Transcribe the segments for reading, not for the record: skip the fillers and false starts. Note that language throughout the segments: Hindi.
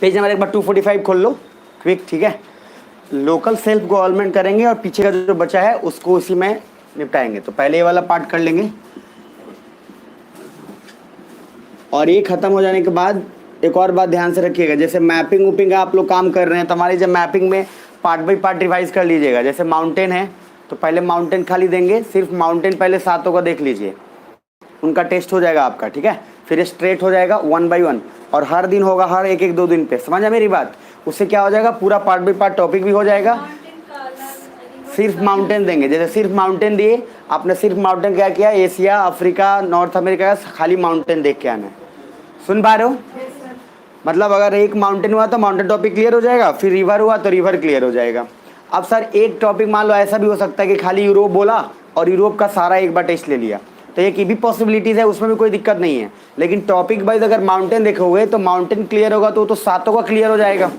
पेज नंबर एक बार 245 खोल लो क्विक, ठीक है। लोकल सेल्फ गवर्नमेंट करेंगे और पीछे का जो बचा है उसको उसी में निपटाएंगे। तो पहले ये वाला पार्ट कर लेंगे और ये खत्म हो जाने के बाद एक और बात ध्यान से रखिएगा, जैसे मैपिंग वूपिंग आप लोग काम कर रहे हैं तो हमारी जब मैपिंग में पार्ट बाई पार्ट रिवाइज कर लीजिएगा। जैसे माउंटेन है तो पहले माउंटेन खाली देंगे, सिर्फ माउंटेन पहले 7 का देख लीजिए, उनका टेस्ट हो जाएगा आपका, ठीक है। फिर स्ट्रेट हो जाएगा 1 by 1 और हर दिन होगा, हर एक एक 2 दिन पे, समझ मेरी बात। उससे क्या हो जाएगा, पूरा पार्ट बाई पार्ट टॉपिक भी हो जाएगा। सिर्फ माउंटेन देंगे, जैसे सिर्फ माउंटेन दिए, आपने सिर्फ माउंटेन क्या किया, एशिया, अफ्रीका, नॉर्थ अमेरिका का खाली माउंटेन देख के आना है। सुन पा रहे हो? मतलब अगर एक माउंटेन हुआ तो माउंटेन टॉपिक क्लियर हो जाएगा, फिर रिवर हुआ तो रिवर क्लियर हो जाएगा। अब सर एक टॉपिक मान लो ऐसा भी हो सकता है कि खाली यूरोप बोला और यूरोप का सारा एक बार टेस्ट ले लिया, तो एक भी पॉसिबिलिटीज़ है, उसमें भी कोई दिक्कत नहीं है। लेकिन टॉपिक वाइज अगर माउंटेन देखोगे तो माउंटेन क्लियर होगा तो 7 का क्लियर हो जाएगा।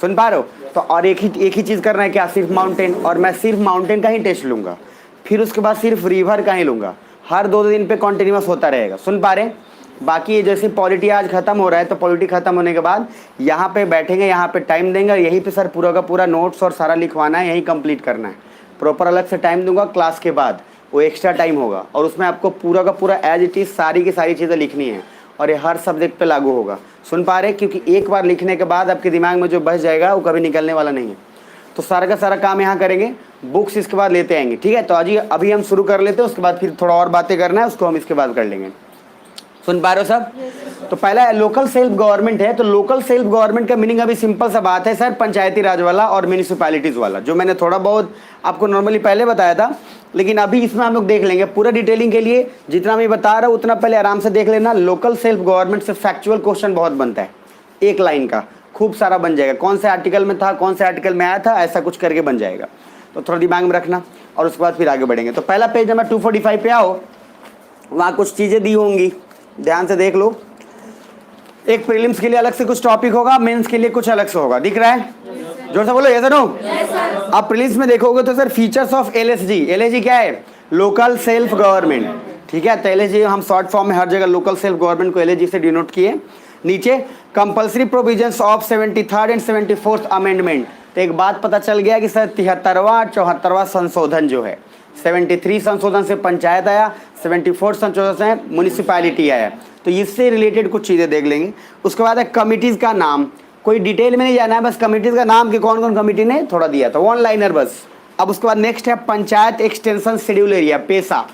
सुन पा रहे हो? तो और एक ही चीज़ करना है क्या, सिर्फ माउंटेन, और मैं सिर्फ माउंटेन का ही टेस्ट लूँगा, फिर उसके बाद सिर्फ रिवर का ही लूँगा, हर 2 दिन पे कॉन्टिन्यूस होता रहेगा। सुन पा रहे हैं? बाकी ये जैसे पॉलिटी आज खत्म हो रहा है तो पॉलिटी खत्म होने के बाद यहाँ पे बैठेंगे, यहाँ पे टाइम देंगे और यहीं पे सर पूरा का पूरा नोट्स और सारा लिखवाना है, यहीं कंप्लीट करना है। प्रॉपर अलग से टाइम दूंगा क्लास के बाद, वो एक्स्ट्रा टाइम होगा और उसमें आपको पूरा का पूरा एज इट इज़ सारी की सारी चीज़ें लिखनी है और ये हर सब्जेक्ट पे लागू होगा। सुन पा रहे? क्योंकि एक बार लिखने के बाद आपके दिमाग में जो बच जाएगा वो कभी निकलने वाला नहीं है। तो सारा का सारा काम यहाँ करेंगे, बुक्स इसके बाद लेते आएंगे, ठीक है। तो अभी हम शुरू कर लेते हैं, उसके बाद फिर थोड़ा और बातें करना है, उसको हम इसके बाद कर लेंगे। सुन पा रहे हो सब? तो पहला लोकल सेल्फ गवर्नमेंट है। तो लोकल सेल्फ गवर्नमेंट का मीनिंग अभी सिंपल सा बात है सर, पंचायती राज वाला और म्यूनिसिपैलिटीज़ वाला, जो मैंने थोड़ा बहुत आपको नॉर्मली पहले बताया था, लेकिन अभी इसमें हम लोग देख लेंगे। पूरा डिटेलिंग के लिए जितना मैं बता रहा हूँ उतना पहले आराम से देख लेना। लोकल सेल्फ गवर्नमेंट से फैक्चुअल क्वेश्चन बहुत बनता है, एक लाइन का खूब सारा बन जाएगा, कौन से आर्टिकल में था, कौन से आर्टिकल में आया था, ऐसा कुछ करके बन जाएगा। तो थोड़ा दिमाग में रखना और उसके बाद फिर आगे बढ़ेंगे। तो पहला पेज नंबर 245 पे आओ, वहाँ कुछ चीज़ें दी होंगी, ध्यान से देख लो। एक प्रीलिम्स के लिए अलग से कुछ टॉपिक होगा, मेंस के लिए कुछ अलग से होगा, दिख रहा है? जोर से बोलो, यस नो? आप प्रीलिम्स में देखोगे तो sir features of LSG, LSG क्या है, लोकल सेल्फ गवर्नमेंट, ठीक है। तो एलएसजी हम शॉर्ट फॉर्म में हर जगह लोकल सेल्फ गवर्नमेंट को एलएसजी से डिनोट किए। नीचे compulsory provisions of 73rd and 74th amendment. तो एक बात पता चल गया कि सर 73वां 74वां संशोधन जो है, 73 संशोधन से पंचायत आया, 74 संशोधन से म्यूनिसिपैलिटी आया। तो इससे रिलेटेड कुछ चीज़ें देख लेंगे। उसके बाद है कमिटीज़ का नाम, कोई डिटेल में नहीं जाना है, बस कमिटीज़ का नाम कि कौन कौन कमिटी ने थोड़ा दिया था, 1 लाइनर बस। अब उसके बाद नेक्स्ट है पंचायत एक्सटेंशन शेड्यूल एरिया, पेसा,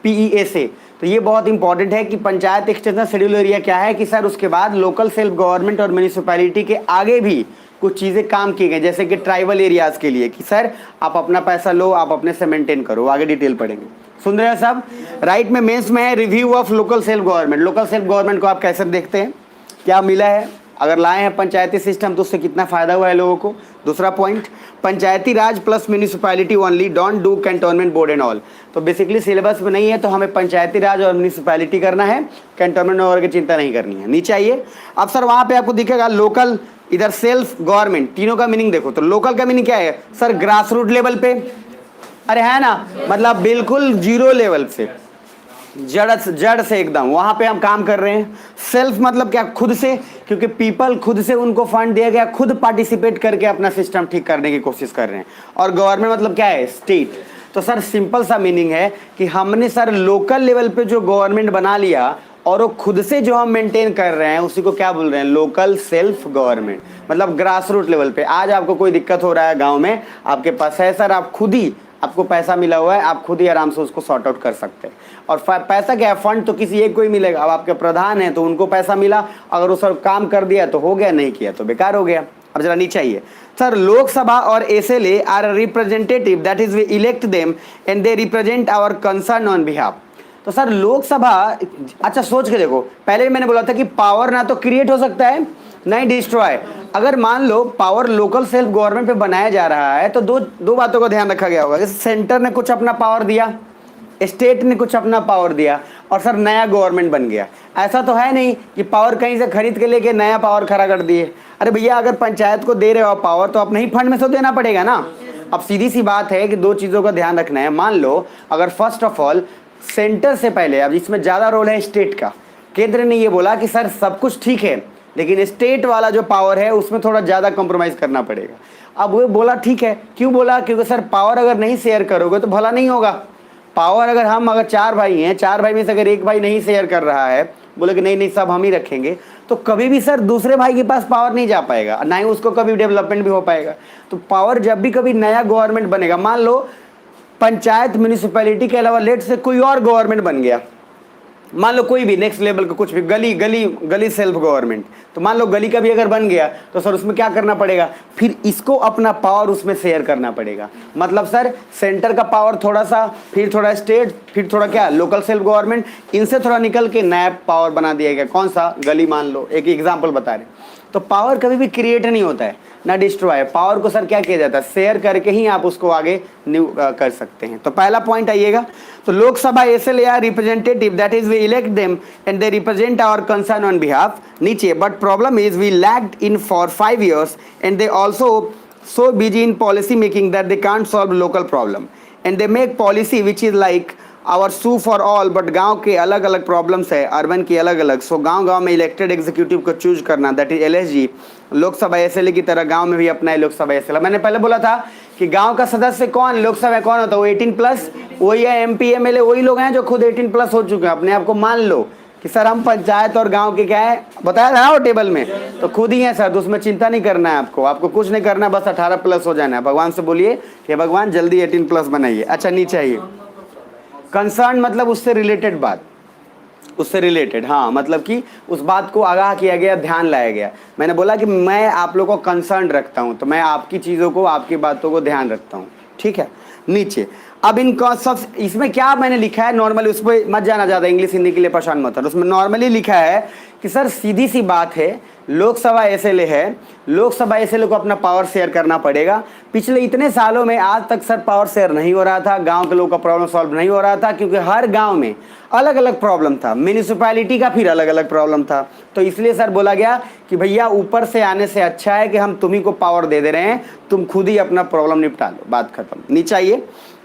PESA। तो ये बहुत इंपॉर्टेंट है कि पंचायत एक्सटेंशन शेड्यूल एरिया क्या है, कि सर उसके बाद लोकल सेल्फ गवर्नमेंट और म्यूनिसिपैलिटी के आगे भी कुछ चीज़ें काम की गई, जैसे कि ट्राइबल एरियाज़ के लिए कि सर आप अपना पैसा लो, आप अपने से मेंटेन करो, आगे डिटेल पढ़ेंगे। सुन रहे हैं सब? राइट में मेंस में है review of local self government. Local self government को आप कैसे देखते हैं, क्या मिला है, अगर लाए हैं पंचायती सिस्टम तो उससे कितना फ़ायदा हुआ है लोगों को। दूसरा point, Panchayati Raj plus municipality only, don't do cantonment board and all. तो बेसिकली सिलेबस में नहीं है, तो हमें पंचायती राज और म्यूनिसिपैलिटी करना है, कैंटोनमेंट वगैरह की चिंता नहीं करनी है। नीचे आइए, अब सर वहाँ पे आपको दिखेगा लोकल, इधर सेल्फ गवर्नमेंट, तीनों का मीनिंग देखो। तो लोकल का मीनिंग क्या है सर, ग्रास रूट लेवल पे, अरे है ना, मतलब बिल्कुल जीरो लेवल से, जड़ से एकदम वहाँ पे हम काम कर रहे हैं। सेल्फ मतलब क्या, खुद से, क्योंकि पीपल खुद से उनको फंड दिया गया, खुद पार्टिसिपेट करके अपना सिस्टम ठीक करने की कोशिश कर रहे हैं। और गवर्नमेंट मतलब क्या है, स्टेट। तो सर सिंपल सा मीनिंग है कि हमने सर लोकल लेवल पे जो गवर्नमेंट बना लिया और वो खुद से जो हम मेंटेन कर रहे हैं उसी को क्या बोल रहे हैं, लोकल सेल्फ गवर्नमेंट, मतलब ग्रास रूट लेवल पे। आज आपको कोई दिक्कत हो रहा है गाँव में, आपके पास है सर, आप खुद ही, आपको पैसा मिला हुआ है, आप खुद ही आराम से उसको सॉर्ट आउट कर सकते हैं। और पैसा क्या है, फंड तो किसी एक को ही मिलेगा। अब आपके प्रधान हैं तो उनको पैसा मिला, अगर वो सब काम कर दिया तो हो गया, नहीं किया तो बेकार हो गया। अब जरा नीचे आइए सर, लोकसभा और SLA are representative, that is we elect them and they represent our concern on behalf. तो सर लोकसभा, अच्छा सोच के देखो, पहले मैंने बोला था कि पावर ना तो क्रिएट हो सकता है नहीं डिस्ट्रॉय। अगर मान low power local self government पे बनाया जा रहा है तो दो बातों का ध्यान रखा गया होगा, जैसे सेंटर ने कुछ अपना पावर दिया, स्टेट ने कुछ अपना पावर दिया और सर नया गवर्नमेंट बन गया। ऐसा तो है नहीं कि पावर कहीं से खरीद के लेके नया पावर खड़ा कर दिए। अरे भैया, अगर पंचायत को दे रहे हो पावर तो अपने ही फंड में से देना पड़ेगा ना। अब सीधी सी बात है कि 2 चीज़ों का ध्यान रखना है। मान लो अगर फर्स्ट ऑफ ऑल सेंटर से पहले, अब इसमें ज़्यादा रोल है स्टेट का, केंद्र ने ये बोला कि सर सब कुछ ठीक है लेकिन स्टेट वाला जो पावर है उसमें थोड़ा ज़्यादा कॉम्प्रोमाइज़ करना पड़ेगा। अब वो बोला ठीक है, क्यों बोला? क्योंकि सर पावर अगर नहीं शेयर करोगे तो भला नहीं होगा। पावर अगर 4 भाई हैं, 4 भाई में से अगर एक भाई नहीं शेयर कर रहा है, बोले कि नहीं नहीं सब हम ही रखेंगे, तो कभी भी सर दूसरे भाई के पास पावर नहीं जा पाएगा, ना ही उसको कभी डेवलपमेंट भी हो पाएगा। तो पावर जब भी कभी नया गवर्नमेंट बनेगा, मान लो पंचायत म्यूनिसिपैलिटी के अलावा लेट से कोई और गवर्नमेंट बन गया, मान लो कोई भी नेक्स्ट लेवल का कुछ भी गली सेल्फ गवर्नमेंट, तो मान लो गली का भी अगर बन गया तो सर उसमें क्या करना पड़ेगा? फिर इसको अपना पावर उसमें शेयर करना पड़ेगा। मतलब सर सेंटर का पावर थोड़ा सा, फिर थोड़ा स्टेट, फिर थोड़ा क्या लोकल सेल्फ गवर्नमेंट, इनसे थोड़ा निकल के नया पावर बना दिया गया। कौन सा? गली मान लो, एक एग्जाम्पल बता रहे। तो पावर कभी भी क्रिएट नहीं होता है ना डिस्ट्रॉय। पावर को सर क्या किया जाता है? शेयर करके ही आप उसको आगे कर सकते हैं। तो पहला पॉइंट आइएगा, तो Lok Sabha SLA are representative, that is we elect them and they represent our concern on behalf. नीचे, but problem is we lacked in for 5 years and they also so busy in policy making that they can't solve local problem and they make policy which is like our sue for all, but गांव के अलग अलग प्रॉब्लम्स है, अर्बन की अलग अलग। सो गांव में इलेक्टेड एग्जीक्यूटिव को चूज करना, that is LSG. Lok Sabha SLA की तरह गांव में भी अपना है लोकसभा एसएलए। मैंने पहले बोला था कि गांव का सदस्य कौन, लोकसभा कौन होता है? वो 18+, वही है एमपी एमएलए, वही लोग हैं जो खुद 18+ हो चुके हैं। अपने आप को मान लो कि सर हम पंचायत और गांव के क्या है, बताया था ना वो टेबल में, तो खुद ही है सर। तो उसमें चिंता नहीं करना है आपको कुछ नहीं करना है, बस 18+ हो जाना है। भगवान से बोलिए कि भगवान जल्दी 18+ बनाइए। अच्छा नीचे आइए, कंसर्न मतलब उससे रिलेटेड बात, उससे रिलेटेड, हाँ मतलब कि उस बात को आगाह किया गया, ध्यान लाया गया। मैंने बोला कि मैं आप लोगों को कंसर्न रखता हूँ, तो मैं आपकी चीज़ों को, आपकी बातों को ध्यान रखता हूँ, ठीक है। नीचे अब इन कॉन्सेप्ट, इसमें क्या मैंने लिखा है नॉर्मली, उस पर मत जाना ज़्यादा, इंग्लिश हिंदी के लिए परेशान मत हो। उसमें नॉर्मली लिखा है कि सर सीधी सी बात है, लोकसभा एसएलए है, लोकसभा एसएलए को अपना पावर शेयर करना पड़ेगा। पिछले इतने सालों में आज तक सर पावर शेयर नहीं हो रहा था, गांव के लोगों का प्रॉब्लम सॉल्व नहीं हो रहा था, क्योंकि हर गांव में अलग अलग प्रॉब्लम था, म्यूनिसिपैलिटी का फिर अलग अलग प्रॉब्लम था। तो इसलिए सर बोला गया कि भैया ऊपर से आने से अच्छा है कि हम तुम्ही को पावर दे रहे हैं, तुम खुद ही अपना प्रॉब्लम निपटा लो, बात खत्म। नीचे आइए,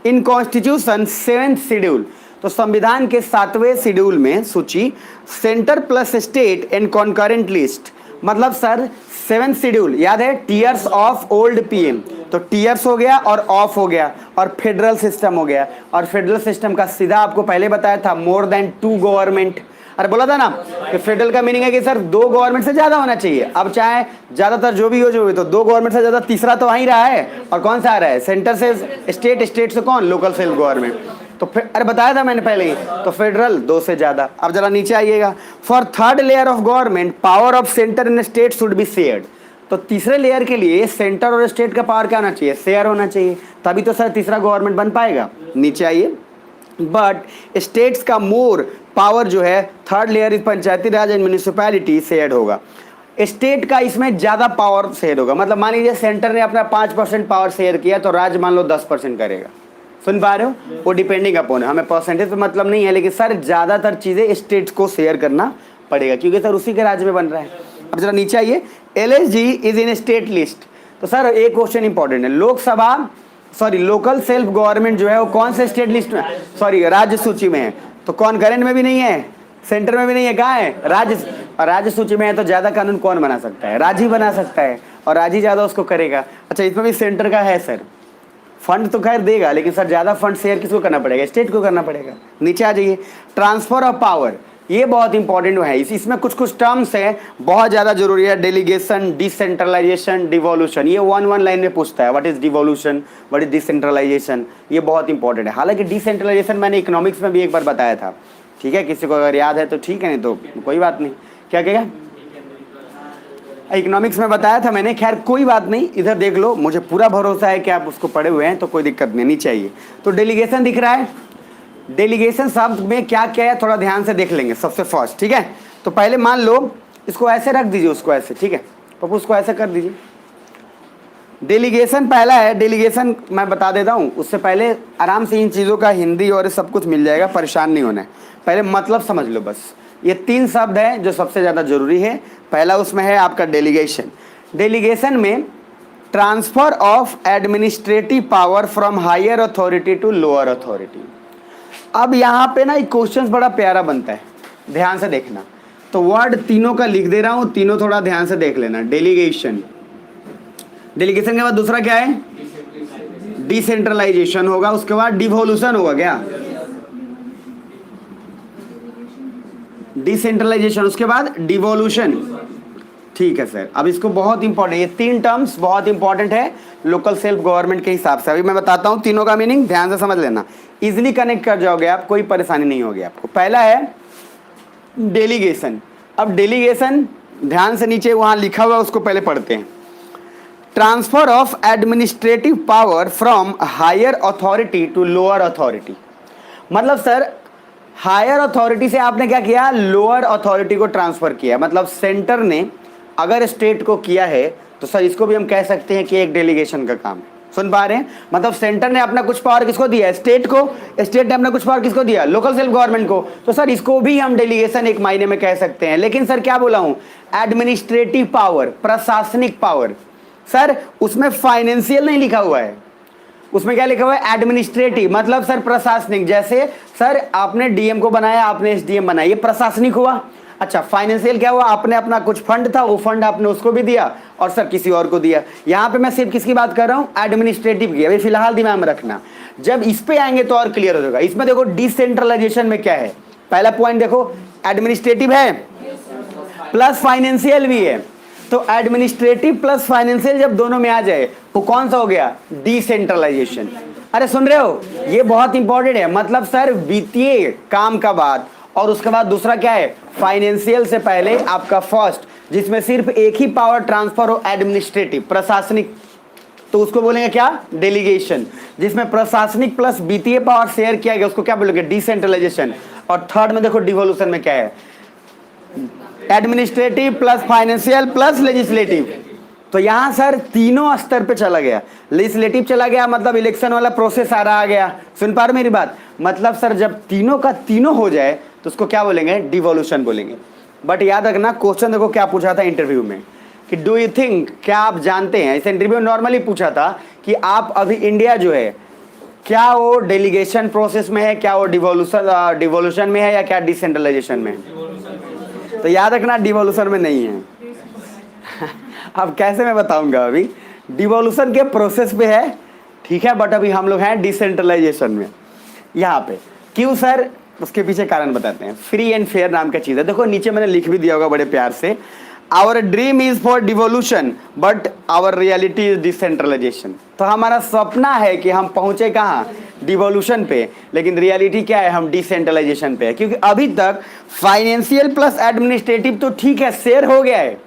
इन कॉन्स्टिट्यूशन 7th शेड्यूल, तो संविधान के 7वें शेड्यूल में सूची centre plus state and concurrent list, मतलब सर 7th शेड्यूल याद है, टीयर्स ऑफ ओल्ड पीएम, तो टीयर्स हो गया और ऑफ हो गया और फेडरल सिस्टम हो गया। और फेडरल सिस्टम का सीधा आपको पहले बताया था, मोर देन 2 गवर्नमेंट। अरे बोला था ना कि फेडरल का मीनिंग है कि सर 2 गवर्नमेंट से ज्यादा होना चाहिए। अब चाहे ज्यादातर जो भी हो तो 2 गवर्नमेंट से ज्यादा तीसरा तो वहीं रहा है, और कौन सा आ रहा है? सेंटर से स्टेट, स्टेट से कौन? Local self government. तो अरे बताया था मैंने पहले ही, तो फेडरल 2 से ज्यादा। अब जरा नीचे आइएगा, for 3rd layer of government power of centre and state should be shared, तो तीसरे लेयर के लिए सेंटर और स्टेट का पावर क्या होना चाहिए? शेयर होना चाहिए, तभी तो सर तीसरा गवर्नमेंट बन पाएगा। नीचे आइए, बट स्टेट्स का मोर पावर जो है 3rd layer is Panchayati Raj and municipality shared होगा। स्टेट का इसमें ज़्यादा पावर शेयर होगा, मतलब मान लीजिए सेंटर ने अपना 5% पावर शेयर किया तो राज्य मान लो 10% करेगा। सुन पा रहे हो? वो डिपेंडिंग अपॉन है, हमें परसेंटेज पे मतलब नहीं है, लेकिन सर ज़्यादातर चीज़ें स्टेट्स को शेयर करना पड़ेगा क्योंकि सर उसी के राज्य में बन रहा है। अब जरा नीचे आइए, LSG is in state list, तो सर एक क्वेश्चन इंपॉर्टेंट है, लोकल सेल्फ गवर्नमेंट जो है वो कौन से स्टेट लिस्ट में, राज्य सूची में है, तो कॉन्करेंट में भी नहीं है, सेंटर में भी नहीं है, कहाँ है? राज्य सूची में है। तो ज्यादा कानून कौन बना सकता है? राज्य बना सकता है, और राज्य ज्यादा उसको करेगा। अच्छा इसमें भी सेंटर का है सर, फंड तो खैर देगा, लेकिन सर ज्यादा फंड शेयर किसको करना पड़ेगा? स्टेट को करना पड़ेगा। नीचे आ जाइए, ट्रांसफर ऑफ पावर, ये बहुत इंपॉर्टेंट है। इसमें कुछ टर्म्स हैं बहुत ज़्यादा जरूरी है, डेलीगेशन, डिसेंट्रलाइजेशन, डिवोल्यूशन, ये 1 लाइन में पूछता है, what is devolution, what is decentralisation, ये बहुत इंपॉर्टेंट है। हालांकि डिसेंट्रलाइजेशन मैंने इकोनॉमिक्स में भी एक बार बताया था, ठीक है, किसी को अगर याद है तो ठीक है, नहीं तो कोई बात नहीं। क्या कहेगा? इकोनॉमिक्स में बताया था मैंने, खैर कोई बात नहीं, इधर देख लो, मुझे पूरा भरोसा है कि आप उसको पढ़े हुए हैं, तो कोई दिक्कत नहीं चाहिए। तो डेलीगेशन दिख रहा है, डेलीगेशन शब्द में क्या क्या है थोड़ा ध्यान से देख लेंगे सबसे फर्स्ट, ठीक है। तो पहले मान लो इसको ऐसे रख दीजिए, उसको ऐसे, ठीक है पप्पू, उसको ऐसे कर दीजिए। डेलीगेशन पहला है, डेलीगेशन मैं बता देता हूँ, उससे पहले आराम से इन चीज़ों का हिंदी और सब कुछ मिल जाएगा, परेशान नहीं होना है, पहले मतलब समझ लो बस। ये 3 शब्द हैं जो सबसे ज़्यादा जरूरी है। पहला उसमें है आपका डेलीगेशन। डेलीगेशन में transfer of administrative power from higher authority to lower authority. अब यहाँ पे ना एक क्वेश्चन बड़ा प्यारा बनता है, ध्यान से देखना। तो वर्ड तीनों का लिख दे रहा हूं, तीनों थोड़ा ध्यान से देख लेना। डेलीगेशन, डेलीगेशन के बाद दूसरा क्या है? डिसेंट्रलाइजेशन होगा, उसके बाद डिवोल्यूशन होगा। क्या? डिसेंट्रलाइजेशन, उसके बाद डिवोल्यूशन। ठीक है सर, अब इसको बहुत इंपॉर्टेंट, ये 3 टर्म्स बहुत इंपॉर्टेंट है लोकल सेल्फ गवर्नमेंट के हिसाब से। अभी मैं बताता हूं तीनों का मीनिंग, ध्यान से समझ लेना, इजीली कनेक्ट कर जाओगे आप, कोई परेशानी नहीं होगी आपको। पहला है डेलीगेशन। अब डेलीगेशन ध्यान से नीचे वहां लिखा हुआ उसको पहले पढ़ते हैं। Transfer of administrative power from higher authority to lower authority. मतलब सर हायर अथॉरिटी से आपने क्या किया? लोअर अथॉरिटी को ट्रांसफर किया। मतलब सेंटर ने अगर स्टेट को किया है तो सर इसको भी हम कह सकते हैं कि एक डेलीगेशन का काम है। सुन पा रहे हैं? मतलब सेंटर ने अपना कुछ पावर किसको दिया? स्टेट को। स्टेट ने अपना कुछ पावर किसको दिया? लोकल सेल्फ गवर्नमेंट को। तो सर इसको भी हम डेलीगेशन एक मायने में कह सकते हैं। लेकिन सर क्या बोला हूं? एडमिनिस्ट्रेटिव पावर, प्रशासनिक पावर। सर उसमें फाइनेंशियल नहीं लिखा हुआ है, उसमें क्या लिखा हुआ है? एडमिनिस्ट्रेटिव, मतलब सर प्रशासनिक। जैसे सर आपने डीएम को बनाया, आपने एसडीएम बनाया, ये प्रशासनिक हुआ। अच्छा, फाइनेंशियल क्या हुआ? आपने अपना कुछ फंड था, वो फंड आपने उसको भी दिया और सर किसी और को दिया। यहां पे मैं सिर्फ किसकी बात कर रहा हूं? एडमिनिस्ट्रेटिव की। अभी फिलहाल दिमाग में रखना, जब इस पे आएंगे तो और क्लियर हो जाएगा। इसमें देखो डिसेंट्रलाइजेशन में क्या है, पहला पॉइंट देखो, एडमिनिस्ट्रेटिव है प्लस फाइनेंशियल भी है। तो एडमिनिस्ट्रेटिव प्लस फाइनेंशियल जब दोनों में आ जाए तो कौन सा हो गया? डिसेंट्रलाइजेशन। अरे सुन रहे हो? ये बहुत इंपॉर्टेंट है। मतलब सर वित्तीय काम का बात, और उसके बाद दूसरा क्या है? फाइनेंशियल से पहले आपका फर्स्ट, जिसमें सिर्फ एक ही पावर ट्रांसफर हो, एडमिनिस्ट्रेटिव, प्रशासनिक, तो उसको बोलेंगे क्या? डेलीगेशन। जिसमें प्रशासनिक प्लस वित्तीय पावर शेयर किया गया उसको क्या बोलेंगे? डिसेंट्रलाइजेशन। और थर्ड में देखो डिवोल्यूशन में क्या है? Administrative plus financial plus legislative. तो यहां सर तीनों स्तर पे चला गया। लेजिस्लेटिव चला गया, मतलब इलेक्शन वाला प्रोसेस आ रहा गया। सुन पा रहे मेरी बात? मतलब सर जब तीनों का तीनों हो जाए तो उसको क्या बोलेंगे? डिवोल्यूशन बोलेंगे। बट याद रखना, क्वेश्चन देखो क्या पूछा था इंटरव्यू में कि डू यू थिंक, क्या आप जानते हैं? इस इंटरव्यू में नॉर्मली पूछा था कि आप अभी इंडिया जो है क्या वो डेलीगेशन प्रोसेस में है, क्या वो डिवोल्यूशन में है, या क्या डिसेंट्रलाइजेशन में? तो याद रखना डिवोल्यूशन में नहीं है। अब कैसे मैं बताऊंगा? अभी डिवोल्यूशन के प्रोसेस पे है, ठीक है, बट अभी हम लोग हैं डिसेंट्रलाइजेशन में। यहाँ पे क्यों सर? उसके पीछे कारण बताते हैं। फ्री एंड फेयर नाम का चीज है, देखो नीचे मैंने लिख भी दिया होगा बड़े प्यार से। Our dream is for devolution but our reality is decentralisation. तो हमारा सपना है कि हम पहुंचे कहाँ? डिवोल्यूशन पे, लेकिन रियलिटी क्या है? हम डिसेंट्रलाइजेशन पे है। क्योंकि अभी तक फाइनेंशियल प्लस एडमिनिस्ट्रेटिव तो ठीक है, शेयर हो गया है,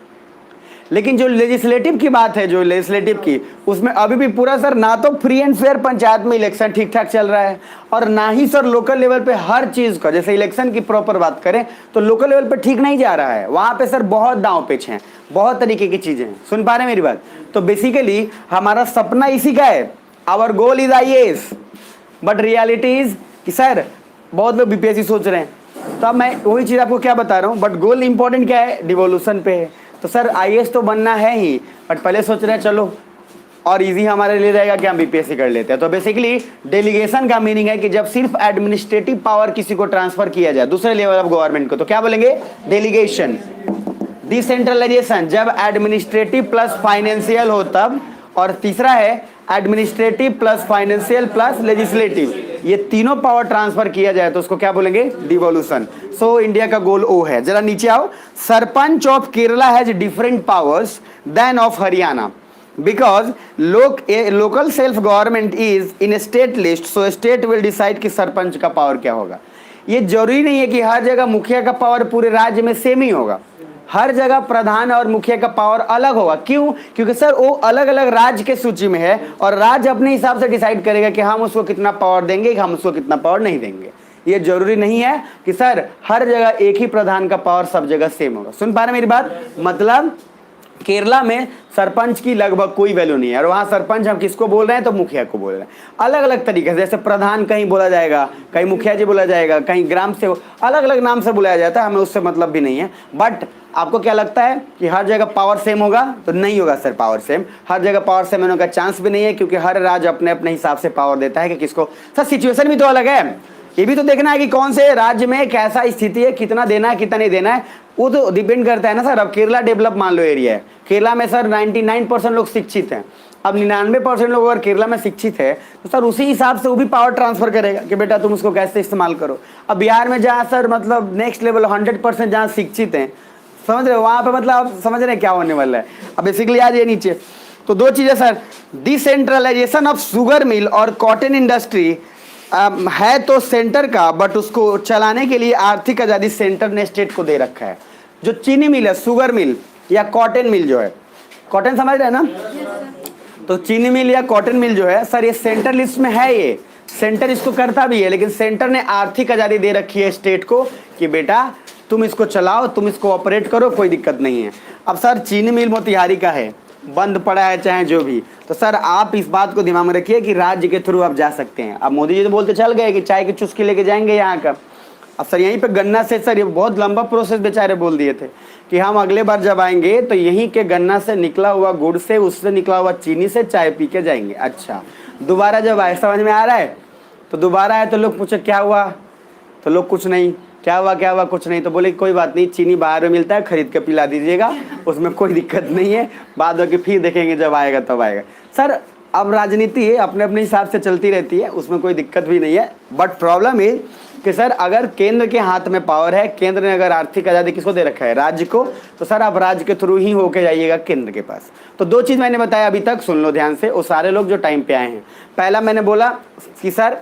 लेकिन जो लेजिस्लेटिव की बात है, जो लेजिस्लेटिव की, उसमें अभी भी पूरा सर ना तो फ्री एंड फेयर पंचायत में इलेक्शन ठीक ठाक चल रहा है, और ना ही सर लोकल लेवल पे हर चीज का, जैसे इलेक्शन की प्रॉपर बात करें तो लोकल लेवल पे ठीक नहीं जा रहा है। वहां पे सर बहुत दांव पेच हैं, बहुत तरीके की चीजें हैं। सुन पा रहे मेरी बात? तो बेसिकली हमारा सपना इसी का है, our goal is IAS, but reality is कि सर बहुत लोग BPSC सोच रहे हैं। तो अब मैं वही चीज आपको क्या बता रहा हूँ, बट गोल इंपॉर्टेंट क्या है? डिवोल्यूशन पे है। तो सर IAS तो बनना है ही, बट पहले सोच रहे हैं चलो और इजी हमारे लिए रहेगा कि हम BPSC कर लेते हैं। तो बेसिकली डेलीगेशन का मीनिंग है कि जब सिर्फ एडमिनिस्ट्रेटिव पावर किसी को ट्रांसफर किया जाए दूसरे लेवल ऑफ गवर्नमेंट को, तो क्या बोलेंगे? डेलीगेशन। डिसेंट्रलाइजेशन जब एडमिनिस्ट्रेटिव प्लस फाइनेंशियल हो तब, और तीसरा है administrative plus financial plus legislative, ये तीनों पावर ट्रांसफर किया जाए तो उसको क्या बोलेंगे? डिवोल्यूशन। सो इंडिया का गोल ओ है। जरा नीचे आओ। Sarpanch of Kerala has different powers than of Haryana because local self government is in state list, so state will decide कि सरपंच का पावर क्या होगा। ये जरूरी नहीं है कि हर जगह मुखिया का पावर पूरे राज्य में सेम ही होगा, हर जगह प्रधान और मुखिया का पावर अलग होगा। क्यों? क्योंकि सर वो अलग अलग राज्य के सूची में है और राज्य अपने हिसाब से डिसाइड करेगा कि हम उसको कितना पावर देंगे, हम उसको कितना पावर नहीं देंगे। ये जरूरी नहीं है कि सर हर जगह एक ही प्रधान का पावर सब जगह सेम होगा। सुन पा रहे मेरी बात? मतलब केरला में सरपंच की लगभग कोई वैल्यू नहीं है, और वहां सरपंच हम किसको बोल रहे हैं? तो मुखिया को बोल रहे हैं। अलग अलग तरीके से, जैसे प्रधान कहीं बोला जाएगा, कहीं मुखिया जी बोला जाएगा, कहीं ग्राम से, अलग अलग नाम से बुलाया जाता है, हमें उससे मतलब भी नहीं है। बट आपको क्या लगता है कि हर जगह पावर सेम होगा? तो नहीं होगा सर पावर सेम। हर जगह पावर सेम होने का चांस भी नहीं है, क्योंकि हर राज्य अपने अपने हिसाब से पावर देता है कि किसको। सर सिचुएशन भी तो अलग है। ये भी तो देखना है कि कौन से राज्य में कैसा स्थिति है, कितना देना है कितना नहीं देना है, वो तो डिपेंड करता है ना सर। अब केरला डेवलप मान लो एरिया है, केरला में सर 99% लोग शिक्षित हैं। अब 99% लोग अगर केरला में शिक्षित है तो सर उसी हिसाब से वो भी पावर ट्रांसफर करेगा कि बेटा तुम उसको कैसे इस्तेमाल करो। अब बिहार में जहाँ सर मतलब नेक्स्ट लेवल 100% जहाँ शिक्षित हैं, समझ रहे हो, वहाँ पे मतलब आप समझ रहे हैं क्या होने वाला है। अब बेसिकली आ जाइए नीचे, तो दो चीज़ें sir, decentralisation of sugar mill और कॉटन इंडस्ट्री है तो सेंटर का, बट उसको चलाने के लिए आर्थिक आज़ादी सेंटर ने स्टेट को दे रखा है। जो चीनी मिल है, शुगर मिल या कॉटन मिल जो है, कॉटन समझ रहे हैं ना, तो चीनी मिल या कॉटन मिल जो है सर ये सेंटर लिस्ट में है, ये सेंटर इसको करता भी है, लेकिन सेंटर ने आर्थिक आज़ादी दे रखी है स्टेट को कि बेटा तुम इसको चलाओ, तुम इसको ऑपरेट करो, कोई दिक्कत नहीं है। अब सर चीनी मिल मोतिहारी का है, बंद पड़ा है चाहे जो भी, तो सर आप इस बात को दिमाग में रखिए कि राज्य के थ्रू आप जा सकते हैं। अब मोदी जी तो बोलते चल गए कि चाय की चुस्की लेके जाएंगे यहाँ का। अब सर यहीं पे गन्ना से सर ये बहुत लंबा प्रोसेस बेचारे बोल दिए थे कि हम अगले बार जब आएंगे तो यहीं के गन्ना से निकला हुआ गुड़ से, उससे निकला हुआ चीनी से चाय पी के जाएंगे। अच्छा, दोबारा जब आए, समझ में आ रहा है, तो दोबारा आए तो लोग पूछे क्या हुआ, तो लोग कुछ नहीं, क्या हुआ कुछ नहीं, तो बोले कोई बात नहीं, चीनी बाहर में मिलता है, खरीद के पिला दीजिएगा, उसमें कोई दिक्कत नहीं है, बाद में फिर देखेंगे जब आएगा तब आएगा। सर अब राजनीति है अपने अपने हिसाब से चलती रहती है, उसमें कोई दिक्कत भी नहीं है, बट प्रॉब्लम है कि सर अगर केंद्र के हाथ में पावर है, केंद्र ने अगर आर्थिक आज़ादी किसको दे रखा है, राज्य को, तो सर आप राज्य के थ्रू ही होके जाइएगा केंद्र के पास। तो दो चीज़ मैंने बताया अभी तक, सुन लो ध्यान से, वो सारे लोग जो टाइम पे आए हैं। पहला मैंने बोला कि सर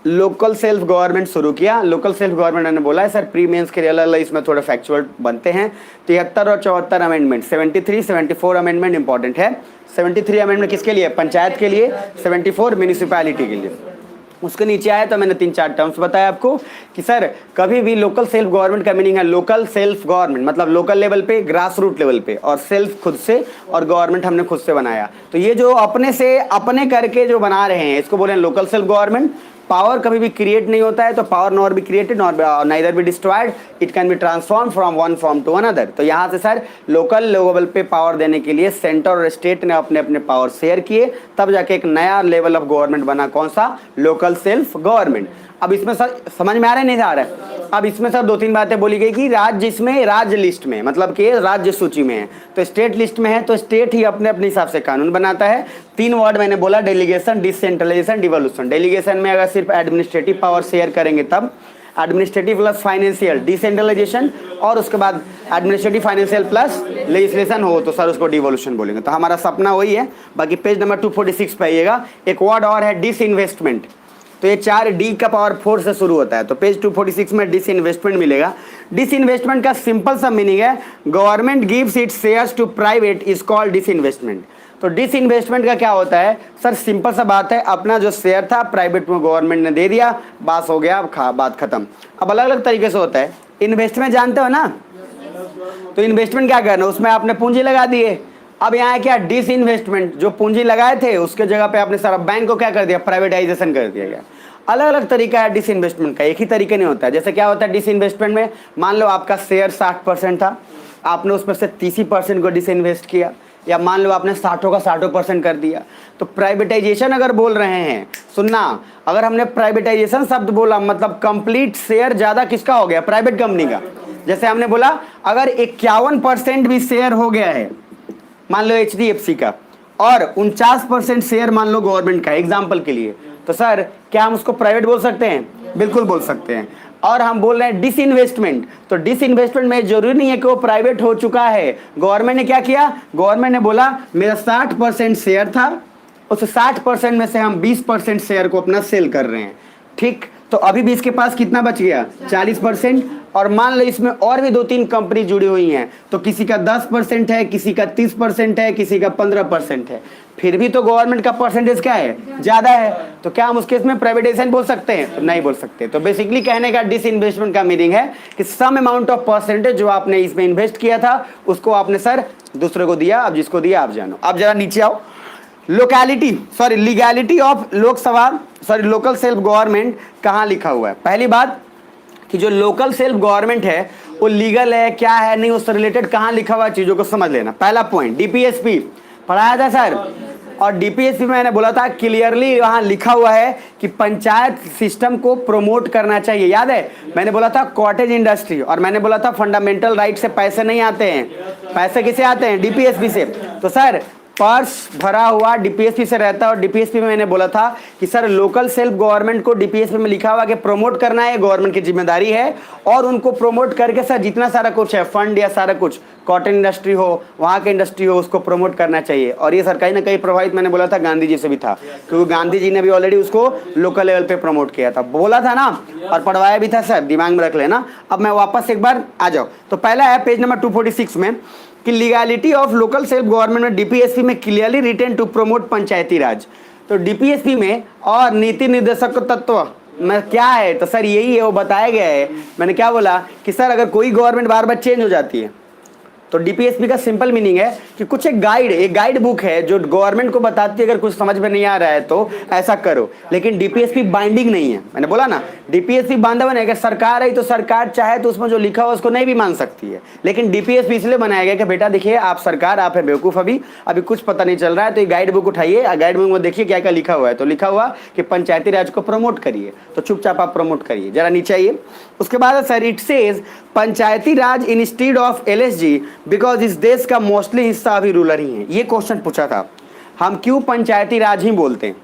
लोकल सेल्फ गवर्नमेंट शुरू किया। लोकल सेल्फ गवर्नमेंट मैंने बोला है सर प्री मेंस के लिए अलग इसमें थोड़े फैक्चुअल बनते हैं। 73 और 74 अमेंडमेंट, 73, 74 अमेंडमेंट इंपॉर्टेंट है। 73 अमेंडमेंट किसके लिए, पंचायत के लिए, 74 म्यूनिसिपैलिटी के लिए। उसके नीचे आया तो मैंने 3-4 टर्म्स बताया आपको कि सर कभी भी लोकल सेल्फ गवर्नमेंट का मीनिंग है लोकल सेल्फ गवर्नमेंट, मतलब लोकल लेवल पे, ग्रास रूट लेवल पे, और सेल्फ खुद से, और गवर्नमेंट हमने खुद से बनाया। तो ये जो अपने से अपने करके जो बना रहे हैं इसको बोले लें लोकल सेल्फ गवर्नमेंट। पावर कभी भी क्रिएट नहीं होता है, तो power nor be created nor neither be destroyed, it can be transform from one form to another. तो यहाँ से सर लोकल लेवल पे पावर देने के लिए सेंटर और स्टेट ने अपने अपने पावर शेयर किए, तब जाके एक नया लेवल ऑफ गवर्नमेंट बना, कौन सा, लोकल सेल्फ गवर्नमेंट। अब इसमें सर समझ में आ रहा है नहीं आ रहा है। अब इसमें सर 2-3 बातें बोली गई कि राज्य इसमें राज्य लिस्ट में, मतलब कि राज्य सूची में है, तो स्टेट लिस्ट में है तो स्टेट ही अपने अपने हिसाब से कानून बनाता है। 3 वर्ड मैंने बोला, डेलीगेशन, डिसेंट्रलाइजेशन, डिवोल्यूशन। डेलीगेशन में अगर सिर्फ एडमिनिस्ट्रेटिव पावर शेयर करेंगे तब, एडमिनिस्ट्रेटिव प्लस फाइनेंशियल, डिसेंट्रलाइजेशन, और उसके बाद एडमिनिस्ट्रेटिव फाइनेंशियल प्लस लेजिस्लेशन हो तो सर उसको डिवोल्यूशन बोलेंगे। तो हमारा सपना वही है। बाकी पेज नंबर 246 पे आइएगा, एक वर्ड और है डिसइन्वेस्टमेंट। तो ये 4 डी का पावर 4 से शुरू होता है, तो पेज 246 में डिसइन्वेस्टमेंट मिलेगा। डिसइन्वेस्टमेंट का सिंपल सा मीनिंग है government gives its shares to private is called disinvestment. तो डिसइन्वेस्टमेंट का क्या होता है सर, सिंपल सा बात है, अपना जो शेयर था प्राइवेट में गवर्नमेंट ने दे दिया, बात हो गया, अब बात खत्म। अब अलग अलग तरीके से होता है। इन्वेस्टमेंट जानते हो ना, तो इन्वेस्टमेंट क्या करना, उसमें आपने पूंजी लगा दिए। अब यहाँ क्या, डिसइन्वेस्टमेंट, जो पूंजी लगाए थे उसके जगह पे आपने सारा बैंक को क्या कर दिया, प्राइवेटाइजेशन कर दिया गया। अलग अलग तरीका है डिसइन्वेस्टमेंट का, एक ही तरीके नहीं होता है। जैसे क्या होता है डिसइन्वेस्टमेंट में, मान लो आपका शेयर 60% था, आपने उसमें से 30% को डिसइन्वेस्ट किया, या मान लो आपने 60 का 60% कर दिया। तो प्राइवेटाइजेशन अगर बोल रहे हैं, सुनना, अगर हमने प्राइवेटाइजेशन शब्द बोला मतलब कंप्लीट शेयर ज़्यादा किसका हो गया, प्राइवेट कंपनी का। जैसे हमने बोला अगर 51% भी शेयर हो गया है मान लो HDFC का, और 49% शेयर मान लो गवर्नमेंट का, एग्जाम्पल के लिए, तो सर क्या हम उसको प्राइवेट बोल सकते हैं, बिल्कुल बोल सकते हैं। और हम बोल रहे हैं डिसइन्वेस्टमेंट, तो डिसइन्वेस्टमेंट में जरूरी नहीं है कि वो प्राइवेट हो चुका है। गवर्नमेंट ने क्या किया, गवर्नमेंट ने बोला मेरा 60% शेयर था, उस 60% में से हम 20% शेयर को अपना सेल कर रहे हैं, ठीक। तो अभी भी इसके पास कितना बच गया, 40%। और मान लो इसमें और भी 2-3 कंपनी जुड़ी हुई हैं, तो किसी का 10% है, किसी का 30% है, किसी का 15% है, फिर भी तो गवर्नमेंट का परसेंटेज क्या है, ज़्यादा है। तो क्या हम उसके इसमें प्राइवेटाइजेशन बोल सकते हैं, तो नहीं बोल सकते। तो बेसिकली कहने का डिसइन्वेस्टमेंट का मीनिंग है कि सम अमाउंट ऑफ परसेंटेज जो आपने इसमें इन्वेस्ट किया था उसको आपने सर दूसरे को दिया, अब जिसको दिया आप जानो। अब जरा नीचे आओ, legality of local self government कहाँ लिखा हुआ है। पहली बात कि जो लोकल सेल्फ गवर्नमेंट है वो लीगल है क्या है नहीं, उससे रिलेटेड कहाँ लिखा हुआ चीज़ों को समझ लेना। पहला पॉइंट, DPSP पढ़ाया था सर, और डीपीएसपी में मैंने बोला था क्लियरली वहां लिखा हुआ है कि पंचायत सिस्टम को प्रमोट करना चाहिए। याद है मैंने बोला था कॉटेज इंडस्ट्री, और मैंने बोला था फंडामेंटल राइट से पैसे नहीं आते हैं, पैसे किसे आते हैं? डीपीएसपी से। तो सर पर्स भरा हुआ डीपीएसपी से रहता है, और डीपीएसपी में मैंने बोला था कि सर लोकल सेल्फ गवर्नमेंट को डीपीएसपी में लिखा हुआ कि प्रमोट करना है, गवर्नमेंट की जिम्मेदारी है, और उनको प्रमोट करके सर जितना सारा कुछ है फंड या सारा कुछ कॉटन इंडस्ट्री हो, वहाँ की इंडस्ट्री हो, उसको प्रमोट करना चाहिए। और ये सर कहीं ना कहीं प्रभावित मैंने बोला था गांधी जी से भी था, क्योंकि गांधी जी ने भी ऑलरेडी उसको लोकल लेवल पे प्रमोट किया था, बोला था ना, और पढ़वाया भी था सर, दिमाग में रख लेना। अब मैं वापस एक बार आ जाऊँ तो पहला है पेज नंबर 246 में कि legality of local self government में डीपीएसपी में क्लियरली रिटेन टू प्रमोट पंचायती राज। तो डीपीएसपी में और नीति निर्देशक तत्व में क्या है? तो सर यही है, वो बताया गया है। मैंने क्या बोला कि सर अगर कोई गवर्नमेंट बार बार चेंज हो जाती है तो डीपीएसपी का सिंपल मीनिंग है कि कुछ एक गाइड बुक है जो गवर्नमेंट को बताती है अगर कुछ समझ में नहीं आ रहा है तो ऐसा करो, लेकिन डीपीएसपी बाइंडिंग नहीं है। मैंने बोला ना डीपीएसपी बांधवन है, अगर सरकार है तो सरकार चाहे तो उसमें जो लिखा हो उसको नहीं भी मान सकती है, लेकिन डीपीएसपी इसलिए बनाया गया कि बेटा देखिए आप सरकार, आप है बेवकूफ़, अभी कुछ पता नहीं चल रहा है तो ये गाइड बुक उठाइए, गाइड बुक में देखिए क्या क्या लिखा हुआ है। तो लिखा हुआ कि पंचायती राज को प्रमोट करिए, तो चुपचाप आप प्रमोट करिए। जरा नीचे आइए। उसके बाद sir it says Panchayati Raj instead of LSG because इस देश का मोस्टली हिस्सा अभी रूरल ही है। ये क्वेश्चन पूछा था, हम क्यों पंचायती राज ही बोलते हैं?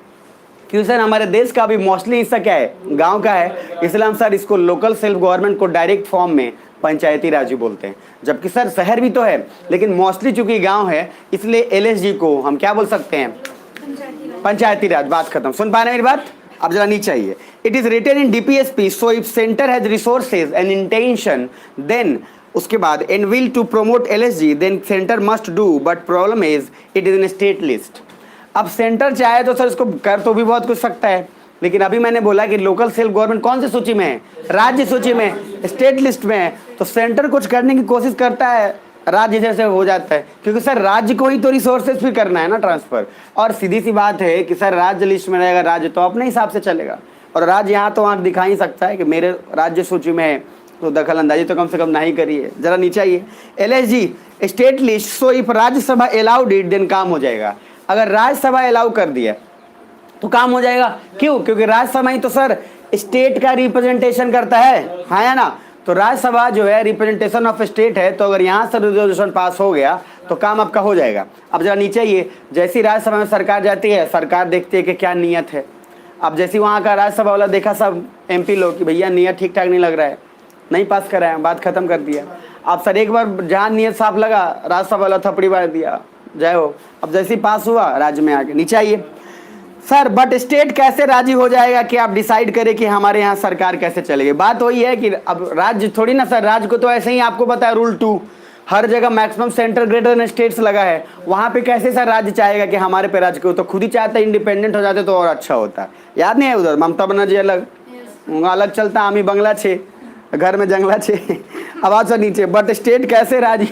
क्योंकि सर हमारे देश का अभी मोस्टली हिस्सा क्या है? गांव का है, इसलिए हम सर इसको लोकल सेल्फ गवर्नमेंट को डायरेक्ट फॉर्म में पंचायती राज ही बोलते हैं। जबकि सर शहर भी तो है, लेकिन मोस्टली चूंकि गांव है इसलिए एलएसजी को हम क्या बोल सकते हैं? पंचायती राज। बात खत्म। सुन पा रहे हैं मेरी बात? अब जरा नीचे आइए। It is written in DPSP so if centre has resources and intention then, उसके बाद and will to promote LSG then centre must do, but problem is it is in state list. अब सेंटर चाहे तो सर इसको कर तो भी बहुत कुछ सकता है, लेकिन अभी मैंने बोला कि लोकल सेल्फ गवर्नमेंट कौन सी सूची में है? राज्य सूची में, स्टेट लिस्ट में है। तो सेंटर कुछ करने की कोशिश करता है, राज्य जैसे हो जाता है, क्योंकि सर राज्य को ही तो रिसोर्सेज फिर करना है ना ट्रांसफर। और सीधी सी बात है कि सर राज्य लिस्ट में रहेगा, राज्य तो अपने हिसाब से चलेगा, और राज्य यहाँ तो आँख दिखा ही सकता है कि मेरे राज्य सूची में है, तो दखल अंदाजी तो कम से कम नहीं करिए। जरा नीचे आइए। LSG state list so if Rajya Sabha allowed it then काम हो जाएगा। अगर राज्यसभा अलाउ कर दिया तो काम हो जाएगा। क्यों? क्योंकि राज्यसभा ही तो सर स्टेट का रिप्रेजेंटेशन करता है, हाँ या ना? तो राज्यसभा जो है रिप्रेजेंटेशन ऑफ स्टेट है, तो अगर यहाँ से रिजोल्यूशन पास हो गया तो काम आपका हो जाएगा। अब जरा नीचे आइए। जैसी राज्यसभा में सरकार जाती है, सरकार देखती है कि क्या नियत है। अब जैसी वहाँ का राज्यसभा वाला देखा सब एमपी लोग कि भैया नियत ठीक ठाक नहीं लग रहा है, नहीं पास कराया, बात खत्म कर दिया। अब सर एक बार जहाँ नियत साफ लगा, राज्यसभा वाला थपड़ी मार दिया, जय हो। अब जैसे पास हुआ राज्य में आके। नीचे आइए। सर बट स्टेट कैसे राजी हो जाएगा कि आप डिसाइड करें कि हमारे यहाँ सरकार कैसे चलेगी? बात वही है कि अब राज्य थोड़ी ना सर, राज्य को तो ऐसे ही आपको पता है रूल 2 हर जगह maximum centre greater than states लगा है, वहाँ पे कैसे सर राज्य चाहेगा कि हमारे पे राज्य को? तो खुद ही चाहता है इंडिपेंडेंट हो जाते तो और अच्छा होता। याद नहीं है उधर ममता बनर्जी अलग अलग चलता, आमी बंगला छे, घर में जंगला छे। आवाज से नीचे। बट स्टेट कैसे राजी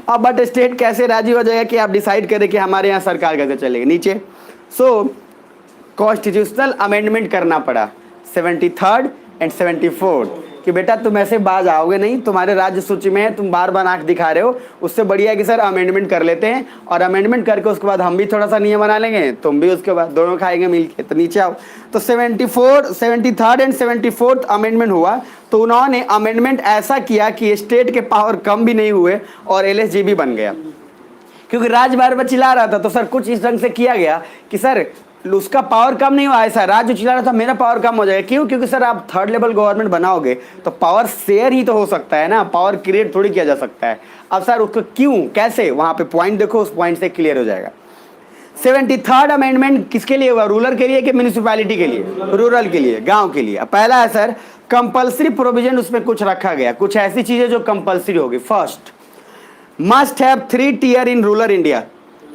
अब बट स्टेट कैसे राजी हो जाएगा कि आप डिसाइड करें कि हमारे यहाँ सरकार कैसे चलेगी? नीचे। सो कॉन्स्टिट्यूशनल अमेंडमेंट करना पड़ा 73rd एंड 74th कि बेटा तुम ऐसे बाज आओगे नहीं, तुम्हारे राज्य सूची में है, तुम बार बार आंख दिखा रहे हो, उससे बढ़िया है कि सर अमेंडमेंट कर लेते हैं, और अमेंडमेंट करके उसके बाद हम भी थोड़ा सा नियम बना लेंगे, तुम भी उसके बाद दोनों खाएंगे मिल के। तो नीचे आओ। तो 73rd एंड 74th अमेंडमेंट हुआ, तो उन्होंने अमेंडमेंट ऐसा किया कि स्टेट के पावर कम भी नहीं हुए और एलएसजी भी बन गया, क्योंकि राज्य बार बार चिल्ला रहा था। तो सर कुछ इस ढंग से किया गया कि सर उसका पावर कम नहीं हुआ, ऐसा राज्य चिल्ला रहा था मेरा पावर कम हो जाएगा। क्यों? क्योंकि सर आप थर्ड लेवल गवर्नमेंट बनाओगे तो पावर शेयर ही तो हो सकता है ना, पावर क्रिएट थोड़ी किया जा सकता है। अब सर उसको क्यों, कैसे, वहां पे पॉइंट देखो, उस पॉइंट से क्लियर हो जाएगा। 73rd अमेंडमेंट किसके लिए हुआ? रूरल के लिए कि म्यूनिसिपैलिटी के लिए? रूरल के लिए, गांव के लिए। पहला है सर कंपल्सरी प्रोविजन, उसमें कुछ रखा गया, कुछ ऐसी चीजें जो कंपल्सरी होगी। First must have 3 tier in rural India,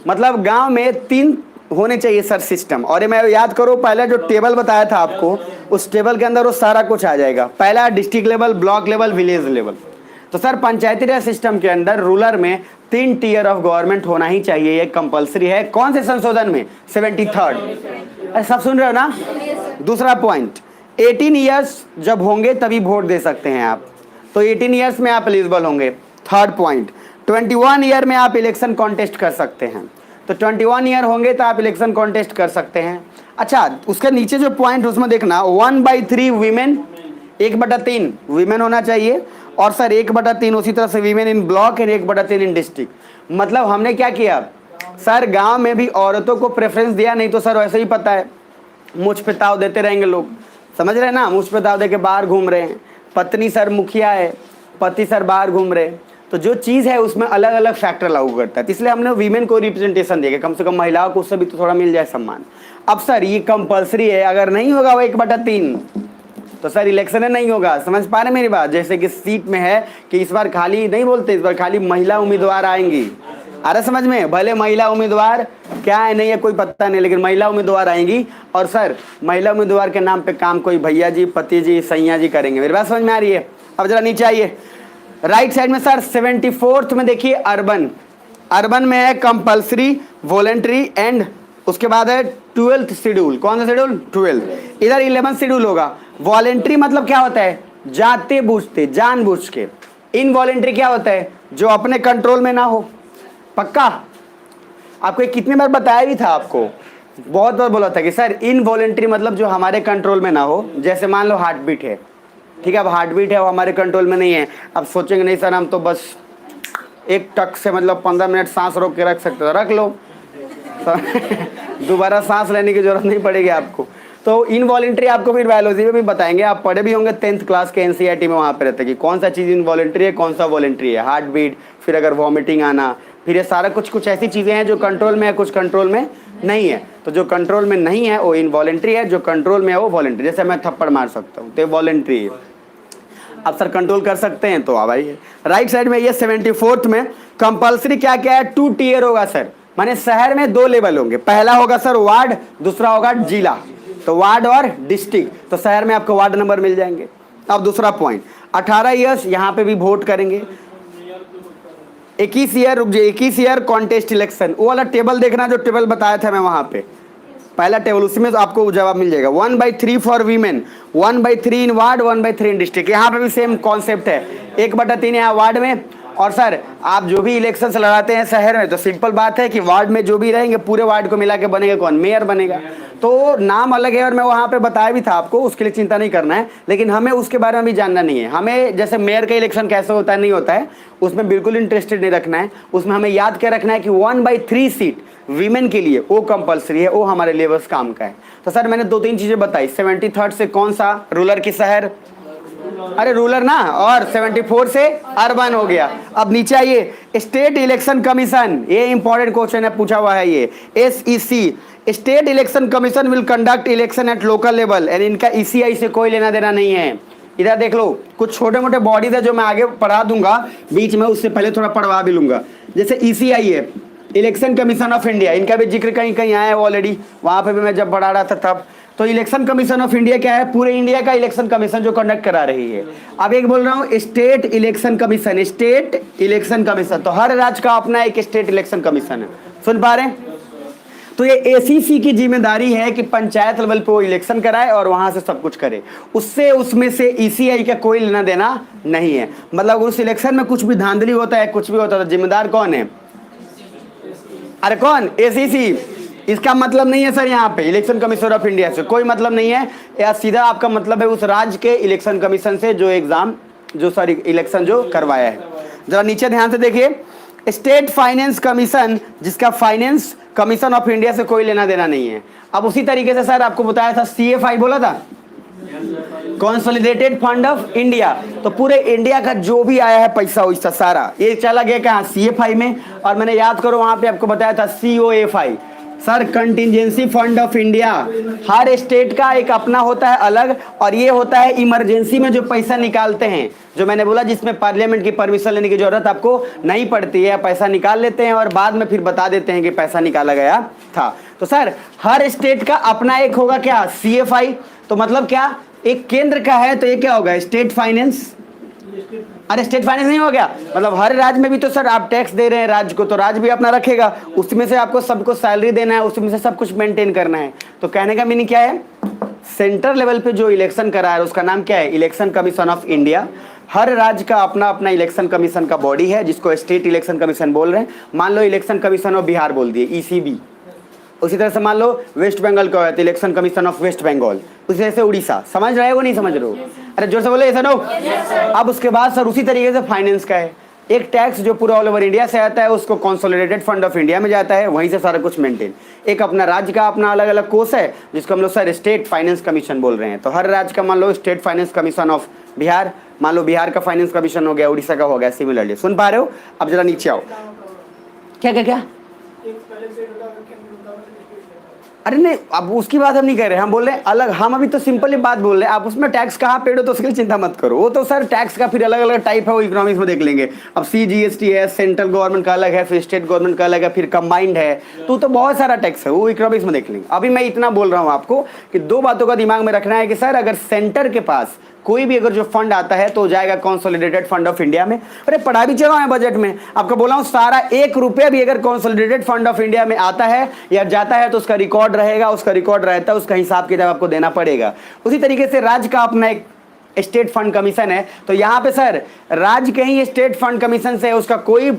मतलब गांव में 3 होने चाहिए सर सिस्टम। और ये मैं याद करो, पहले जो टेबल बताया था आपको, उस टेबल के अंदर वो सारा कुछ आ जाएगा। पहला district level, block level, village level. तो सर पंचायती राज सिस्टम के अंदर रूरल में 3 टियर ऑफ गवर्नमेंट होना ही चाहिए, ये कंपलसरी है। कौन से संशोधन में? 73rd। अरे सब सुन रहे हो ना? दूसरा पॉइंट, 18 ईयर्स जब होंगे तभी वोट दे सकते हैं आप, तो 18 ईयर्स में आप एलिजिबल होंगे। थर्ड पॉइंट, 21 ईयर में आप इलेक्शन कॉन्टेस्ट कर सकते हैं। तो 21 ईयर होंगे तो आप इलेक्शन कॉन्टेस्ट कर सकते हैं। अच्छा, उसके नीचे जो पॉइंट उसमें देखना 1/3 वीमेन, 1/3 वीमेन होना चाहिए, और सर 1/3 उसी तरह से women in block and 1/3 in district. मतलब हमने क्या किया सर, गांव में भी औरतों को प्रेफरेंस दिया, नहीं तो सर वैसे ही पता है मुझ पे ताव देते रहेंगे लोग, समझ रहे हैं ना, मुझ पे ताव दे के बाहर घूम रहे हैं, पत्नी सर मुखिया है, पति सर बाहर घूम रहे हैं, तो जो चीज़ है उसमें अलग अलग फैक्टर लागू करता है, इसलिए हमने वीमेन को रिप्रेजेंटेशन दिया, कम से कम महिलाओं को उससे भी तो थोड़ा मिल जाए सम्मान। अब सर ये कंपलसरी है, अगर नहीं होगा वो 1/3 तो सर इलेक्शन नहीं होगा, समझ पा रहे मेरी बात। जैसे कि सीट में है कि इस बार खाली नहीं बोलते, इस बार खाली महिला उम्मीदवार आएंगी, अरे समझ में, भले महिला उम्मीदवार क्या है नहीं है कोई पता नहीं, लेकिन महिला उम्मीदवार आएंगी, और सर महिला उम्मीदवार के नाम पे काम कोई भैया जी, पति जी, सैया जी करेंगे। मेरी बात समझ में आ रही है? अब जरा नीचे आइए, राइट साइड में सर 74th में देखिए अर्बन, अर्बन में है कंपल्सरी, वॉलेंट्री एंड उसके बाद है 12th शेड्यूल। कौन सा शेड्यूल? 12th। इधर 11th शेड्यूल होगा। वॉलेंट्री मतलब क्या होता है? जाते बूझते, जानबूझ के। इनवॉलेंट्री क्या होता है? जो अपने कंट्रोल में ना हो। पक्का? आपको कितने बार बताया भी था, आपको बहुत बार बोला था कि सर इनवॉलेंट्री मतलब जो हमारे कंट्रोल में ना हो। जैसे मान लो हार्ट बीट है, ठीक है, अब हार्ट बीट है वो हमारे कंट्रोल में नहीं है, अब सोचेंगे नहीं सर हम तो बस एक टक से मतलब 15 मिनट सांस रोक के रख सकते हो, रख लो दोबारा सांस लेने की जरूरत नहीं पड़ेगी आपको। तो इनवॉलेंट्री आपको फिर बायोलॉजी में भी बताएंगे, आप पढ़े भी होंगे 10th क्लास के एनसीईआरटी में, वहाँ पे रहता है कि कौन सा चीज़ इनवॉलेंट्री है, कौन सा वॉलेंट्री है। हार्ट बीट, फिर अगर वॉमिटिंग आना, फिर ये सारा कुछ ऐसी चीज़ें हैं जो कंट्रोल में है, कुछ कंट्रोल में नहीं है। तो जो कंट्रोल में नहीं है वो इनवॉलेंट्री है, जो कंट्रोल में है वो वॉलेंट्री। जैसे मैं थप्पड़ मार सकता हूँ तो वॉलेंट्री है, अब सर कंट्रोल कर सकते हैं तो अब आइए राइट साइड में ये 74th में कंपल्सरी क्या क्या है? 2 टियर होगा सर, माने शहर में 2 लेवल होंगे, पहला होगा सर वार्ड, दूसरा होगा जिला। तो वार्ड और डिस्ट्रिक्ट, तो शहर में आपको वार्ड नंबर मिल जाएंगे। अब दूसरा पॉइंट 18 ईयर्स, यहाँ पे भी वोट करेंगे। 21 ईयर, रुक जाइए, 21 ईयर कॉन्टेस्ट इलेक्शन, वो वाला टेबल देखना जो टेबल बताया था मैं वहाँ पे, पहला टेबल, उसमें आपको जवाब मिल जाएगा। 1/3 for women, 1/3 in ward, 1/3 in district. यहाँ पे भी सेम कॉन्सेप्ट है, 1/3 यहाँ वार्ड में। और सर आप जो भी इलेक्शन से लड़ाते हैं शहर में, तो सिंपल बात है कि वार्ड में जो भी रहेंगे पूरे वार्ड को मिला के बनेगा कौन? मेयर बनेगा। तो नाम अलग है और मैं वहाँ पे बताया भी था आपको, उसके लिए चिंता नहीं करना है, लेकिन हमें उसके बारे में भी जानना नहीं है। हमें जैसे मेयर का इलेक्शन कैसे होता है, नहीं होता है, उसमें बिल्कुल इंटरेस्टेड नहीं रखना है। उसमें हमें याद क्या रखना है कि 1/3 सीट वीमेन के लिए वो कंपलसरी है, वो हमारे लेवल्स काम का है। तो सर मैंने 2-3 चीज़ें बताई। 73rd से कौन सा? रूरल की शहर, अरे रूरल ना, और 74 से अर्बन हो गया। अब नीचे आइए, स्टेट इलेक्शन कमीशन, ये इंपॉर्टेंट क्वेश्चन है, पूछा हुआ है ये। SEC, state election commission will conduct election at local level and इनका ECI से कोई लेना देना नहीं है। इधर देख लो, कुछ छोटे मोटे बॉडीज है जो मैं आगे पढ़ा दूंगा बीच में, उससे पहले थोड़ा पढ़वा भी लूंगा। जैसे ECI है, इलेक्शन कमीशन ऑफ इंडिया, इनका भी जिक्र कहीं कहीं आया है ऑलरेडी, वहाँ पे भी मैं जब पढ़ा रहा था तब। तो इलेक्शन कमीशन ऑफ इंडिया क्या है? पूरे इंडिया का इलेक्शन कमीशन जो कंडक्ट करा रही है। अब एक बोल रहा हूँ state election commission, state election commission, तो हर राज्य का अपना एक स्टेट इलेक्शन कमीशन है, सुन पा रहे हैं? तो ये ACC की जिम्मेदारी है कि पंचायत लेवल पे वो इलेक्शन कराए और वहां से सब कुछ करे, उससे उसमें से ECI का कोई लेना देना नहीं है। मतलब उस इलेक्शन में कुछ भी धांधली होता है, कुछ भी होता है, तो जिम्मेदार कौन है? अरे कौन? ACC। इसका मतलब नहीं है सर यहाँ पे इलेक्शन कमीशन ऑफ इंडिया से कोई मतलब नहीं है, या सीधा आपका मतलब है उस राज्य के इलेक्शन कमीशन से जो एग्जाम जो सॉरी इलेक्शन जो करवाया है। जरा नीचे ध्यान से देखिए, स्टेट फाइनेंस कमीशन, जिसका फाइनेंस कमीशन ऑफ इंडिया से कोई लेना देना नहीं है। अब उसी तरीके से सर आपको बताया था CFI बोला था, कंसोलिडेटेड फंड ऑफ इंडिया, तो पूरे इंडिया का जो भी आया है पैसा वैसा सारा ये चला गया कहाँ? CFI में। और मैंने याद करो वहां पे आपको बताया था COFI, sir contingency fund of India. Her state का एक अपना होता है अलग, और ये होता है इमरजेंसी में जो पैसा निकालते हैं, जो मैंने बोला जिसमें पार्लियामेंट की परमिशन लेने की जरूरत आपको नहीं पड़ती है, पैसा निकाल लेते हैं और बाद में फिर बता देते हैं कि पैसा निकाला गया था। तो सर हर स्टेट का अपना एक होगा क्या? CFI। तो मतलब क्या, एक केंद्र का है तो ये क्या होगा? State finance. अरे स्टेट फाइनेंस नहीं हो गया, मतलब हर राज्य में भी तो सर आप टैक्स दे रहे हैं राज्य को, तो राज्य भी अपना रखेगा, उसमें से आपको सबको सैलरी देना है, उसमें से सब कुछ मेंटेन करना है। तो कहने का मीनिंग क्या है? सेंटर लेवल पे जो इलेक्शन करा है उसका नाम क्या है? Election commission of India. हर राज्य का अपना अपना इलेक्शन कमीशन का बॉडी है जिसको स्टेट इलेक्शन कमीशन बोल रहे हैं। मान लो इलेक्शन कमीशन ऑफ बिहार बोल दिए, ईसीबी। उसी तरह से मान लो वेस्ट बंगाल का है election commission of West Bengal, उसी तरह से उड़ीसा। समझ रहे हो नहीं समझ रहे हो? अरे जोर से बोले, ऐसा नो। अब उसके बाद सर उसी तरीके से फाइनेंस का है, एक टैक्स जो पूरा ऑल ओवर इंडिया से आता है उसको कंसोलिडेटेड फंड ऑफ इंडिया में जाता है, वहीं से सारा कुछ मेंटेन। एक अपना राज्य का अपना अलग अलग कोष है जिसको हम लोग सर स्टेट फाइनेंस कमीशन बोल रहे हैं। तो हर राज्य का मान लो state finance commission of Bihar, मान लो बिहार का फाइनेंस कमीशन हो गया, उड़ीसा का हो गया, सिमिलरली। सुन पा रहे हो? अब जरा नीचे आओ। क्या क्या क्या? अरे नहीं, अब उसकी बात हम नहीं कर रहे, हम बोल रहे हैं अलग। हम अभी तो सिंपल ही बात बोल रहे हैं, आप उसमें टैक्स कहाँ पेड़ हो तो उसके लिए चिंता मत करो। वो तो सर टैक्स का फिर अलग अलग टाइप है, वो इकोनॉमिक्स में देख लेंगे। अब CGST है, सेंट्रल गवर्नमेंट का अलग है, फिर स्टेट गवर्नमेंट का अलग है, फिर कंबाइंड है, तो बहुत सारा टैक्स है, वो इकोनॉमिक्स में देख लेंगे। अभी मैं इतना बोल रहा हूँ आपको कि दो बातों का दिमाग में रखना है कि सर अगर सेंटर के पास कोई भी अगर जो फंड आता है तो जाएगा कंसोलिडेटेड फंड ऑफ इंडिया में। अरे पढ़ा भी चला है बजट में, आपको बोला हूं सारा 1 रुपया भी अगर कंसोलिडेटेड फंड ऑफ इंडिया में आता है या जाता है तो उसका रिकॉर्ड रहेगा, उसका रिकॉर्ड रहता है, उसका हिसाब किताब आपको देना पड़ेगा। उसी तरीके से राज्य का अपना एक स्टेट फंड कमीशन है, तो यहाँ पे सर राज्य के ही स्टेट फंड कमीशन से उसका कोई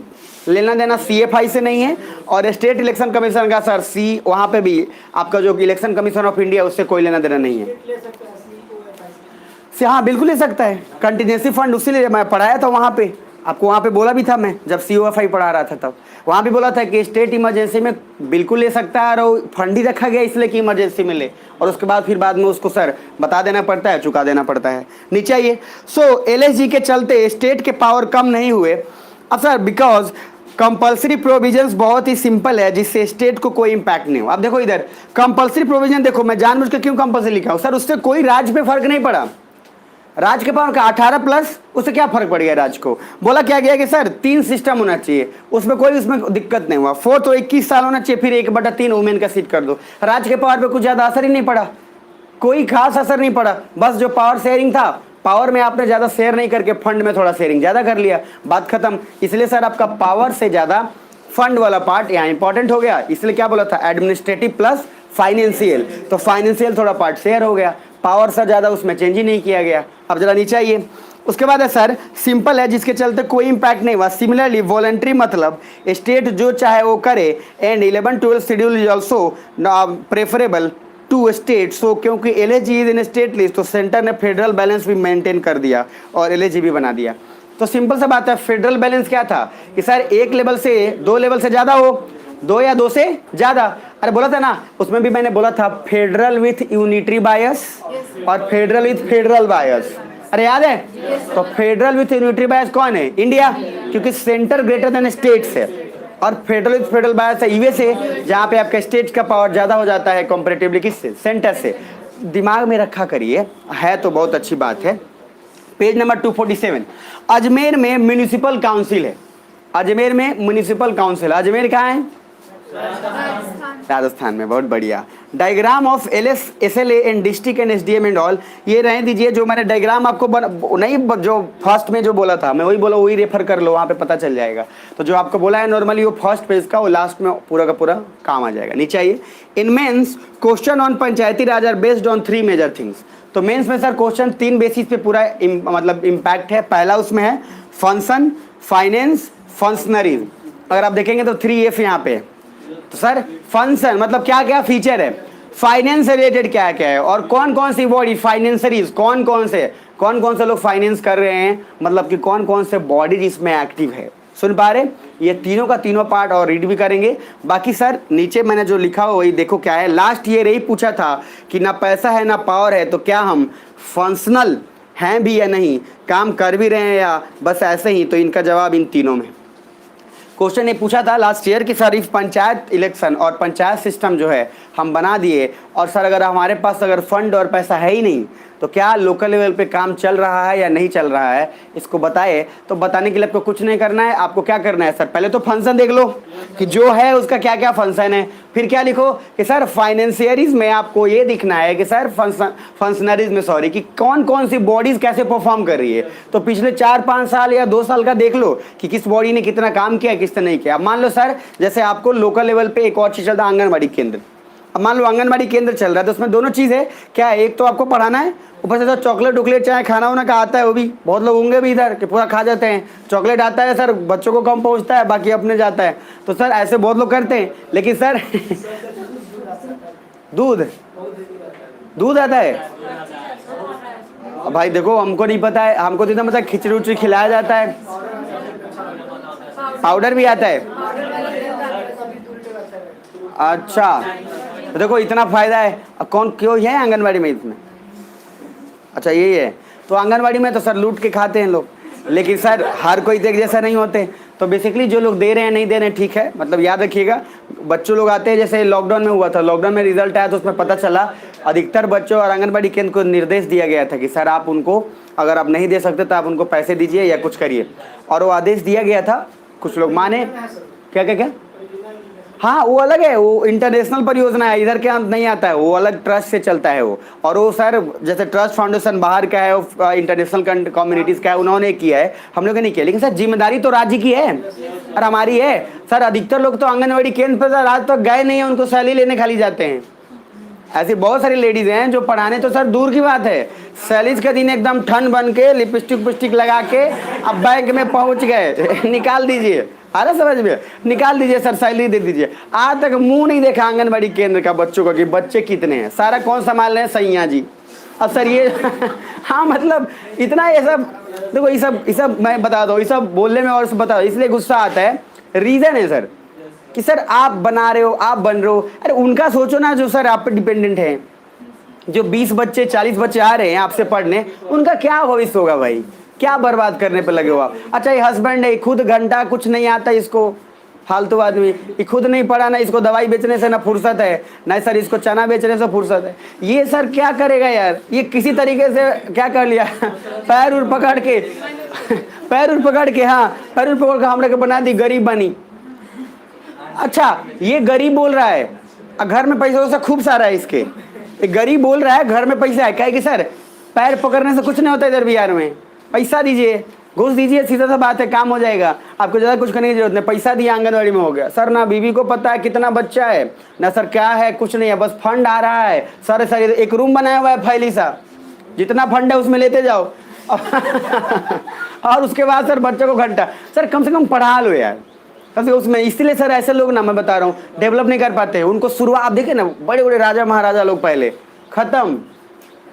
लेना देना CFI से नहीं है, और स्टेट इलेक्शन कमीशन का सर वहाँ पे भी आपका जो इलेक्शन कमीशन ऑफ इंडिया उससे कोई लेना देना नहीं है। से हाँ बिल्कुल ले सकता है, कंटिजेंसी फंड उसीलिए मैं पढ़ाया था वहाँ पे, आपको वहाँ पे बोला भी था मैं जब COFI पढ़ा रहा था तब, वहाँ भी बोला था कि स्टेट इमरजेंसी में बिल्कुल ले सकता है, और फंड ही रखा गया इसलिए कि इमरजेंसी में ले, और उसके बाद फिर बाद में उसको सर बता देना पड़ता है, चुका देना पड़ता है। नीचे आइए। सो LSG के चलते स्टेट के पावर कम नहीं हुए। अब सर बिकॉज कंपल्सरी प्रोविजंस बहुत ही सिंपल है जिससे स्टेट को कोई इंपैक्ट नहीं हो। अब देखो इधर कंपल्सरी प्रोविजन, देखो मैं जानबूझ के क्यों कंपल्सरी लिखा हूँ सर, उससे कोई राज्य पे फर्क नहीं पड़ा। राज्य के पावर का 18+, उससे क्या फर्क पड़ गया राज्य को? बोला क्या गया कि सर 3 सिस्टम होना चाहिए, उसमें कोई उसमें दिक्कत नहीं हुआ। 4 तो 21 साल होना चाहिए, फिर 1/3 वुमेन का सीट कर दो। राज्य के पावर पे कुछ ज्यादा असर ही नहीं पड़ा, कोई खास असर नहीं पड़ा। बस जो पावर शेयरिंग था, पावर में आपने ज्यादा शेयर नहीं करके फंड में थोड़ा शेयरिंग ज्यादा कर लिया, बात खत्म। इसलिए सर आपका पावर से ज्यादा फंड वाला पार्ट यहाँ इंपॉर्टेंट हो गया। इसलिए क्या बोला था, एडमिनिस्ट्रेटिव प्लस फाइनेंशियल, तो फाइनेंशियल थोड़ा पार्ट शेयर हो गया, पावर से ज्यादा उसमें चेंज ही नहीं किया गया। अब जरा नीचे आइए। उसके बाद है सर सिंपल है जिसके चलते कोई इंपैक्ट नहीं हुआ। सिमिलरली वॉलंटरी मतलब स्टेट जो चाहे वो करे, and 11-12 schedule is also preferable to state. So क्योंकि LSG is in state list, तो सेंटर ने फेडरल बैलेंस भी मेंटेन कर दिया और LSG भी बना दिया। तो सिंपल सा बात है, फेडरल बैलेंस क्या था कि सर 1 लेवल से 2 लेवल से ज्यादा हो, 2 या 2 से ज्यादा। अरे बोला था ना, उसमें भी मैंने बोला था फेडरल विथ यूनिटरी बायस और फेडरल विथ फेडरल बायस। अरे याद है? तो फेडरल विथ यूनिटरी बायस कौन है? इंडिया, क्योंकि सेंटर ग्रेटर देन स्टेट्स है, और फेडरल विथ फेडरल बायस है USA, जहां पे आपका स्टेट का पावर ज्यादा हो जाता है कंपैरेटिवली किससे? सेंटर से। दिमाग में रखा करिए, है तो बहुत अच्छी बात है। Page number 247। अजमेर में म्यूनिसिपल काउंसिल है, अजमेर में म्यूनिसिपल काउंसिल। अजमेर कहाँ है? राजस्थान में, बहुत बढ़िया। Diagram of SLA and district and SDM and all, ये रहने दीजिए। जो मैंने डायग्राम आपको नहीं, जो फर्स्ट में जो बोला था मैं वही बोला, वही रेफर कर लो, वहाँ पे पता चल जाएगा। तो जो आपको बोला है नॉर्मली वो फर्स्ट पेज का, वो लास्ट में पूरा का पूरा काम आ जाएगा। नीचे आइए। In mains question on panchayati raj are based on 3 major things. तो मेंस में सर क्वेश्चन 3 बेसिस पे पूरा मतलब इम्पैक्ट है। पहला उसमें है फंक्शन, फाइनेंस, फंक्शनरीज। अगर आप देखेंगे तो 3F यहाँ पे। तो सर फंक्शन मतलब क्या क्या फीचर है, फाइनेंस से रिलेटेड क्या क्या है, और कौन कौन सी बॉडी फाइनेंसरीज, कौन कौन से लोग फाइनेंस कर रहे हैं, मतलब कि कौन कौन से बॉडी इसमें एक्टिव है। सुन पा रहे? ये तीनों का तीनों पार्ट और रीड भी करेंगे। बाकी सर नीचे मैंने जो लिखा हो वही देखो क्या है। लास्ट ईयर यही पूछा था कि ना पैसा है ना पावर है, तो क्या हम फंक्शनल हैं भी या नहीं, काम कर भी रहे हैं या बस ऐसे ही। तो इनका जवाब इन तीनों में। क्वेश्चन ये पूछा था लास्ट ईयर कि सर इफ पंचायत इलेक्शन और पंचायत सिस्टम जो है हम बना दिए, और सर अगर हमारे पास अगर फंड और पैसा है ही नहीं, तो क्या लोकल लेवल पे काम चल रहा है या नहीं चल रहा है, इसको बताए। तो बताने के लिए आपको कुछ नहीं करना है, आपको क्या करना है सर, पहले तो फंक्शन देख लो कि जो है उसका क्या क्या फंक्शन है। फिर क्या लिखो कि सर फाइनेंशियरीज में आपको ये दिखना है कि सर फंक्शनरीज में सॉरी कि कौन कौन सी बॉडीज कैसे परफॉर्म कर रही है। तो पिछले 4-5 साल या 2 साल का देख लो कि किस बॉडी ने कितना काम किया, किसने नहीं किया। मान लो सर जैसे आपको लोकल लेवल पे एक और चीज चलता है आंगनबाड़ी केंद्र, अब मान लो आंगनबाड़ी केंद्र चल रहा है तो उसमें दोनों चीज़ है क्या है, एक तो आपको पढ़ाना है, ऊपर से तो चॉकलेट उकलेट चाहे खाना वाना का आता है, वो भी बहुत लोग होंगे भी इधर कि पूरा खा जाते हैं। चॉकलेट आता है सर, बच्चों को कम पहुंचता है, बाकी अपने जाता है। तो सर ऐसे बहुत लोग करते हैं, लेकिन सर दूध दूध आता है। अब भाई देखो हमको नहीं पता है, हमको तो इतना मतलब खिचड़ी उचड़ी खिलाया जाता है, पाउडर भी आता है। अच्छा तो देखो इतना फायदा है, अब कौन क्यों है आंगनबाड़ी में इसमें। अच्छा यही है, तो आंगनबाड़ी में तो सर लूट के खाते हैं लोग, लेकिन सर हर कोई एक जैसा नहीं होते। तो बेसिकली जो लोग दे रहे हैं नहीं दे रहे हैं ठीक है, मतलब याद रखिएगा बच्चों लोग आते हैं, जैसे लॉकडाउन में हुआ था, लॉकडाउन में रिजल्ट आया तो उसमें पता चला अधिकतर बच्चों और आंगनबाड़ी केंद्र को निर्देश दिया गया था कि सर आप उनको अगर आप नहीं दे सकते तो आप उनको पैसे दीजिए या कुछ करिए, और वो आदेश दिया गया था। कुछ लोग माने, क्या क्या क्या, हाँ वो अलग है, वो इंटरनेशनल परियोजना है, इधर के अंत नहीं आता है, वो अलग ट्रस्ट से चलता है वो। और वो सर जैसे ट्रस्ट फाउंडेशन बाहर का है, इंटरनेशनल कम्युनिटीज़ का है, उन्होंने किया है, हम लोगों ने नहीं किया। लेकिन सर जिम्मेदारी तो राज्य की है और हमारी है। सर अधिकतर लोग तो आंगनबाड़ी केंद्र पर सर आज तक गए नहीं है, उनको सैलरी लेने खाली जाते हैं। ऐसी बहुत सारी लेडीज़ हैं जो पढ़ाने तो सर दूर की बात है, सैलीज के दिन एकदम ठंड बन के लिपस्टिक विपस्टिक लगा के अब बैंक में पहुंच गए निकाल दीजिए, अरे समझ में, निकाल दीजिए सर सैलरी दे दीजिए। आज तक मुंह नहीं देखा आंगनबाड़ी केंद्र का बच्चों का कि बच्चे कितने हैं, सारा कौन संभाल रहे हैं, सैया जी। अब सर ये हाँ मतलब इतना ये सब देखो, ये सब मैं बता दो, ये सब बोलने में और बता दो इसलिए गुस्सा आता है। रीज़न है सर कि सर आप बना रहे हो, आप बन रहे हो, अरे उनका सोचो ना जो सर आप पे डिपेंडेंट है, जो 20 बच्चे 40 बच्चे आ रहे हैं आपसे पढ़ने, उनका क्या भविष्य होगा भाई, क्या बर्बाद करने पे लगे हो आप। अच्छा ये हस्बैंड है, खुद घंटा कुछ नहीं आता इसको, फालतू आदमी, ये खुद नहीं पढ़ा ना, इसको दवाई बेचने से ना फुर्सत है, ना सर इसको चना बेचने से फुर्सत है, ये सर क्या करेगा यार, ये किसी तरीके से क्या कर लिया पैर उर पकड़ के पैर उर पकड़ के, हाँ पैर उर पकड़ के हमरा के बना दी, गरीब बनी। अच्छा ये गरीब बोल रहा है, घर में पैसा वैसा खूब सारा है इसके, एक गरीब बोल रहा है घर में पैसा है, क्या कि सर पैर पकड़ने से कुछ नहीं होता इधर बिहार में, पैसा दीजिए, घूस दीजिए, सीधा सा बात है, काम हो जाएगा, आपको ज़्यादा कुछ करने की जरूरत नहीं, पैसा दिया आंगनबाड़ी में हो गया। सर ना बीवी को पता है कितना बच्चा है, ना सर क्या है, कुछ नहीं है, बस फंड आ रहा है। सर एक रूम बनाया हुआ है फैली सा, जितना फंड है उसमें लेते जाओ और उसके बाद सर बच्चों को घंटा, सर कम से कम पढ़ा लो यार कम से कम उसमें। इसलिए सर ऐसे लोग ना, मैं बता रहा हूँ, डेवलप नहीं कर पाते, उनको शुरुआत आप देखें ना, बड़े बड़े राजा महाराजा लोग पहले खत्म,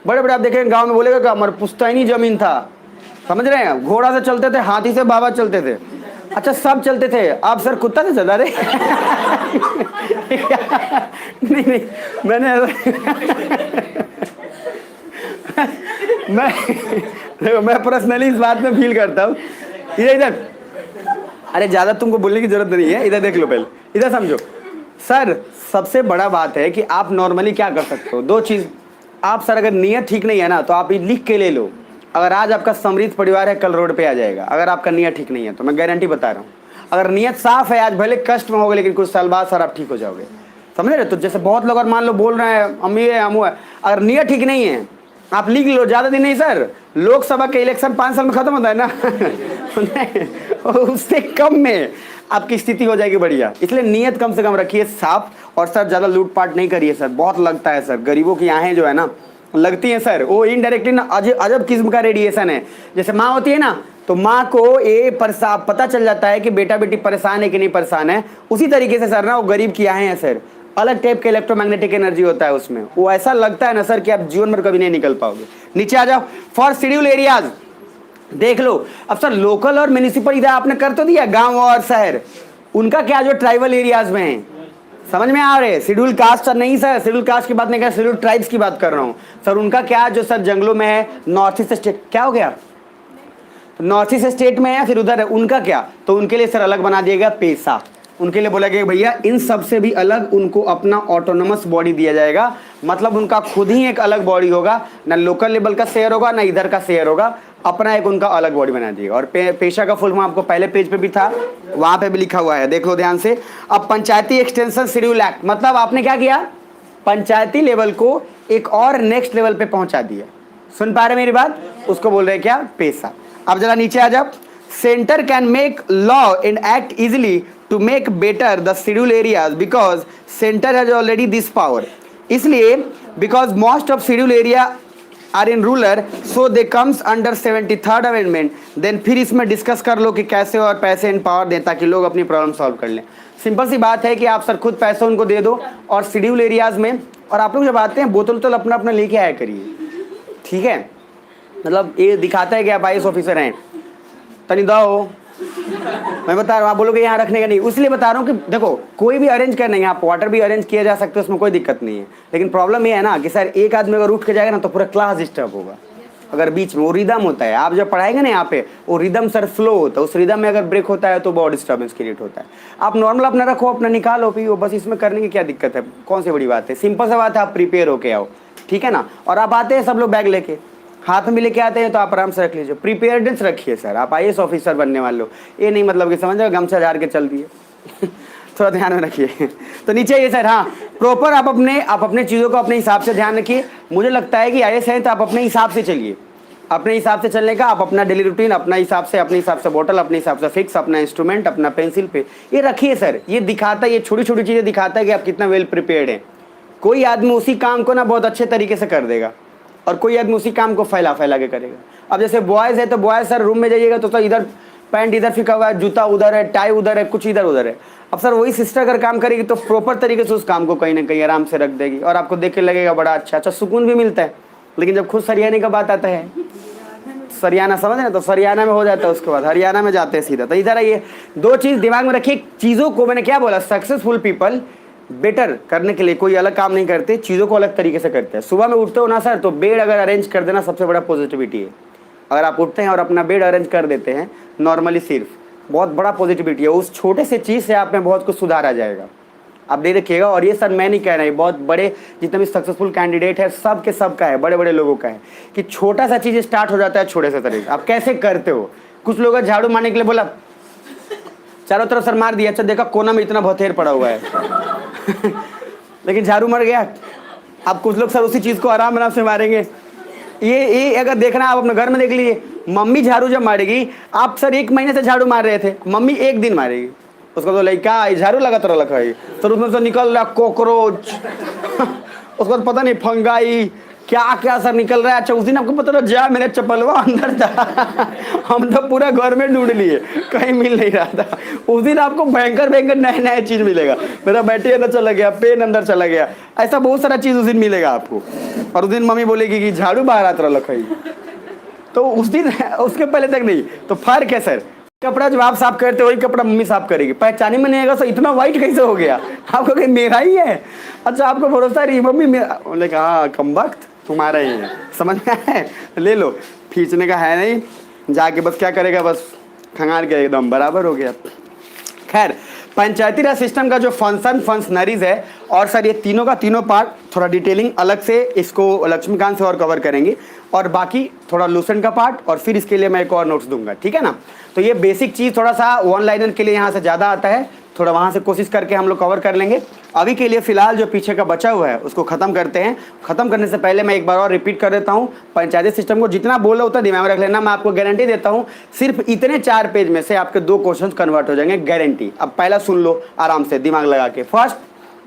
बड़े बड़े आप देखें गाँव में बोलेगा कि हमारा पुश्तैनी जमीन था, समझ रहे हैं, घोड़ा से चलते थे, हाथी से बाबा चलते थे, अच्छा सब चलते थे, आप सर कुत्ता से चला रहे नहीं मैंने मैं पर्सनली इस बात में फील करता हूँ। इधर अरे ज़्यादा तुमको बोलने की जरूरत नहीं है, इधर देख लो पहले, इधर समझो। सर सबसे बड़ा बात है कि आप नॉर्मली क्या कर सकते हो, दो चीज़। आप सर अगर नीयत ठीक नहीं है ना तो आप ये लिख के ले लो, अगर आज आपका समृद्ध परिवार है कल रोड पे आ जाएगा, अगर आपका नीयत ठीक नहीं है तो मैं गारंटी बता रहा हूँ। अगर नीयत साफ है, आज भले कष्ट में होगा लेकिन कुछ साल बाद सर आप ठीक हो जाओगे, समझ रहे। तो जैसे बहुत लोग मान लो बोल रहे हैं अमीर है अमू है, अगर नीयत ठीक नहीं है आप लिख लो, ज़्यादा दिन नहीं सर, लोकसभा के इलेक्शन 5 साल में खत्म होता है ना उससे कम में आपकी स्थिति हो जाएगी बढ़िया। इसलिए नीयत कम से कम रखिए साफ, और सर ज़्यादा लूटपाट नहीं करिए सर, बहुत लगता है सर, गरीबों की आँखें जो है ना लगती हैं सर, वो इनडायरेक्टली ना अजब किस्म का रेडिएशन है। जैसे माँ होती है ना, तो माँ को ये पता चल जाता है कि बेटा बेटी परेशान है कि नहीं परेशान है, उसी तरीके से सर ना वो गरीब की आँखें हैं सर, अलग टाइप के इलेक्ट्रोमैग्नेटिक एनर्जी होता है उसमें, वो ऐसा लगता है ना सर कि आप जीवन भर कभी नहीं निकल पाओगे। नीचे आ जाओ, फॉर शेड्यूल एरियाज देख लो। अब सर लोकल और म्यूनिसिपल इधर आपने कर तो दिया, गांव और शहर, उनका क्या जो ट्राइबल एरियाज में है, समझ में आ रहे हैं। शेड्यूल कास्ट सर नहीं सर, शेड्यूल कास्ट की बात नहीं कर, शेड्यूल ट्राइब्स की बात कर रहा हूँ सर। उनका क्या जो सर जंगलों में है, नॉर्थ ईस्ट स्टेट, क्या हो गया, नॉर्थ ईस्ट स्टेट में है, फिर उधर है, उनका क्या, तो उनके लिए सर अलग बना दिएगा पेशा, उनके लिए बोला गया भैया इन सब से भी अलग उनको अपना ऑटोनोमस बॉडी दिया जाएगा, मतलब उनका खुद ही एक अलग बॉडी होगा, ना लोकल लेवल का शेयर होगा ना इधर का शेयर होगा, अपना एक उनका अलग बॉडी बना दिएगा। और पेशा का फुल फॉर्म आपको पहले पेज पे भी था, वहाँ पे भी लिखा हुआ है, देख लो ध्यान से। अब पंचायती एक्सटेंशन शेड्यूल एक्ट, मतलब आपने क्या किया, पंचायती लेवल को एक और नेक्स्ट लेवल पे पहुंचा दिया, सुन पा रहे मेरी बात, उसको बोल रहे क्या, पेशा। अब जरा नीचे आ जाओ, centre can make law and act easily to make better the schedule areas because centre has already this power. इसलिए because most of schedule area are in rural so they comes under 73rd amendment. Then फिर इसमें डिस्कस कर लो कि कैसे और पैसे इन पावर दें ताकि लोग अपनी प्रॉब्लम सॉल्व कर लें। सिंपल सी बात है कि आप सर खुद पैसे उनको दे दो और शेड्यूल एरियाज में, और आप लोग जब आते हैं बोतल तो अपना अपना लेके आया करिए, ठीक है। मतलब ये दिखाता है कि आप IAS ऑफिसर हैं, तनी दो मैं बता रहा हूँ, आप बोलोगे यहाँ रखने का नहीं, इसलिए बता रहा हूँ कि देखो कोई भी अरेंज करना है, आप वाटर भी अरेंज किया जा सकते हैं, उसमें कोई दिक्कत नहीं है। लेकिन प्रॉब्लम ये है ना कि सर एक आदमी अगर उठ के जाएगा ना तो पूरा क्लास डिस्टर्ब होगा। अगर बीच में वो रिदम होता है, आप जब पढ़ाएंगे ना यहाँ पे वो रिदम सर फ्लो होता है, उस रिदम में अगर ब्रेक होता है तो बहुत डिस्टर्बेंस क्रिएट होता है। आप नॉर्मल अपना रखो, अपना निकालो पियो, बस इसमें करने की क्या दिक्कत है, कौन सी बड़ी बात है, सिंपल सा बात है, आप प्रिपेयर होके आओ, ठीक है ना। और आप आते हैं सब लोग बैग लेके, हाथ में भी लेके आते हैं तो आप आराम से रख लीजिए, प्रिपेयर्डनेस रखिए सर, आप IAS ऑफिसर बनने वाले हो, ये नहीं मतलब कि समझ गमछा झाड़ के चल दिए थोड़ा ध्यान में रखिए तो नीचे ये सर, हाँ प्रॉपर आप अपने चीज़ों को अपने हिसाब से ध्यान रखिए। मुझे लगता है कि IAS है तो आप अपने हिसाब से चलिए, अपने हिसाब से चलने का, आप अपना डेली रूटीन अपने हिसाब से बोतल अपने हिसाब से फिक्स, अपना इंस्ट्रूमेंट अपना पेंसिल पे ये रखिए सर। ये दिखाता है, ये छोटी छोटी चीज़ें दिखाता है कि आप कितना वेल प्रिपेयर्ड हैं। कोई आदमी उसी काम को ना बहुत अच्छे तरीके से कर देगा और कोई आदमी उसी काम को फैला के करेगा। अब जैसे बॉयज़ है तो बॉयज़ सर रूम में जाइएगा तो इधर पैंट इधर फिका हुआ है, जूता उधर है, टाई उधर है, कुछ इधर उधर है। अब सर वही सिस्टर अगर काम करेगी तो प्रॉपर तरीके से उस काम को कहीं ना कहीं आराम से रख देगी और आपको देख के लगेगा बड़ा अच्छा सुकून भी मिलता है। लेकिन जब खुद सरियाने का बात आता है, सरियाना समझ ना, तो सरियाना में हो जाता है, उसके बाद हरियाणा में जाते हैं सीधा। तो इधर ये दो चीज़ दिमाग में रखिए, चीज़ों को मैंने क्या बोला, सक्सेसफुल पीपल बेटर करने के लिए कोई अलग काम नहीं करते, चीज़ों को अलग तरीके से करते हैं। सुबह में उठते हो ना सर तो बेड अगर अरेंज कर देना सबसे बड़ा पॉजिटिविटी है। अगर आप उठते हैं और अपना बेड अरेंज कर देते हैं नॉर्मली, सिर्फ बहुत बड़ा पॉजिटिविटी है। उस छोटे से चीज़ से आप में बहुत कुछ सुधार आ जाएगा, आप दे रखिएगा। और ये सर मैं नहीं कह रहा, बहुत बड़े जितने भी सक्सेसफुल कैंडिडेट है सब के सब का है, बड़े बड़े लोगों का है कि छोटा सा चीज़ स्टार्ट हो जाता है छोटे से तरीके। आप कैसे करते हो, कुछ लोग झाड़ू मारने के लिए बोला चारों तरफ सर मार दिया, अच्छा देखा कोना में इतना भथेर पड़ा हुआ है लेकिन झाड़ू मर गया। अब कुछ लोग सर उसी चीज़ को आराम से मारेंगे। ये अगर देखना आप अपने घर में देख लीजिए, मम्मी झाड़ू जब मारेगी, आप सर 1 महीने से झाड़ू मार रहे थे, मम्मी 1 दिन मारेगी, उसको तो लड़का झाड़ू लगा तो रखा है सर, उसमें से निकल रहा कॉकरोच उसको तो पता नहीं फंगाई क्या क्या सर निकल रहा है। अच्छा उस दिन आपको पता था जा मेरा चप्पलवा अंदर था हम तो पूरा घर में ढूंढ लिए, कहीं मिल नहीं रहा था। उस दिन आपको भयंकर नया चीज़ मिलेगा, मेरा बैटरी अंदर चला गया, पेन अंदर चला गया, ऐसा बहुत सारा चीज़ उस दिन मिलेगा आपको। और उस दिन मम्मी बोलेगी कि झाड़ू बाहर आता रखा, तो उस दिन उसके पहले तक नहीं। तो फर्क है सर, कपड़ा जब आप साफ करते हो वही कपड़ा मम्मी साफ करेगी, पहचाने में नहीं आएगा सर इतना वाइट कैसे हो गया, आपको कहीं मेरा ही है। अच्छा आपको भरोसा नहीं, मम्मी मेरा, बोले हाँ कम वक्त तुम्हारा ही है, समझ में आए, ले लो, खींचने का है नहीं, जाके बस क्या करेगा, बस खंगाल के एकदम बराबर हो गया। खैर पंचायती राज सिस्टम का जो फंक्शनरीज है, और सर ये तीनों का तीनों पार्ट थोड़ा डिटेलिंग अलग से इसको लक्ष्मीकांत से और कवर करेंगे, और बाकी थोड़ा लूसेंट का पार्ट, और फिर इसके लिए मैं एक और नोट्स दूंगा, ठीक है ना। तो ये बेसिक चीज़ थोड़ा सा वन लाइनर के लिए यहाँ से ज़्यादा आता है, थोड़ा वहाँ से कोशिश करके हम लोग कवर कर लेंगे। अभी के लिए फिलहाल जो पीछे का बचा हुआ है उसको ख़त्म करते हैं। ख़त्म करने से पहले मैं एक बार और रिपीट कर देता हूँ, पंचायती सिस्टम को जितना बोला उतना दिमाग में रख लेना। मैं आपको गारंटी देता हूँ सिर्फ इतने 4 पेज में से आपके 2 क्वेश्चन कन्वर्ट हो जाएंगे, गारंटी। अब पहला सुन लो आराम से दिमाग लगा के। फर्स्ट,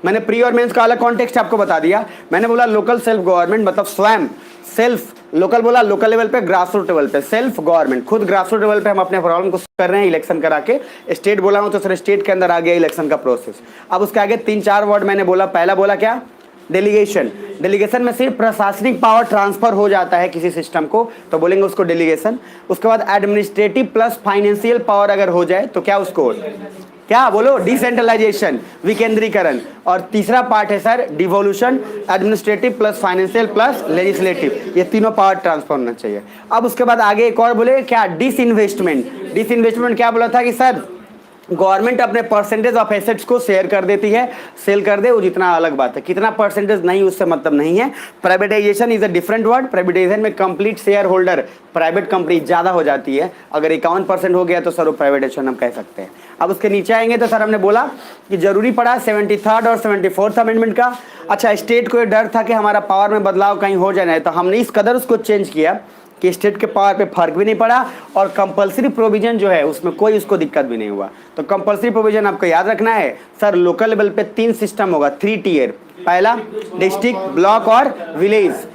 मैंने प्री और मेंस का अलग कॉन्टेक्स्ट आपको बता दिया। मैंने बोला लोकल सेल्फ गवर्नमेंट मतलब स्वयं सेल्फ, लोकल बोला लोकल लेवल पे, ग्रास रूट लेवल पे सेल्फ गवर्नमेंट, खुद ग्रास रूट लेवल पे हम अपने प्रॉब्लम को कर रहे हैं इलेक्शन करा के। स्टेट बोला हूं तो सर स्टेट के अंदर आ गया इलेक्शन का प्रोसेस। अब उसके आगे 3-4 वर्ड मैंने बोला। पहला बोला क्या, डेलीगेशन। डेलीगेशन में सिर्फ प्रशासनिक पावर ट्रांसफर हो जाता है किसी सिस्टम को तो बोलेंगे उसको डेलीगेशन। उसके बाद एडमिनिस्ट्रेटिव प्लस फाइनेंशियल पावर अगर हो जाए तो क्या उसको क्या बोलो, डिसेंट्रलाइजेशन, विकेंद्रीकरण। और तीसरा पार्ट है sir devolution, administrative plus financial plus legislative, ये तीनों पावर ट्रांसफर होना चाहिए। अब उसके बाद आगे एक और बोले क्या, डिसइन्वेस्टमेंट। डिसइन्वेस्टमेंट क्या बोला था कि सर गवर्नमेंट अपने परसेंटेज ऑफ एसेट्स को शेयर कर देती है, सेल कर दे वो जितना अलग बात है, कितना परसेंटेज नहीं उससे मतलब नहीं है। Privatization is a different word. Privatization में complete share holder private company ज़्यादा हो जाती है। अगर 51% हो गया तो सर वो प्राइवेटाइजेशन हम कह सकते हैं। अब उसके नीचे आएंगे तो सर हमने बोला कि जरूरी पड़ा 73rd और 74th अमेंडमेंट का। अच्छा स्टेट को ये डर था कि हमारा पावर में बदलाव कहीं हो जाए, तो हमने इस कदर उसको चेंज किया कि स्टेट के पावर पे फर्क भी नहीं पड़ा और कंपलसरी प्रोविजन जो है उसमें कोई उसको दिक्कत भी नहीं हुआ। तो कंपलसरी प्रोविजन आपको याद रखना है सर, लोकल लेवल पे 3 सिस्टम होगा, 3 टियर। पहला डिस्ट्रिक्ट, ब्लॉक और विलेज,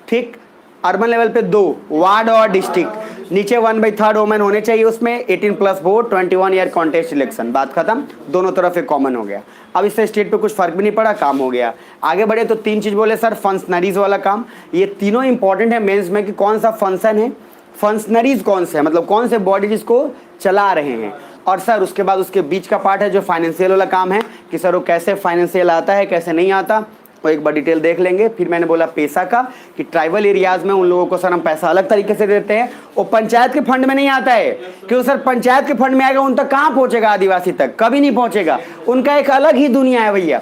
ठीक। अर्बन लेवल पे 2 वार्ड और डिस्ट्रिक्ट, नीचे 1/3 वोमेन होने चाहिए उसमें, 18+ वोट, 21 ईयर कॉन्टेस्ट इलेक्शन, बात खत्म, दोनों तरफ एक कॉमन हो गया। अब इससे स्टेट पे कुछ फर्क भी नहीं पड़ा, काम हो गया। आगे बढ़े तो 3 चीज बोले सर, फंक्शनरीज वाला काम, ये तीनों इंपॉर्टेंट है मेंस में कि कौन सा फंक्शन है, फंक्शनरीज कौन से है, मतलब कौन से बॉडी जिसको चला रहे हैं। और सर उसके बाद उसके बीच का पार्ट है जो फाइनेंशियल वाला काम है कि सर वो कैसे फाइनेंशियल आता है कैसे नहीं आता, वो एक बार डिटेल देख लेंगे। फिर मैंने बोला पैसा का कि ट्राइबल एरियाज में उन लोगों को सर हम पैसा अलग तरीके से देते हैं, वो पंचायत के फंड में नहीं आता है, क्योंकि सर पंचायत के फंड में आएगा उन तक कहाँ पहुंचेगा, आदिवासी तक कभी नहीं पहुंचेगा। उनका एक अलग ही दुनिया है भैया,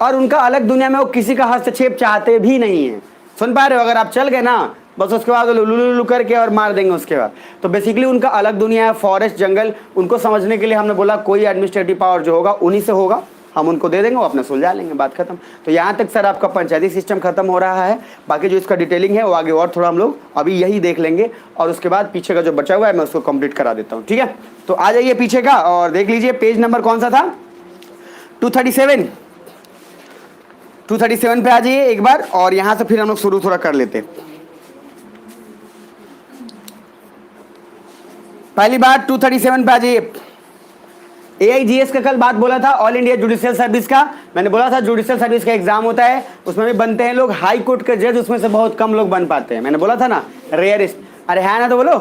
और उनका अलग दुनिया में वो किसी का हस्तक्षेप चाहते भी नहीं है। सुन पा रहे हो? अगर आप चल गए ना बस उसके बाद लुलू करके और मार देंगे उसके बाद। तो बेसिकली उनका अलग दुनिया है, फॉरेस्ट जंगल, उनको समझने के लिए हमने बोला कोई एडमिनिस्ट्रेटिव पावर जो होगा उन्हीं से होगा, हम उनको दे देंगे, वो अपना सुलझा लेंगे, बात खत्म। तो यहाँ तक सर आपका पंचायती सिस्टम खत्म हो रहा है। बाकी जो इसका डिटेलिंग है वो आगे और थोड़ा हम लोग अभी यही देख लेंगे, और उसके बाद पीछे का जो बचा हुआ है मैं उसको कंप्लीट करा देता हूँ, ठीक है। तो आ जाइए पीछे का और देख लीजिए पेज नंबर कौन सा था, 237 पे आ जाइए एक बार, और यहाँ से फिर हम लोग शुरू थोड़ा कर लेते। पहली बात 237 पे आ जाइए। AIGS का कल बात बोला था, ऑल इंडिया जुडिशियल सर्विस का, मैंने बोला था जुडिशियल सर्विस का एग्जाम होता है, उसमें भी बनते हैं लोग हाई कोर्ट के जज, उसमें से बहुत कम लोग बन पाते हैं, मैंने बोला था ना, रेयरिस्ट। अरे है ना, तो बोलो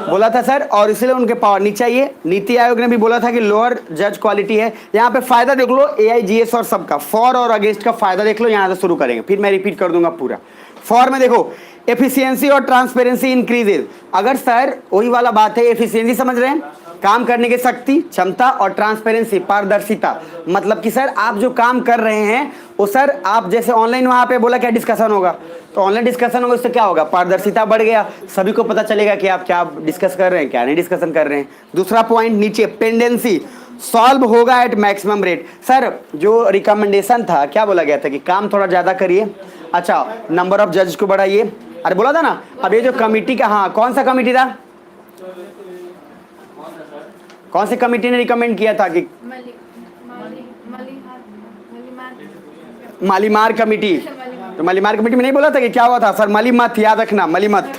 बोला था सर, और इसलिए उनके पावर नहीं चाहिए। नीति आयोग ने भी बोला था कि लोअर जज क्वालिटी है। यहाँ पे फायदा देख लो AIGS और सबका, फॉर और अगेंस्ट का फायदा देख लो, यहाँ से शुरू करेंगे, फिर मैं रिपीट कर दूंगा पूरा। फॉर में देखो एफिशिएंसी और ट्रांसपेरेंसी इंक्रीजेज। अगर सर वही वाला बात है, एफिशिएंसी समझ रहे हैं, काम करने की शक्ति क्षमता, और ट्रांसपेरेंसी पारदर्शिता, मतलब कि सर आप जो काम कर रहे हैं वो सर आप जैसे ऑनलाइन वहाँ पे बोला क्या डिस्कशन होगा, तो ऑनलाइन डिस्कशन होगा, उससे क्या होगा, पारदर्शिता बढ़ गया, सभी को पता चलेगा कि आप क्या डिस्कस कर रहे हैं क्या नहीं डिस्कशन कर रहे हैं। दूसरा पॉइंट नीचे पेंडेंसी, सॉल्व होगा एट मैक्सिमम रेट। सर जो रिकमेंडेशन था क्या बोला गया था कि काम थोड़ा ज़्यादा करिए, अच्छा नंबर ऑफ जज को बढ़ाइए, अरे बोला था ना। अब ये जो कमिटी का, हाँ कौन सा कमिटी था, कौन सी कमिटी ने रिकमेंड किया था कि मालीमार कमिटी, तो मालीमार कमिटी में नहीं बोला था कि क्या हुआ था सर, मलीमत, याद रखना मलीमत।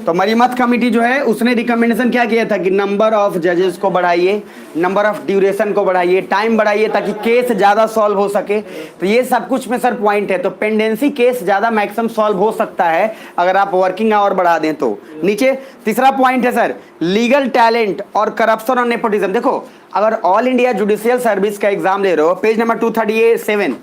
तो मलीमत कमिटी जो है उसने रिकमेंडेशन क्या किया था कि नंबर ऑफ जजेस को बढ़ाइए, नंबर ऑफ ड्यूरेशन को बढ़ाइए, टाइम बढ़ाइए ताकि केस ज़्यादा सॉल्व हो सके। तो ये सब कुछ में सर पॉइंट है। तो पेंडेंसी केस ज़्यादा मैक्सिमम सॉल्व हो सकता है अगर आप वर्किंग आवर बढ़ा दें तो। नीचे तीसरा पॉइंट है सर लीगल टैलेंट और करप्शन और नेपोटिज्म। देखो अगर ऑल इंडिया जुडिशियल सर्विस का एग्जाम दे रहे हो, पेज नंबर 237,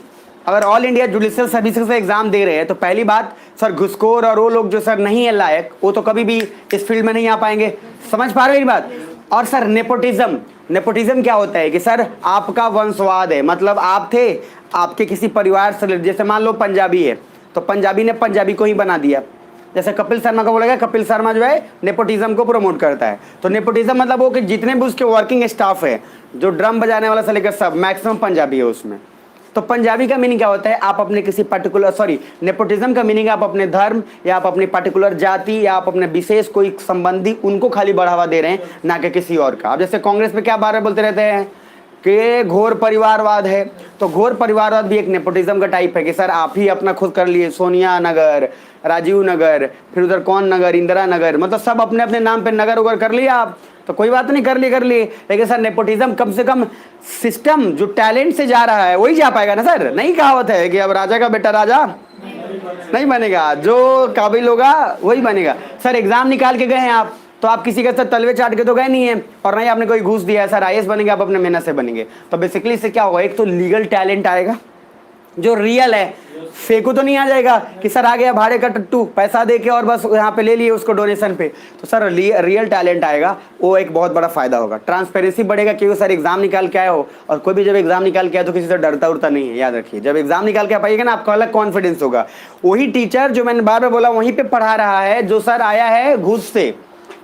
अगर ऑल इंडिया जुडिशियल सर्विसेज से एग्जाम दे रहे हैं तो पहली बात सर घुसखोर और वो लोग जो सर नहीं है लायक, वो तो कभी भी इस फील्ड में नहीं आ पाएंगे, समझ पा रहे मेरी बात। और सर नेपोटिज्म, नेपोटिज्म क्या होता है कि सर आपका वंशवाद है, मतलब आप थे, आपके किसी परिवार से, जैसे मान लो पंजाबी है तो पंजाबी ने पंजाबी को ही बना दिया। जैसे कपिल शर्मा को बोला गया, कपिल शर्मा जो है नेपोटिज्म को प्रमोट करता है। तो नेपोटिज्म मतलब वो कि जितने भी उसके वर्किंग स्टाफ है, जो ड्रम बजाने वाला से लेकर सब, मैक्सिमम पंजाबी है उसमें। तो पंजाबी का मीनिंग क्या होता है, आप अपने किसी पर्टिकुलर, सॉरी नेपोटिज्म का मीनिंग आप अपने धर्म या आप अपनी पर्टिकुलर जाति या आप अपने विशेष कोई संबंधी उनको खाली बढ़ावा दे रहे हैं, ना कि किसी और का। अब जैसे कांग्रेस में क्या बार बार बोलते रहते हैं कि घोर परिवारवाद है, तो घोर परिवारवाद भी एक नेपोटिज्म का टाइप है कि सर आप ही अपना खुद कर लिए, सोनिया नगर, राजीव नगर, फिर उधर कौन नगर, इंदिरा नगर, मतलब सब अपने अपने नाम पे नगर उगर कर लिया आप, तो कोई बात नहीं, कर लिए। लेकिन सर नेपोटिज्म कम से कम सिस्टम जो टैलेंट से जा रहा है वही जा पाएगा ना सर। नहीं कहावत है कि अब राजा का बेटा राजा नहीं बनेगा, जो काबिल होगा वही बनेगा। सर एग्जाम निकाल के गए हैं आप, तो आप किसी के साथ तलवे चाट के तो गए नहीं है, और नहीं आपने कोई घूस दिया है सर IAS बनेंगे, आप अपने मेहनत से बनेंगे। तो बेसिकली इससे क्या होगा, एक तो लीगल टैलेंट आएगा जो रियल है, फेंकू तो नहीं आ जाएगा कि सर आ गया भाड़े का टट्टू, पैसा दे के और बस यहाँ पे ले लिए उसको डोनेशन पे। तो सर रियल टैलेंट आएगा, वो एक बहुत बड़ा फायदा होगा। ट्रांसपेरेंसी बढ़ेगा क्योंकि सर एग्जाम निकाल के आए हो, और कोई भी जब एग्जाम निकाल के आए तो किसी से डरता उड़ता नहीं है, याद रखिए। जब एग्जाम निकाल के आ पाइएगा ना, आपका अलग कॉन्फिडेंस होगा। वही टीचर जो मैंने बार बार बोला वहीं पर पढ़ा रहा है जो सर आया है घूस से,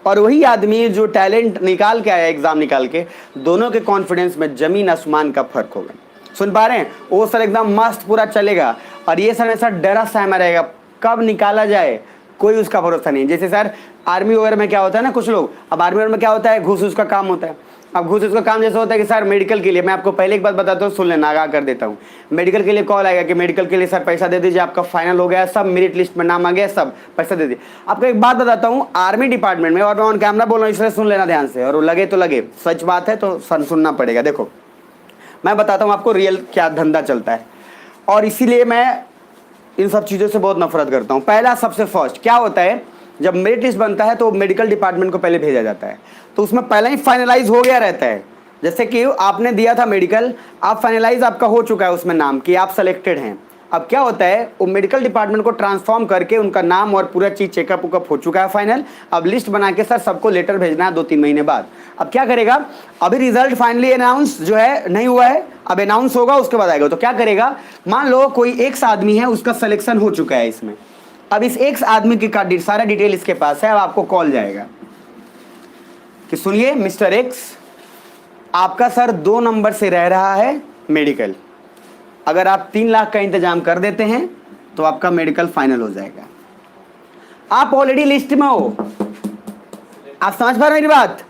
और वही आदमी जो टैलेंट निकाल के आया एग्जाम निकाल के, दोनों के कॉन्फिडेंस में जमीन आसमान का फर्क होगा। सुन पा रहे हैं? वो सर एकदम मस्त पूरा चलेगा। और ये सर ऐसा डरा सहमा रहेगा, कब निकाला जाए, कोई उसका भरोसा नहीं है। जैसे सर आर्मी वगैरह में क्या होता है ना, कुछ लोग, अब आर्मी वगैरह में क्या होता है, घूस उसका काम होता है। अब घूस उसका काम जैसे होता है कि सर मेडिकल के लिए, मैं आपको पहले एक बात बताता हूँ, सुन लेना, आगाह कर देता हूँ। मेडिकल के लिए कॉल आएगा कि मेडिकल के लिए सर पैसा दे दीजिए, आपका फाइनल हो गया, सब मेरिट लिस्ट में नाम आ गया, सब पैसा दे दीजिए। आपको एक बात बताता हूँ, आर्मी डिपार्टमेंट में, और मैं ऑन कैमरा बोल रहा हूँ इसलिए सुन लेना ध्यान से, और वो लगे तो लगे, सच बात है तो सुनना पड़ेगा। देखो मैं बताता हूँ आपको रियल क्या धंधा चलता है, और इसीलिए मैं इन सब चीज़ों से बहुत नफरत करता हूँ। पहला सबसे फर्स्ट क्या होता है, जब मेरिट लिस्ट बनता है तो मेडिकल डिपार्टमेंट को पहले भेजा जाता है, तो उसमें पहले ही फाइनलाइज हो गया रहता है। जैसे कि आपने दिया था मेडिकल, आप फाइनलाइज आपका हो चुका है उसमें नाम कि आप सेलेक्टेड हैं। अब क्या होता है, वो मेडिकल डिपार्टमेंट को ट्रांसफॉर्म करके उनका नाम और पूरा चीज़ चेकअप उकअप हो चुका है फाइनल। अब लिस्ट बना के सर सबको लेटर भेजना है 2-3 महीने बाद। अब क्या करेगा, अभी रिजल्ट फाइनली अनाउंस जो है नहीं हुआ है, अब अनाउंस होगा उसके बाद आएगा। तो क्या करेगा, मान लो कोई एक आदमी है, उसका सिलेक्शन हो चुका है इसमें। अब इस एक आदमी की सारा डिटेल इसके पास है। अब आपको कॉल जाएगा कि सुनिए मिस्टर एक्स, आपका सर 2 नंबर से रह रहा है मेडिकल, अगर आप 3 लाख का इंतजाम कर देते हैं तो आपका मेडिकल फाइनल हो जाएगा। आप ऑलरेडी लिस्ट में हो, आप समझ पा रहे हैं मेरी बात,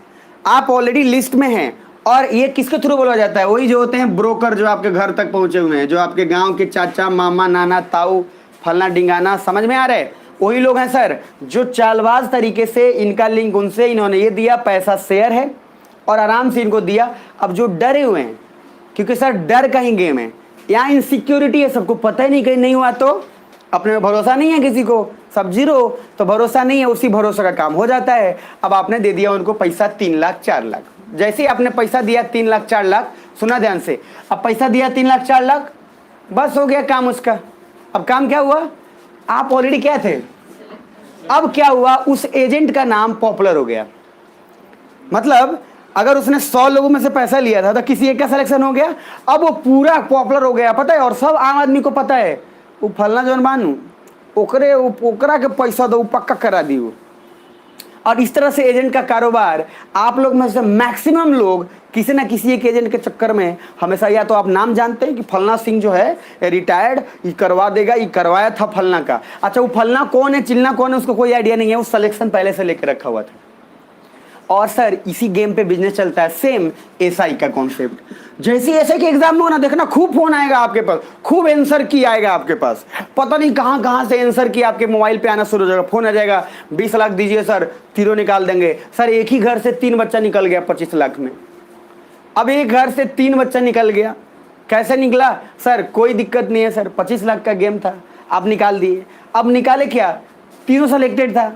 आप ऑलरेडी लिस्ट में हैं। और ये किसके थ्रू बोला जाता है, वही जो होते हैं ब्रोकर, जो आपके घर तक पहुंचे हुए हैं, जो आपके गांव के चाचा मामा नाना ताऊ फलना डिंगाना, समझ में आ रहा है, वही लोग हैं सर जो चालबाज तरीके से, इनका लिंक उनसे, इन्होंने ये दिया, पैसा शेयर है और आराम से इनको दिया। अब जो डरे हुए हैं, क्योंकि सर डर का ही गेम है, यहाँ इनसिक्योरिटी है, सबको पता ही नहीं, कहीं नहीं हुआ तो अपने में भरोसा नहीं है किसी को, सब जीरो, तो भरोसा नहीं है, उसी भरोसे का काम हो जाता है। अब आपने दे दिया उनको पैसा 3 लाख 4 लाख, जैसे ही आपने पैसा दिया 3 लाख 4 लाख, सुना ध्यान से, अब पैसा दिया 3 लाख 4 लाख, बस हो गया काम उसका। अब काम क्या हुआ, आप ऑलरेडी क्या थे, अब क्या हुआ, उस एजेंट का नाम पॉपुलर हो गया। मतलब अगर उसने 100 लोगों में से पैसा लिया था तो किसी एक का सिलेक्शन हो गया, अब वो पूरा पॉपुलर हो गया, पता है, और सब आम आदमी को पता है, वो फलना जौन बानू ओकरा के पैसा दो, पक्का करा दी वो। और इस तरह से एजेंट का कारोबार, आप लोग में से मैक्सिमम लोग किसी ना किसी एक एजेंट के चक्कर में हमेशा, या तो आप नाम जानते हैं कि फलना सिंह जो है रिटायर्ड, ये करवा देगा, ये करवाया था फलना का, अच्छा वो फलना कौन है, चिलना कौन है, उसको कोई आइडिया नहीं है, वो सिलेक्शन पहले से लेकर रखा हुआ था। और सर इसी गेम पे बिजनेस चलता है, सेम एसआई का कॉन्सेप्ट। जैसे एसआई के एग्जाम में होना, देखना खूब फोन आएगा आपके पास, खूब आंसर की आएगा आपके पास, पता नहीं कहां कहां से आंसर की आपके मोबाइल पे आना शुरू हो जाएगा, फोन आ जाएगा, 20 लाख दीजिए सर, तीनों निकाल देंगे। सर एक ही घर से 3 बच्चा निकल गया 25 लाख में। अब एक घर से 3 बच्चा निकल गया, कैसे निकला सर, कोई दिक्कत नहीं है सर, 25 लाख का गेम था, आप निकाल दिए। अब निकाले क्या, तीनों सेलेक्टेड था,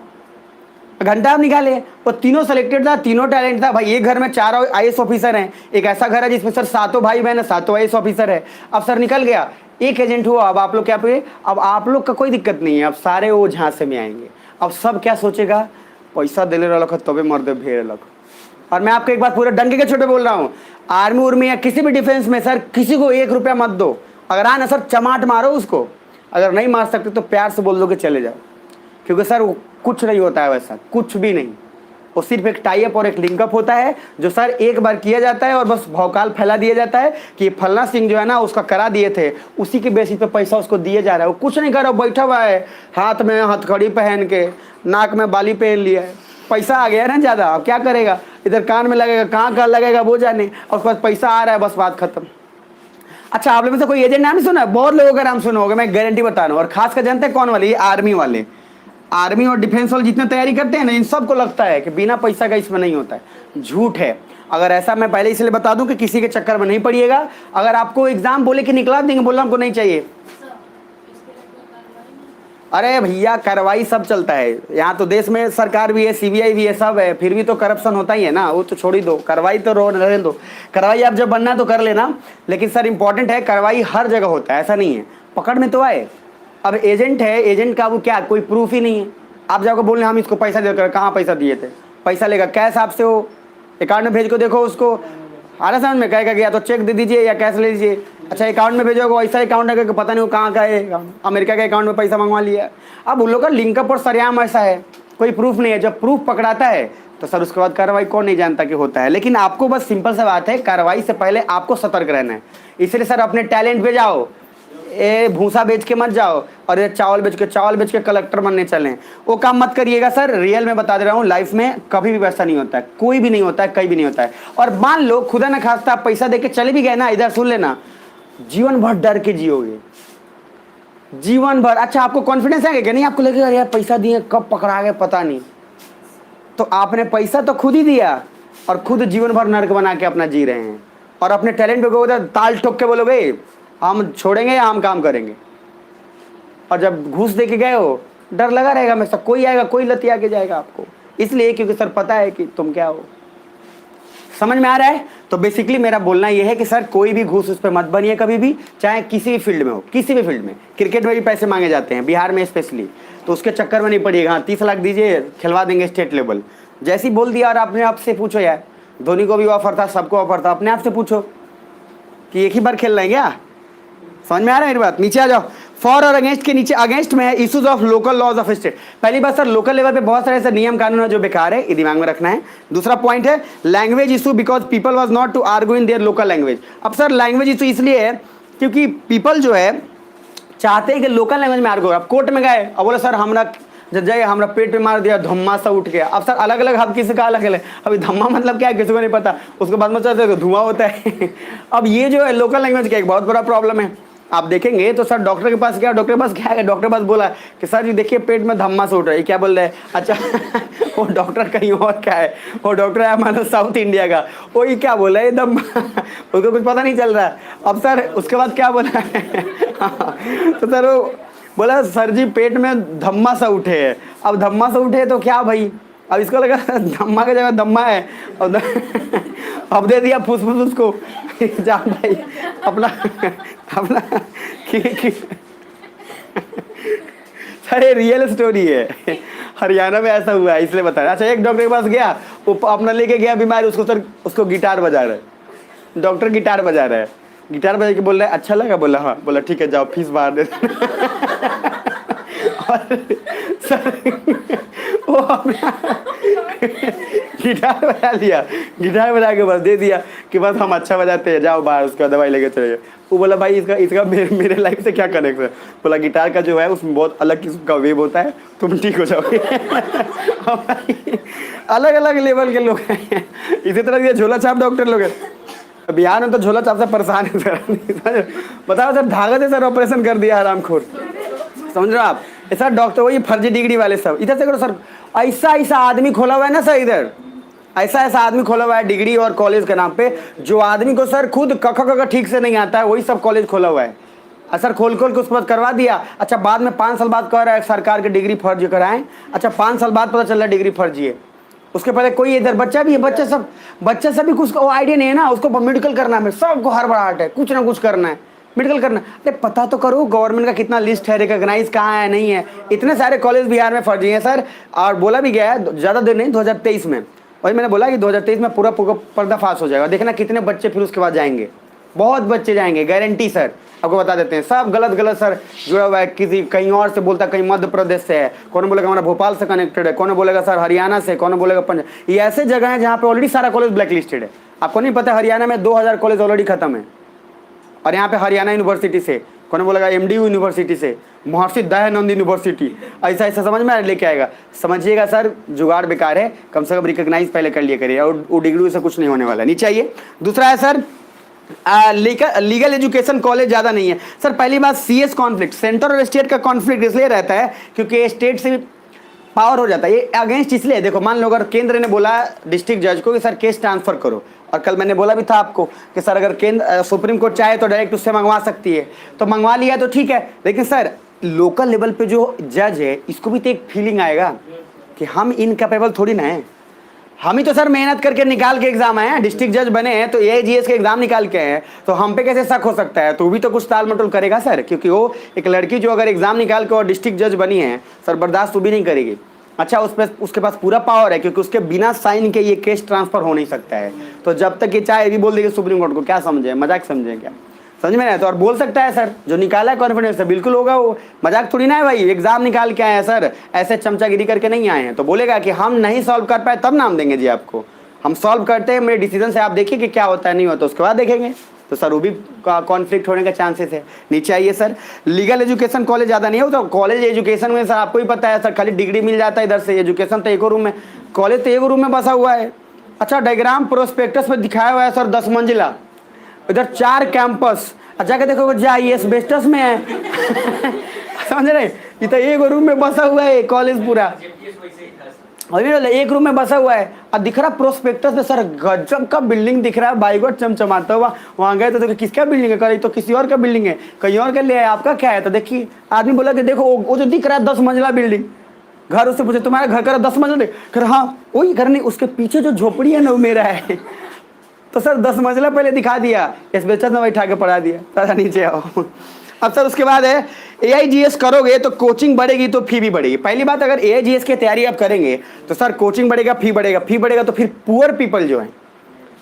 घंटा आप निकाले, वो तीनों सेलेक्टेड था, तीनों टैलेंट था। भाई एक घर में 4 आईएएस ऑफिसर हैं, एक ऐसा घर है जिसमें सर 7 भाई बहन है, 7 आईएएस ऑफिसर है। अब सर निकल गया, एक एजेंट हुआ, अब आप लोग क्या पे, अब आप लोग का कोई दिक्कत नहीं है, अब सारे वो झांसे में आएंगे। अब सब क्या सोचेगा, पैसा दिले रहा तबे मर्दे भेड़ लग। और मैं आपको एक बात पूरे डंके के छोटे बोल रहा हूँ, आर्मी उर्मी या किसी भी डिफेंस में सर किसी को 1 रुपया मत दो, अगर आना सर चमाट मारो उसको, अगर नहीं मार सकते तो प्यार से बोल दो कि चले जाओ, क्योंकि सर वो कुछ नहीं होता है वैसा, कुछ भी नहीं, वो सिर्फ एक टाई अप और एक लिंकअप होता है जो सर एक बार किया जाता है और बस भौकाल फैला दिया जाता है कि फलना सिंह जो है ना उसका करा दिए थे, उसी के बेसिस पे पैसा उसको दिया जा रहा है। वो कुछ नहीं कर रहा, बैठा हुआ है, हाथ में हथकड़ी पहन के, नाक में बाली पहन लिया है, पैसा आ गया ना ज़्यादा, अब क्या करेगा, इधर कान में लगेगा, कहाँ लगेगा वो जाने, और उसके बाद पैसा आ रहा है, बस बात खत्म। अच्छा आप लोगों में से कोई एजेंट नाम नहीं सुना, बहुत लोगों का नाम सुना होगा, मैं गारंटी बता रहा हूँ। और खास कर जानते हैं कौन वाले, ये आर्मी वाले, आर्मी और डिफेंस वाले जितने तैयारी करते हैं ना, इन सबको लगता है कि बिना पैसा का इसमें नहीं होता है, झूठ है। अगर ऐसा, मैं पहले इसलिए बता दूं कि किसी के चक्कर में नहीं पड़िएगा। अगर आपको एग्जाम बोले कि निकला देंगे, बोला हमको नहीं चाहिए, अरे भैया कार्रवाई सब चलता है यहाँ तो, देश में सरकार भी है, सीबीआई भी है, सब है, फिर भी तो करप्शन होता ही है ना, वो तो छोड़ ही दो, कार्रवाई तो रहने दो, कार्रवाई आप जब बनना तो कर लेना, लेकिन सर इंपॉर्टेंट है कार्रवाई हर जगह होता है, ऐसा नहीं है, पकड़ में तो आए। अब एजेंट है, एजेंट का वो क्या, कोई प्रूफ ही नहीं है, आप जाकर बोल रहे हम इसको पैसा देकर, कहाँ पैसा दिए थे, पैसा लेगा कैश आपसे, वो अकाउंट में भेज को देखो उसको, आ रहा समझ में, कहेगा गया तो चेक दे दीजिए या कैश ले लीजिए, अच्छा अकाउंट में भेजोगे, ऐसा अकाउंट है कि पता नहीं वो कहाँ का है, अमेरिका के अकाउंट में पैसा मंगवा लिया। अब उन लोग का लिंकअप और सरेआम ऐसा है, कोई प्रूफ नहीं है, जब प्रूफ पकड़ाता है तो सर उसके बाद कार्रवाई कौन नहीं जानता कि होता है। लेकिन आपको बस सिंपल सा बात है, कार्रवाई से पहले आपको सतर्क रहना है, इसलिए सर अपने टैलेंट पे जाओ, ये भूसा बेच के मत जाओ और ये चावल बेच के कलेक्टर बनने चलें, वो काम मत करिएगा सर। रियल में बता दे रहा हूँ, लाइफ में कभी भी वैसा नहीं होता है, कोई भी नहीं होता है, कहीं भी नहीं होता है। और मान लो खुदा ना खास्ता आप पैसा दे के चले भी गए ना, इधर सुन लेना, जीवन भर डर के जियोगे, जीवन भर। अच्छा आपको कॉन्फिडेंस है कि नहीं, आपको लगेगा यार पैसा दिए कब पकड़ा गए पता नहीं, तो आपने पैसा तो खुद ही दिया और खुद जीवन भर नर्क बना के अपना जी रहे हैं। और अपने टैलेंट पे उधर ताल ठोक के बोलोगे हम छोड़ेंगे या हम काम करेंगे, और जब घूस दे के गए हो डर लगा रहेगा हमेशा, कोई आएगा कोई लतिया के जाएगा आपको, इसलिए क्योंकि सर पता है कि तुम क्या हो। समझ में आ रहा है? तो बेसिकली मेरा बोलना यह है कि सर कोई भी घूस उस पर मत बनिए कभी भी, चाहे किसी भी फील्ड में हो, किसी भी फील्ड में। क्रिकेट में भी पैसे मांगे जाते हैं बिहार में स्पेशली, तो उसके चक्कर में नहीं पड़िएगा। हाँ 30 लाख दीजिए खिलवा देंगे स्टेट लेवल, जैसे ही बोल दिया। और अपने आप से पूछो यार, धोनी को भी ऑफर था, सबको ऑफर था, अपने आप से पूछो कि एक ही बार खेल रहे हैं क्या। समझ में आ रहा है मेरी बात? नीचे आ जाओ। फॉर और अगेंस्ट के नीचे अगेंस्ट में है issues of local laws of state. पहली बात सर लोकल लेवल पे बहुत सारे ऐसे नियम कानून है जो बेकार है, ये दिमाग में रखना है। दूसरा पॉइंट है language issue, because people was not to argue in their local language. अब सर लैंग्वेज इशू इसलिए है क्योंकि पीपल जो है चाहते हैं कि लोकल लैंग्वेज में आर्ग्यू। अब कोर्ट में गए अब बोले सर हमरा जय हमरा पेट पे मार दिया, धम्मा सा उठ गया। अब सर अलग अलग हब किसी का अलग अलग, अभी धम्मा मतलब क्या है किसी को नहीं पता, उसके बाद में चलते तो धुआं होता है। अब ये जो है लोकल लैंग्वेज का एक बहुत बड़ा प्रॉब्लम है। आप देखेंगे तो सर डॉक्टर के पास गया, डॉक्टर के पास क्या है, डॉक्टर के पास बोला कि सर जी देखिए पेट में धम्मा से उठ रहा है, क्या बोल रहे हैं? अच्छा वो डॉक्टर कहीं और क्या है, वो डॉक्टर है हमारा साउथ इंडिया का, वो ये क्या बोला है धम्मा, उसको कुछ पता नहीं चल रहा है। अब सर उसके बाद क्या बोला है तो सर वो बोला सर जी पेट में धम्मा सा उठे है। अब धम्मा से उठे तो क्या भाई, अब इसको लगा धम्मा की जगह दम्मा है, अब दे दिया फुसफुस उसको। जा भाई अपना अपना अरे रियल स्टोरी है, हरियाणा में ऐसा हुआ है इसलिए बता रहा। अच्छा एक डॉक्टर के पास गया, वो अपना लेके गया बीमारी, उसको सर उसको गिटार बजा रहा है, डॉक्टर गिटार बजा रहा है, गिटार बजा के बोल रहा है अच्छा लगा, बोला हाँ, बोला ठीक है जाओ फीस बाहर दे। और सर वो अपना गिटार बजा लिया, गिटार बजा के बस दे दिया कि बस हम अच्छा बजाते हैं, जाओ बाहर, उसका दवाई लेके चले गए। वो बोला भाई इसका मेरे लाइफ से क्या कनेक्ट है? बोला गिटार का जो है उसमें बहुत अलग किस्म का वेव होता है, तुम ठीक हो जाओगे। अलग अलग लेवल के लोग हैं, इसी तरह ये झोला छाप डॉक्टर लोग हैं। बिहार में तो झोला छाप से परेशान है सर। बताओ सर धागा से सर ऑपरेशन कर दिया हरामखोर, समझ रहे हो आप? सर डॉक्टर वही फर्जी डिग्री वाले सब इधर से करो सर। ऐसा आदमी खोला हुआ है ना सर, इधर ऐसा आदमी खोला हुआ है डिग्री और कॉलेज के नाम पे, जो आदमी को सर खुद कख ठीक से नहीं आता है, वही सब कॉलेज खोला हुआ है। सर खोल के उसके बाद करवा दिया। अच्छा बाद में 5 साल बाद कह रहा है सरकार की डिग्री फर्जी कराएं। अच्छा 5 साल बाद पता चल रहा है डिग्री फर्जी है। उसके पहले कोई इधर बच्चा भी है, बच्चा सब भी कुछ आइडिया नहीं है ना, उसको मेडिकल करना है, सबको हड़बड़ाहट है, कुछ ना कुछ करना है, मेडिकल करना। अरे पता तो करो गवर्नमेंट का कितना लिस्ट है, रिकॉग्नाइज कहाँ है नहीं है। इतने सारे कॉलेज बिहार में फर्जी हैं सर, और बोला भी गया है ज़्यादा देर नहीं 2023 में, और मैंने बोला कि 2023 में पूरा पर्दाफाश हो जाएगा। देखना कितने बच्चे फिर उसके बाद जाएंगे, बहुत बच्चे जाएंगे गारंटी सर, आपको बता देते हैं। सब गलत सर जुड़ा हुआ है, किसी कहीं और से बोलता कहीं मध्य प्रदेश से है, कौन बोलेगा हमारा भोपाल से कनेक्टेड है, कौन बोलेगा सर हरियाणा से, कौन बोलेगा पंजाब। ये ऐसे जगह है जहाँ पे ऑलरेडी सारा कॉलेज ब्लैक लिस्टेड है। आपको नहीं पता हरियाणा में 2000 कॉलेज ऑलरेडी खत्म है, और यहाँ पे हरियाणा यूनिवर्सिटी से, कौन बोलेगा MDU यूनिवर्सिटी से, महर्षि दयानंद यूनिवर्सिटी, ऐसा समझ में लेके आएगा। समझिएगा सर जुगाड़ बेकार है, कम से कम रिकॉग्नाइज पहले कर लिया करिए, और वो डिग्री से कुछ नहीं होने वाला। नीचे आइए। दूसरा है सर लीगल एजुकेशन कॉलेज ज़्यादा नहीं है सर। पहली बात CS कॉन्फ्लिक्ट, सेंटर और स्टेट का कॉन्फ्लिक्ट इसलिए रहता है क्योंकि स्टेट से पावर हो जाता है, ये अगेंस्ट इसलिए। देखो मान लो अगर केंद्र ने बोला डिस्ट्रिक्ट जज को कि सर केस ट्रांसफर करो, और कल मैंने बोला भी था आपको कि सर अगर केंद्र सुप्रीम कोर्ट चाहे तो डायरेक्ट उससे मंगवा सकती है, तो मंगवा लिया तो ठीक है। लेकिन सर लोकल लेवल पे जो जज है इसको भी तो एक फीलिंग आएगा कि हम इनकैपेबल थोड़ी ना है, हम ही तो सर मेहनत करके निकाल के एग्जाम आए हैं, डिस्ट्रिक्ट जज बने हैं तो AIGS के एग्जाम निकाल के हैं, तो हम पे कैसे शक हो सकता है? तो भी तो कुछ ताल मटोल करेगा सर, क्योंकि वो एक लड़की जो अगर एग्जाम निकाल के और डिस्ट्रिक्ट जज बनी है सर, बर्दाश्त तो भी नहीं करेगी। अच्छा उसके पास पूरा पावर है, क्योंकि उसके बिना साइन के ये केस ट्रांसफर हो नहीं सकता है। तो जब तक ये चाहे भी बोल देगी सुप्रीम कोर्ट को, क्या समझे, मजाक समझे क्या? समझ में नहीं तो और बोल सकता है सर, जो निकाला है कॉन्फिडेंस से बिल्कुल होगा, वो मजाक थोड़ी ना है भाई। एग्जाम निकाल के आए हैं सर, ऐसे चमचागिरी करके नहीं आए हैं। तो बोलेगा कि हम नहीं सॉल्व कर पाए तब नाम देंगे जी आपको, हम सॉल्व करते हैं मेरे डिसीजन से, आप देखिए कि क्या होता है नहीं होता, उसके बाद देखेंगे। तो सर वो भी कॉन्फ्लिक्ट होने का चांसेस है। नीचे आइए सर, लीगल एजुकेशन कॉलेज ज़्यादा नहीं है, तो कॉलेज एजुकेशन में सर आपको ही पता है सर, खाली डिग्री मिल जाता है इधर से, एजुकेशन तो एक रूम में, कॉलेज तो एक रूम में बसा हुआ है। अच्छा, डायग्राम प्रोस्पेक्टस में दिखाया हुआ है सर 10 मंजिला, इधर 4 कैंपस, जाके देखो जा ये एस्बेस्टस में है समझ रहे, ये तो एक रूम में बसा हुआ है कॉलेज पूरा, और एक रूम में बसा हुआ है। और दिख रहा प्रोस्पेक्टस में सर गजब का बिल्डिंग दिख रहा है, बाइगोट चमचमाता हुआ। वहाँ गए तो किसका बिल्डिंग है, कहीं तो किसी और का बिल्डिंग है, कहीं और का ले आए, आपका क्या है। तो देखिए आदमी बोला कि देखो वो जो दिख रहा है 10 मंजिला बिल्डिंग, घर उससे पूछे तुम्हारा घर का 10 मंजिला, कर हाँ वही घर नहीं, उसके पीछे जो झोपड़ी है ना वो मेरा है तो सर 10 मंजिला पहले दिखा दिया, एस्बेस्टस में बैठा के पढ़ा दिया। सर नीचे आओ। अब सर उसके बाद है AIGS करोगे तो कोचिंग बढ़ेगी तो फी भी बढ़ेगी। पहली बात, अगर AIGS की तैयारी आप करेंगे तो सर कोचिंग बढ़ेगा, फी बढ़ेगा, फी बढ़ेगा तो फिर पुअर पीपल जो है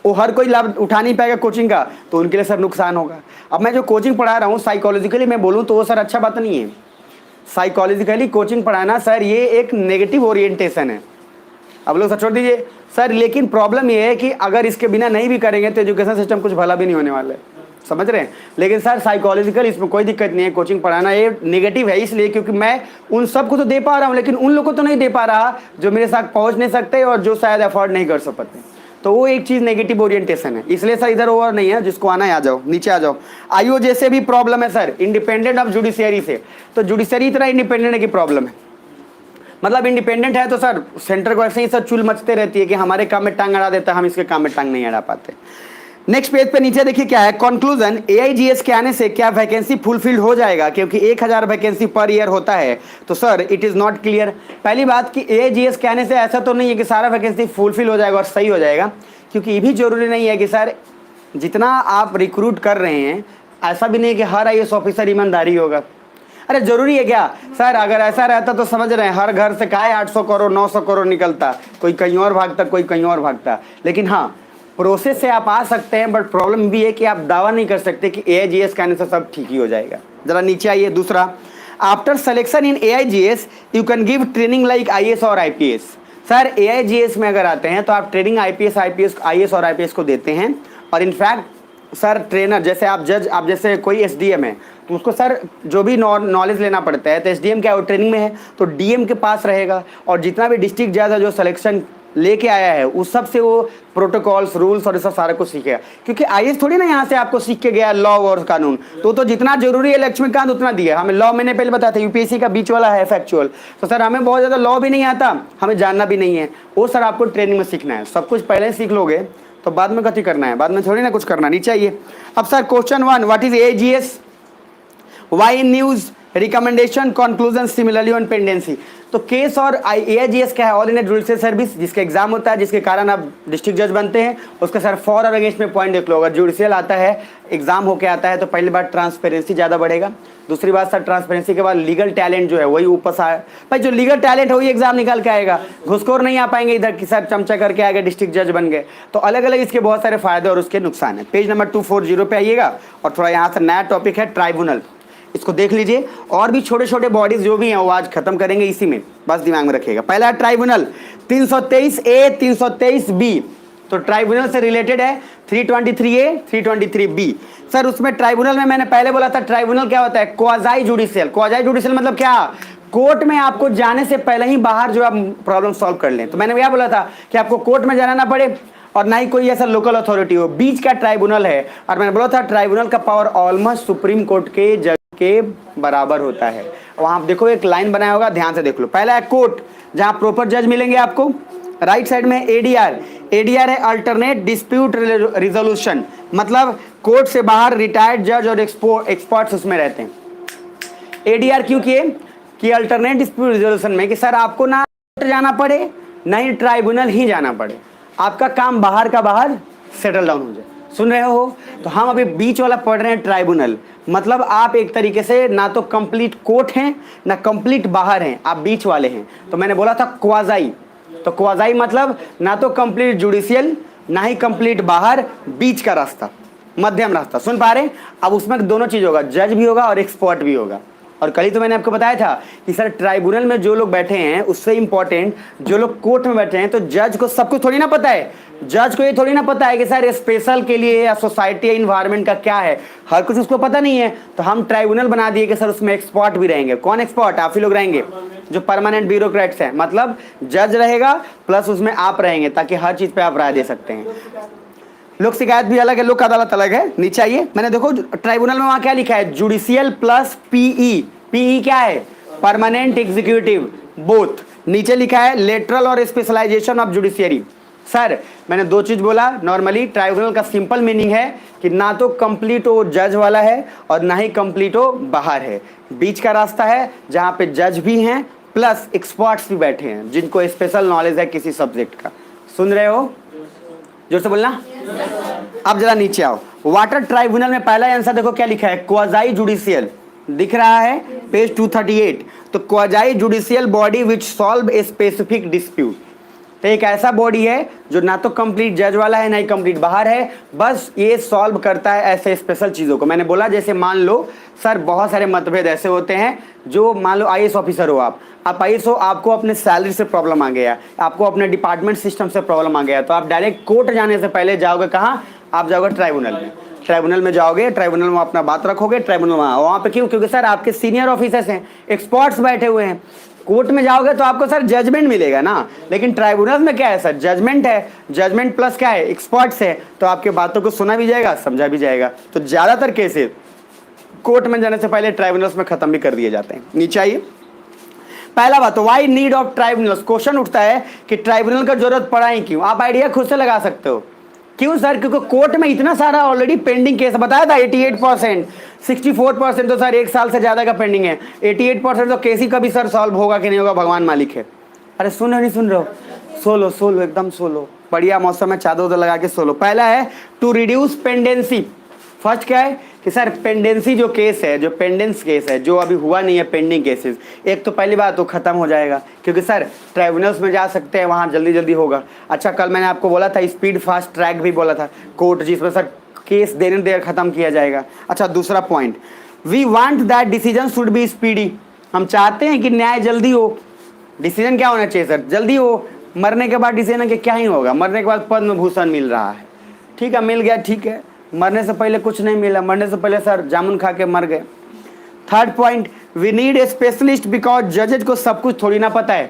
वो हर कोई लाभ उठा नहीं पाएगा कोचिंग का, तो उनके लिए सर नुकसान होगा। अब मैं जो कोचिंग पढ़ा रहा हूँ साइकोलॉजिकली मैं बोलूँ तो वो सर अच्छा बात नहीं है। साइकोलॉजिकली कोचिंग पढ़ाना सर ये एक नेगेटिव ओरिएंटेशन है। अब लोग सर छोड़ दीजिए सर, लेकिन प्रॉब्लम ये है कि अगर इसके बिना नहीं भी करेंगे तो एजुकेशन सिस्टम कुछ भला भी नहीं होने वाला है, समझ रहे हैं। लेकिन सर साइकोलॉजिकल इसमें कोई दिक्कत नहीं है, कोचिंग पढ़ाना ये नेगेटिव है इसलिए क्योंकि मैं उन सबको तो दे पा रहा हूँ लेकिन उन लोगों को तो नहीं दे पा रहा जो मेरे साथ पहुँच नहीं सकते और जो शायद अफोर्ड नहीं कर सकते, तो वो एक चीज़ नेगेटिव ओरिएंटेशन है। इसलिए सर इधर ओवर नहीं है, जिसको आना है आ जाओ, नीचे आ जाओ। IOJ से भी प्रॉब्लम है सर, इंडिपेंडेंट ऑफ जुडिशियरी से, तो जुडिशियरी इतना इंडिपेंडेंट है कि प्रॉब्लम है। मतलब इंडिपेंडेंट है तो सर सेंटर को ऐसे ही सर चुल मचते रहती है कि हमारे काम में टांग अड़ा देता है, हम इसके काम में टांग नहीं अड़ा पाते। नेक्स्ट पेज पे नीचे देखिए क्या है कंक्लूजन, AIGS के आने से क्या वैकेंसी फुलफिल्ड हो जाएगा, क्योंकि 1000 वैकेंसी पर ईयर होता है, तो sir it is not clear. पहली बात कि AIGS के आने से ऐसा तो नहीं है कि सारा वैकेंसी फुलफिल हो जाएगा और सही हो जाएगा, क्योंकि ये भी जरूरी नहीं है कि सर जितना आप रिक्रूट कर रहे हैं ऐसा भी नहीं कि हर IAS ऑफिसर ईमानदारी होगा। अरे जरूरी है क्या सर, अगर ऐसा रहता तो समझ रहे हैं हर घर से काहे 800 करोड़ 900 करोड़ निकलता, कोई कहीं और भागता कोई कहीं और भागता। लेकिन हाँ प्रोसेस से आप आ सकते हैं, बट प्रॉब्लम भी है कि आप दावा नहीं कर सकते कि AIGS के आने से सब ठीक ही हो जाएगा। जरा नीचे आइए। दूसरा, after selection in AIGS you can give training like IAS और IPS। सर AIGS में अगर आते हैं तो आप ट्रेनिंग IAS और IPS को देते हैं, और इनफैक्ट सर ट्रेनर जैसे आप जज, आप जैसे कोई SDM है तो उसको सर जो भी नॉलेज लेना पड़ता है, तो SDM क्या वो ट्रेनिंग में है तो DM के पास रहेगा, और जितना भी डिस्ट्रिक्ट जज है जो सिलेक्शन लेके आया है उस सब से वो प्रोटोकॉल्स रूल्स और सब सारा कुछ सीखेगा, क्योंकि IAS थोड़ी ना यहाँ से आपको सीख के गया लॉ और कानून, तो जितना जरूरी है लक्ष्मीकांत उतना दिया हमें। लॉ मैंने पहले बताया था UPSC का बीच वाला है फैक्चुअल, तो सर हमें बहुत ज़्यादा लॉ भी नहीं आता, हमें जानना भी नहीं है, वो सर आपको ट्रेनिंग में सीखना है। सब कुछ पहले सीख लोगे तो बाद में कथी करना है, बाद में थोड़ी ना कुछ करना। नीचे आइए। अब sir question 1, what is AIGS, why news, recommendation, conclusion, similarly on pendency. तो केस और AIGS क्या है, ऑल इंडिया जुडिशियल सर्विस, जिसका एग्जाम होता है जिसके कारण आप डिस्ट्रिक्ट जज बनते हैं, उसका सर फॉर और अगेंस्ट में पॉइंट देख लो। अगर जुडिशियल आता है एग्जाम होके आता है तो पहली बात ट्रांसपेरेंसी ज़्यादा बढ़ेगा, दूसरी बात सर ट्रांसपेरेंसी के बाद लीगल टैलेंट जो है वही ऊपर से आए, भाई जो लीगल टैलेंट है वही एग्जाम निकाल के आएगा, घुसखोर नहीं आ पाएंगे इधर कि सर चमचा करके आएगा डिस्ट्रिक्ट जज बन गए। तो अलग अलग इसके बहुत सारे फायदे और उसके नुकसान है। पेज नंबर 240 पे आइएगा, और थोड़ा यहाँ से नया टॉपिक है ट्राइब्यूनल, इसको देख लीजिए। और भी छोटे छोटे बॉडीज जो भी हैं वो आज खत्म करेंगे इसी में, बस दिमाग में रखिएगा। पहला है ट्राइब्यूनल 323A 323B, तो ट्राइब्यूनल से रिलेटेड है 323A 323B। सर उसमें ट्राइब्यूनल में मैंने पहले बोला था ट्राइब्यूनल क्या होता है, क्वाजाई जुडिशियल। क्वाजाई जुडिशियल मतलब क्या, कोर्ट में आपको जाने से पहले ही बाहर जो आप प्रॉब्लम सॉल्व कर लें। तो मैंने क्या बोला था कि आपको कोर्ट में जाना ना पड़े और ना ही कोई ऐसा लोकल अथॉरिटी हो, बीच का ट्राइब्यूनल है। और मैंने बोला था ट्राइब्यूनल का पावर ऑलमोस्ट सुप्रीम कोर्ट के जज के बराबर होता है। वहाँ आप देखो एक लाइन बनाया होगा, ध्यान से देख लो। पहला है कोर्ट, जहाँ प्रॉपर जज मिलेंगे आपको। राइट साइड में ADR है अल्टरनेट डिस्प्यूट रिजोल्यूशन, मतलब कोर्ट से बाहर रिटायर्ड जज और एक्सपर्ट्स उसमें रहते हैं। ADR क्यों किए कि अल्टरनेट डिस्प्यूट रिजोल्यूशन में कि सर आपको ना कोर्ट जाना पड़े ना ही ट्राइब्यूनल ही जाना पड़े, आपका काम बाहर का बाहर सेटल डाउन हो जाए। सुन रहे हो? तो हम अभी बीच वाला पढ़ रहे हैं ट्राइब्यूनल, मतलब आप एक तरीके से ना तो कंप्लीट कोर्ट हैं ना कंप्लीट बाहर हैं, आप बीच वाले हैं। तो मैंने बोला था क्वाजाई, तो क्वाजाई मतलब ना तो कंप्लीट जुडिशियल ना ही कंप्लीट बाहर, बीच का रास्ता, मध्यम रास्ता। सुन पा रहे? अब उसमें दोनों चीज होगा, जज भी होगा और एक्सपर्ट भी होगा। और कल ही तो मैंने आपको बताया था कि सर ट्राइब्यूनल में जो लोग बैठे हैं उससे इंपॉर्टेंट जो लोग कोर्ट में बैठे हैं, तो जज को सब कुछ थोड़ी ना पता है। जज को ये थोड़ी ना पता है कि सर स्पेशल के लिए या सोसाइटी या इन्वायरमेंट का क्या है, हर कुछ उसको पता नहीं है। तो हम ट्राइब्यूनल बना दिए कि सर उसमें एक्सपर्ट भी रहेंगे। कौन एक्सपर्ट? आप ही लोग रहेंगे जो परमानेंट ब्यूरोक्रेट्स हैं। मतलब जज रहेगा प्लस उसमें आप रहेंगे, ताकि हर चीज पे आप राय दे सकते हैं। लोक शिकायत भी अलग है, लोक अदालत अलग है। नीचे आइए, मैंने देखो ट्राइब्यूनल में वहां क्या लिखा है, जुडिशियल प्लस पीई। पीई क्या है? Permanent executive both. नीचे लिखा है लेटरल और स्पेशलाइजेशन ऑफ जुडिशियरी। सर मैंने दो चीज बोला। नॉर्मली ट्राइब्यूनल का सिंपल मीनिंग है कि ना तो कंप्लीट वो जज वाला है और ना ही कंप्लीट वो बाहर है, बीच का रास्ता है जहां पे जज भी हैं प्लस एक्सपर्ट्स भी बैठे हैं जिनको स्पेशल नॉलेज है किसी सब्जेक्ट का। सुन रहे हो? जोर से बोलना। अब जरा नीचे आओ, वाटर ट्राइब्यूनल में पहला आंसर देखो क्या लिखा है, क्वाजाई जुडिशियल। दिख रहा है पेज 238। तो quasi judicial body which solve a specific dispute. तो एक ऐसा बॉडी है जो ना तो कंप्लीट जज वाला है ना ही कंप्लीट बाहर है, बस ये सॉल्व करता है ऐसे स्पेशल चीज़ों को। मैंने बोला जैसे मान लो सर बहुत सारे मतभेद ऐसे होते हैं, जो मान लो आईएएस ऑफिसर हो आप आईएएस हो, आपको अपने सैलरी से प्रॉब्लम आ गया, आपको अपने डिपार्टमेंट सिस्टम से प्रॉब्लम आ गया, तो आप डायरेक्ट कोर्ट जाने से पहले जाओगे कहाँ? आप जाओगे ट्राइब्यूनल में। ट्राइब्यूनल में जाओगे, ट्राइब्यूनल में अपना बात रखोगे, ट्राइब्यूनल में वहाँ पे क्यों? क्योंकि सर आपके सीनियर ऑफिसर्स हैं, एक्सपर्ट्स बैठे हुए हैं। कोर्ट में जाओगे तो आपको सर जजमेंट मिलेगा ना, लेकिन ट्राइब्यूनल में क्या है सर? जजमेंट है, जजमेंट प्लस क्या है? एक्सपर्ट्स है, तो आपके बातों को सुना भी जाएगा, समझा भी जाएगा। तो ज्यादातर केसेस कोर्ट में जाने से पहले ट्राइब्यूनल्स में खत्म भी कर दिए जाते हैं। नीचे आइए, पहला बात तो why need of tribunals. Question उठता है कि ट्राइब्यूनल का जरूरत पड़ा ही क्यों? आप आइडिया खुद से लगा सकते हो। क्यों सर? क्योंकि कोर्ट में इतना सारा ऑलरेडी पेंडिंग केस, बताया था 88%, 64% तो सर एक साल से ज्यादा का पेंडिंग है। 88% तो केस ही कभी सर सॉल्व होगा कि नहीं होगा भगवान मालिक है। अरे सुन रहे नहीं सुन रहे हो? सोलो सोलो एकदम सोलो, बढ़िया मौसम में चादर उधर लगा के सोलो। पहला है टू रिड्यूस पेंडेंसी। फर्स्ट क्या है कि सर पेंडेंसी जो केस है, जो पेंडेंस केस है, जो अभी हुआ नहीं है पेंडिंग केसेस, एक तो पहली बात तो खत्म हो जाएगा, क्योंकि सर ट्राइब्यूनल्स में जा सकते हैं, वहाँ जल्दी जल्दी होगा। अच्छा कल मैंने आपको बोला था स्पीड फास्ट ट्रैक भी बोला था कोर्ट, जिसमें सर केस देने देर खत्म किया जाएगा। अच्छा दूसरा point, we want that decision should be speedy. हम चाहते हैं कि न्याय जल्दी हो। डिसीजन क्या होना चाहिए सर? जल्दी हो। मरने के बाद डिसीजन के क्या ही होगा? मरने के बाद पद्म भूषण मिल रहा है, ठीक है, मिल गया, ठीक है। मरने से पहले कुछ नहीं मिला, मरने से पहले सर जामुन खा के मर गए। Third point, we need a specialist because जजेज को सब कुछ थोड़ी ना पता है।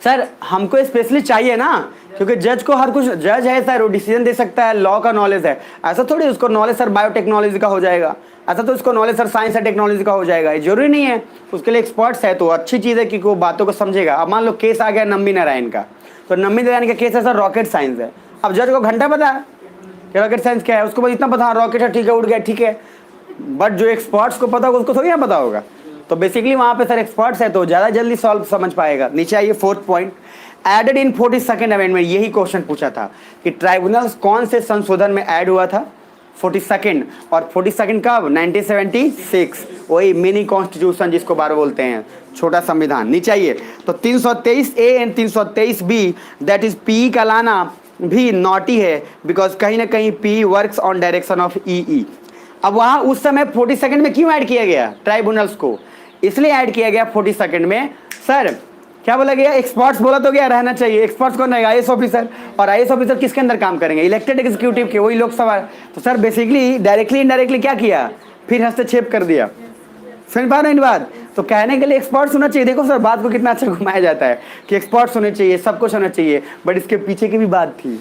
सर हमको स्पेशलिस्ट चाहिए ना, क्योंकि जज को हर कुछ, जज है सर वो डिसीजन दे सकता है, लॉ का नॉलेज है। ऐसा थोड़ी उसको नॉलेज सर बायोटेक्नोलॉजी का हो जाएगा, ऐसा तो उसको knowledge sir science and technology का हो जाएगा। ये जरूरी नहीं है, उसके लिए एक्सपर्ट्स है, तो अच्छी चीज़ है कि वो बातों को समझेगा। अब मान लो केस आ गया नम्बी नारायण का, तो नम्बी नारायण का केस है सर रॉकेट साइंस है। अब जज को घंटा पता है कि रॉकेट साइंस क्या है, उसको बस इतना पता रॉकेट है, ठीक है, उड़ गया, ठीक है। बट जो एक्सपर्ट्स को पता होगा उसको थोड़ी ना पता होगा। तो बेसिकली वहाँ पे सर एक्सपर्ट्स है, तो ज़्यादा जल्दी सॉल्व समझ पाएगा। नीचे आइए, fourth point, added in 42nd amendment. यही क्वेश्चन पूछा था कि ट्राइब्यूनल्स कौन से संशोधन में ऐड हुआ था? 42nd। और 42nd कब? 1976, वही मिनी कॉन्स्टिट्यूशन जिसको बार बोलते हैं, छोटा संविधान। नीचे आइए, तो 323A and 323B that is P का लाना भी नॉटी है, बिकॉज कहीं ना कहीं P works on direction of E. अब वहाँ उस समय 42nd में क्यों ऐड किया गया ट्राइब्यूनल्स को? इसलिए ऐड किया गया 42nd में। सर क्या बोला गया? एक्सपर्ट्स बोला तो गया रहना चाहिए। एक्सपर्ट्स कौन रहेगा? IAS officer. और आईएएस ऑफिसर किसके अंदर काम करेंगे? इलेक्टेड एग्जीक्यूटिव के, वही लोकसभा। तो सर बेसिकली डायरेक्टली इनडायरेक्टली क्या किया? फिर हस्तक्षेप कर दिया। समझ पा रहे हैं बात? तो कहने के लिए एक्सपर्ट्स होना चाहिए। देखो सर बात को कितना अच्छा घुमाया जाता है कि एक्सपर्ट्स होने चाहिए, सब कुछ होना चाहिए, बट इसके पीछे की भी बात थी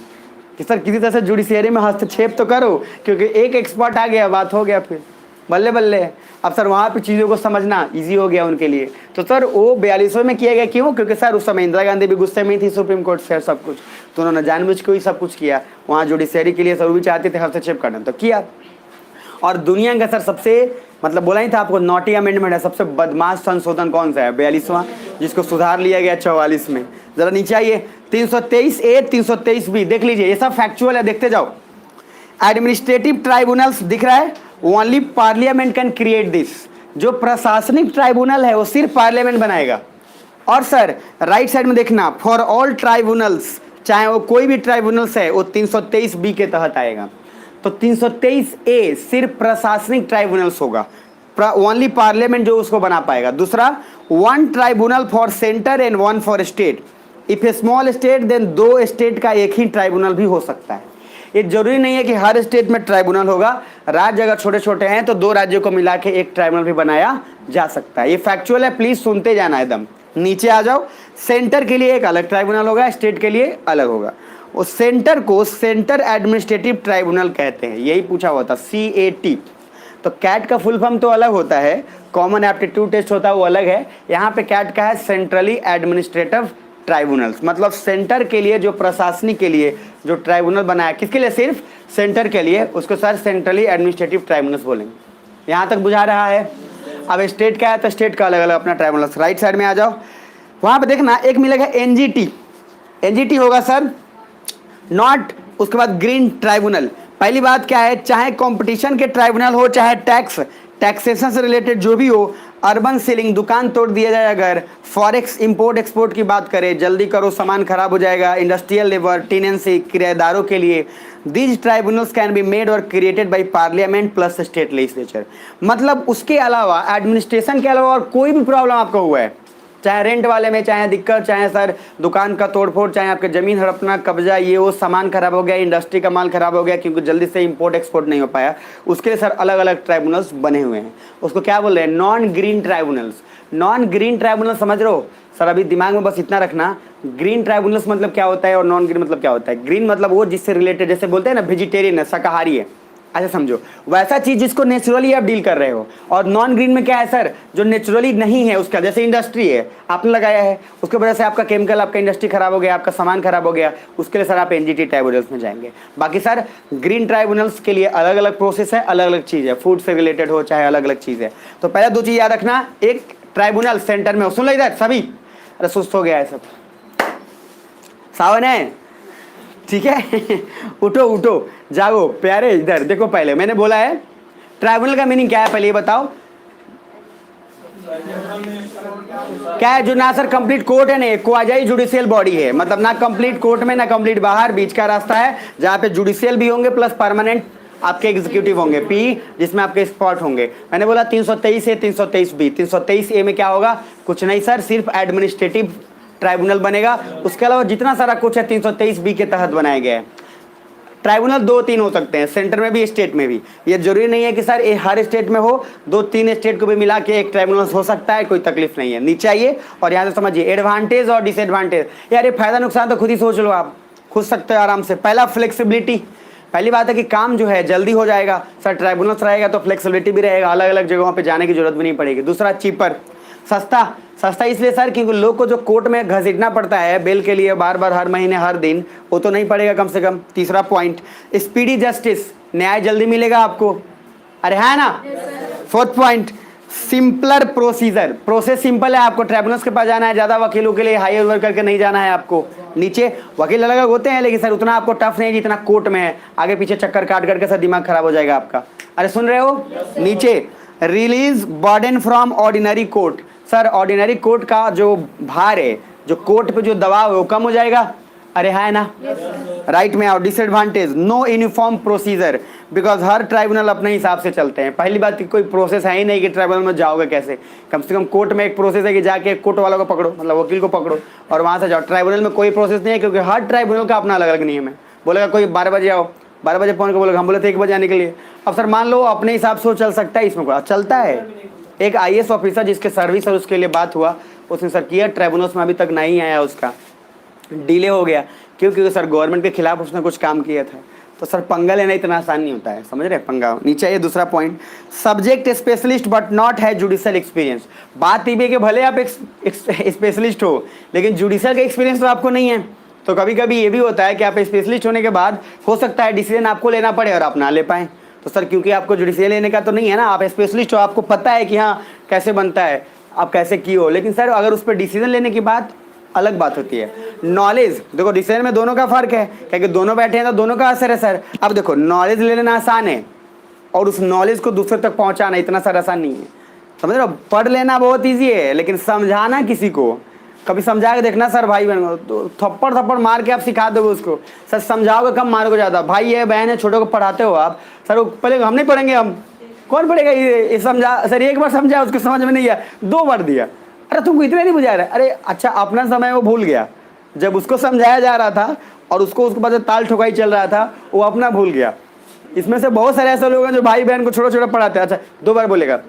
कि सर किसी तरह से जुडिशियरी में हस्तक्षेप तो करो, क्योंकि एक एक्सपर्ट आ गया, बात हो गया, फिर बल्ले बल्ले। अब सर वहाँ पे चीज़ों को समझना इजी हो गया उनके लिए। तो सर वो 42वें में किया गया, क्यों? क्योंकि सर उस समय इंदिरा गांधी भी गुस्से में ही थी सुप्रीम कोर्ट से, सब कुछ, तो उन्होंने जानबूझ के ही सब कुछ किया। वहाँ जुडिशियरी के लिए सर भी चाहते थे हस्तक्षेप करना, तो किया। और दुनिया का सर सबसे, मतलब बोला ही था आपको, नॉटी अमेंडमेंट है, सबसे बदमाश संशोधन कौन सा है? 42वां, जिसको सुधार लिया गया 44 में। जरा नीचे आइए, 323A 323B देख लीजिए, ये सब फैक्चुअल है, देखते जाओ। एडमिनिस्ट्रेटिव ट्राइब्यूनल्स दिख रहा है, only parliament can create this. जो प्रशासनिक ट्राइब्यूनल है वो सिर्फ पार्लियामेंट बनाएगा। और सर राइट साइड में देखना, फॉर ऑल ट्राइब्यूनल्स, चाहे वो कोई भी ट्राइब्यूनल्स है, वो 323B के तहत आएगा। तो 323A सिर्फ प्रशासनिक ट्राइब्यूनल्स होगा, ओनली पार्लियामेंट जो उसको बना पाएगा। दूसरा, 1 tribunal for centre and 1 for state. If a small state then 2 state का एक ही ट्राइब्यूनल भी हो सकता है। ये जरूरी नहीं है कि हर स्टेट में ट्राइब्यूनल होगा। राज्य अगर छोटे छोटे हैं तो 2 राज्यों को मिला के एक ट्राइब्यूनल भी बनाया जा सकता है। ये फैक्चुअल है, प्लीज सुनते जाना एकदम। नीचे आ जाओ। सेंटर के लिए एक अलग ट्राइब्यूनल होगा, स्टेट के लिए अलग होगा। उस सेंटर को सेंटर एडमिनिस्ट्रेटिव ट्राइब्यूनल कहते हैं, यही पूछा हुआ था, CAT। तो कैट का फुल फॉर्म तो अलग होता है, कॉमन एप्टीट्यूड टेस्ट होता है वो अलग है। यहाँ पे कैट का है सेंट्रली एडमिनिस्ट्रेटिव ट्राइब्यूनल्स, मतलब सेंटर के लिए जो प्रशासनिक के लिए जो ट्राइब्यूनल बनाया, किसके लिए? सिर्फ सेंटर के लिए, उसको सर सेंट्रली एडमिनिस्ट्रेटिव ट्राइब्यूनल्स बोलेंगे। यहाँ तक बुझा रहा है? अब स्टेट का है तो स्टेट का अलग अलग अपना ट्राइब्यूनल्स। राइट साइड में आ जाओ, वहाँ पे देखना एक मिलेगा NGT। NGT होगा सर नॉट, उसके बाद ग्रीन ट्राइब्यूनल। पहली बात क्या है, चाहे कंपटीशन के ट्राइब्यूनल हो, चाहे टैक्सेशन से रिलेटेड जो भी हो, अर्बन सीलिंग दुकान तोड़ दिया जाए, अगर फॉरेक्स इंपोर्ट एक्सपोर्ट की बात करें, जल्दी करो सामान खराब हो जाएगा, इंडस्ट्रियल लेबर, टेनेंसी, किराएदारों के लिए, these tribunals can be made और created by parliament plus state legislature. मतलब उसके अलावा एडमिनिस्ट्रेशन के अलावा और कोई भी प्रॉब्लम आपको हुआ है, चाहे रेंट वाले में चाहे दिक्कत, चाहे सर दुकान का तोड़फोड़, चाहे आपके ज़मीन हड़पना, कब्जा, ये वो सामान खराब हो गया, इंडस्ट्री का माल खराब हो गया क्योंकि जल्दी से इंपोर्ट एक्सपोर्ट नहीं हो पाया, उसके लिए सर अलग अलग ट्राइब्यूनल्स बने हुए हैं। उसको क्या बोल रहे हैं? Non green tribunals. Non green tribunal समझ रहे हो सर? अभी दिमाग में बस इतना रखना, ग्रीन ट्राइब्यूनल्स मतलब क्या होता है और नॉन ग्रीन मतलब क्या होता है। ग्रीन मतलब वो जिससे रिलेटेड, जैसे बोलते हैं ना वेजिटेरियन है, शाकाहारी है, ऐसा समझो, वैसा चीज जिसको नेचुरली आप डील कर रहे हो। और नॉन ग्रीन में क्या है सर? जो नेचुरली नहीं है उसका, जैसे इंडस्ट्री है आपने लगाया है, उसके वजह से आपका केमिकल, आपका इंडस्ट्री खराब हो गया, आपका सामान खराब हो गया, उसके लिए सर आप NGT ट्राइब्यूनल्स में जाएंगे। बाकी सर ग्रीन ट्राइब्यूनल्स के लिए अलग अलग प्रोसेस है, अलग अलग चीज़ है, फूड से रिलेटेड हो चाहे अलग अलग चीज़ है। तो पहले 2 चीज़ याद रखना, एक ट्राइब्यूनल सेंटर में हो, सुन लो इधर सभी, अरे सुस्त हो गया है सब, सावन है, ठीक है उठो उठो जागो प्यारे। इधर देखो, पहले मैंने बोला है ट्राइब्यूनल का मीनिंग क्या है, पहले ये बताओ क्या है? जो ना सर कंप्लीट कोर्ट है ना, क्वाजाई जुडिशियल बॉडी है, मतलब ना कंप्लीट कोर्ट में ना कंप्लीट बाहर, बीच का रास्ता है जहाँ पे जुडिशियल भी होंगे प्लस परमानेंट आपके एग्जीक्यूटिव होंगे, P जिसमें आपके स्पॉट होंगे। मैंने बोला 323 A 323 B। 323 A में क्या होगा? कुछ नहीं सर, सिर्फ एडमिनिस्ट्रेटिव ट्राइब्यूनल बनेगा, उसके अलावा जितना सारा कुछ है 323 B के तहत बनाया गया है। ट्राइब्यूनल 2-3 हो सकते हैं, सेंटर में भी स्टेट में भी। ये जरूरी नहीं है कि सर ये हर स्टेट में हो, 2-3 स्टेट को भी मिला के एक ट्राइब्यूनल हो सकता है, कोई तकलीफ नहीं है। नीचे आइए और यहाँ से समझिए एडवांटेज और डिसएडवांटेज। यार ये फायदा नुकसान तो खुद ही सोच लो, आप खुद सकते हो आराम से। पहला फ्लेक्सिबिलिटी, पहली बात है कि काम जो है जल्दी हो जाएगा सर, ट्राइब्यूनल्स रहेगा तो फ्लेक्सिबिलिटी भी रहेगा, अलग अलग जगहों पे जाने की जरूरत भी नहीं पड़ेगी। दूसरा चीपर, सस्ता। सस्ता इसलिए सर क्योंकि लोग को जो कोर्ट में घसीटना पड़ता है बेल के लिए बार बार, हर महीने हर दिन, वो तो नहीं पड़ेगा कम से कम। तीसरा पॉइंट स्पीडी जस्टिस, न्याय जल्दी मिलेगा आपको, अरे है ना। Fourth point simpler procedure, process simple है, आपको ट्राइब्यूनल्स के पास जाना है, ज़्यादा वकीलों के लिए हाई ओवर करके नहीं जाना है आपको। नीचे वकील अलग अलग होते हैं लेकिन सर उतना आपको टफ नहीं जितना कोर्ट में है, आगे पीछे चक्कर काट करके सर दिमाग खराब हो जाएगा आपका। अरे सुन रहे हो? नीचे release burden from ordinary court, sir ordinary court का जो भार है, जो कोर्ट पे जो दबाव है वो कम हो जाएगा, अरे है ना। राइट में आओ। Disadvantage no uniform procedure, because हर ट्राइब्यूनल अपने हिसाब से चलते हैं। पहली बात कोई प्रोसेस है ही नहीं कि ट्राइब्यूनल में जाओगे कैसे, कम से कम कोर्ट में एक प्रोसेस है कि जाके कोर्ट वालों को पकड़ो, मतलब वकील को पकड़ो और वहाँ से जाओ। ट्राइब्यूनल में कोई प्रोसेस नहीं है क्योंकि हर ट्राइब्यूनल का अपना अलग अलग नियम है। बोलेगा कोई 12 बजे आओ, 12 बजे फोन को बोलेगा, हम बोले थे 1 बजे आने के लिए। अब सर मान लो अपने हिसाब से वो चल सकता है, इसमें कोई चलता है। एक IAS ऑफिसर जिसके सर्विस और उसके लिए बात हुआ, उसने सर किया ट्राइब्यूनल्स में अभी तक नहीं आया, उसका डिले हो गया क्योंकि सर गवर्नमेंट के खिलाफ उसने कुछ काम किया था। तो सर पंगा लेना इतना आसान नहीं होता है, समझ रहे पंगा। नीचे ये दूसरा point subject specialist but not है जुडिशियल एक्सपीरियंस। बात ये भी है कि भले आप एक स्पेशलिस्ट हो लेकिन जुडिशियल का एक्सपीरियंस तो आपको नहीं है। तो कभी कभी ये भी होता है कि आप स्पेशलिस्ट होने के बाद हो सकता है डिसीजन आपको लेना पड़े और आप ना ले पाएँ। तो सर क्योंकि आपको जुडिशियल लेने का तो नहीं है ना, आप स्पेशलिस्ट हो, आपको पता है कि हाँ कैसे बनता है, आप कैसे की हो, लेकिन सर अगर उस पर डिसीजन लेने की बात अलग बात होती है। नॉलेज देखो, डिसीजन में दोनों का फर्क है क्योंकि दोनों बैठे हैं तो दोनों का असर है सर। अब देखो नॉलेज ले लेना आसान है और उस नॉलेज को दूसरे तक पहुंचाना इतना सर आसान नहीं है, समझ रहे हो। पढ़ लेना बहुत ईजी है लेकिन समझाना किसी को, कभी समझा के देखना सर, भाई बहन तो थप्पड़ थप्पड़ मार के आप सिखा दोगे उसको, सर समझाओगे कम मारोगे ज़्यादा। भाई है बहन है छोटे को पढ़ाते हो आप, सर वो पहले हम नहीं पढ़ेंगे, हम कौन पढ़ेगा ये समझा सर, एक बार समझा उसको समझ में नहीं आया, 2 बार दिया, अरे तुमको इतने नहीं बुझा रहा है, अरे अच्छा अपना समय वो भूल गया, जब उसको समझाया जा रहा था और उसके बाद ताल ठोकाई चल रहा था वो अपना भूल गया। इसमें से बहुत सारे ऐसे लोग हैं जो भाई बहन को छोटा छोटा पढ़ाते हैं। अच्छा 2 बार बोलेगा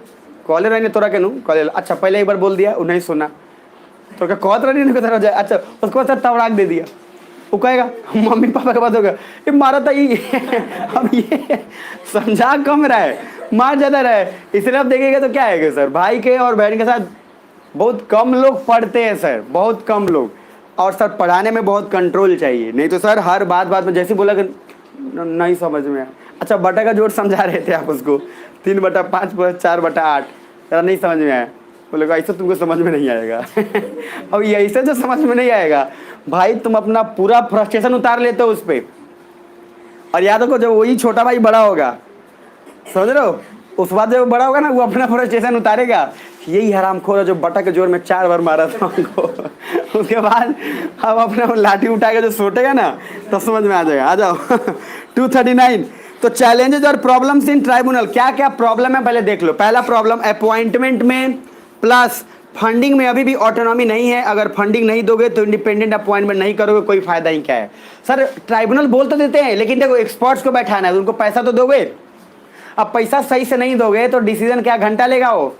कॉले रहने तोरा के नू कॉले, अच्छा पहले एक बार बोल दिया वो नहीं सुना तो क्या कहत रहने को जाए, अच्छा उसके बाद सर तवड़ाक दे दिया, वो कहेगा मम्मी पापा के बात होगा ये मारा था ये अब ये समझा कम रहा है, मार ज़्यादा रहा है। इसलिए आप देखेंगे तो क्या है सर, भाई के और बहन के साथ बहुत कम लोग पढ़ते हैं सर, बहुत कम लोग। और सर पढ़ाने में बहुत कंट्रोल चाहिए, नहीं तो सर हर बात में जैसे बोला कि नहीं समझ में आया। अच्छा बटा का जोड़ समझा रहे थे आप उसको 3/5 + 4/8, जरा नहीं समझ में आया, बोलेगा ऐसा तुमको समझ में नहीं आएगा अब ये ऐसे जो समझ में नहीं आएगा भाई, तुम अपना पूरा फ्रस्ट्रेशन उतार लेते हो उस पर। और याद रखो जब वही छोटा भाई बड़ा होगा, समझ रहे हो, उस बाद जब बड़ा होगा ना वो अपना फ्रस्ट्रेशन उतारेगा, यही हरामखोर है जो बटा के जोर में 4 बार मारा था हमको उसके बाद अब अपना लाठी उठाएगा जो सोटेगा ना तो समझ में आ जाएगा। आ जाओ 239। तो चैलेंजेस और प्रॉब्लम्स इन ट्राइब्यूनल, क्या क्या प्रॉब्लम है पहले देख लो। पहला प्रॉब्लम अपॉइंटमेंट में प्लस फंडिंग में अभी भी ऑटोनॉमी नहीं है, अगर फंडिंग नहीं दोगे तो इंडिपेंडेंट अपॉइंटमेंट नहीं करोगे कोई फायदा ही क्या है। सर ट्राइब्यूनल बोल तो देते हैं लेकिन देखो एक्सपर्ट्स को बैठाना है, उनको पैसा तो दोगे, अब पैसा सही से नहीं दोगे तो डिसीजन क्या घंटा लेगा वो।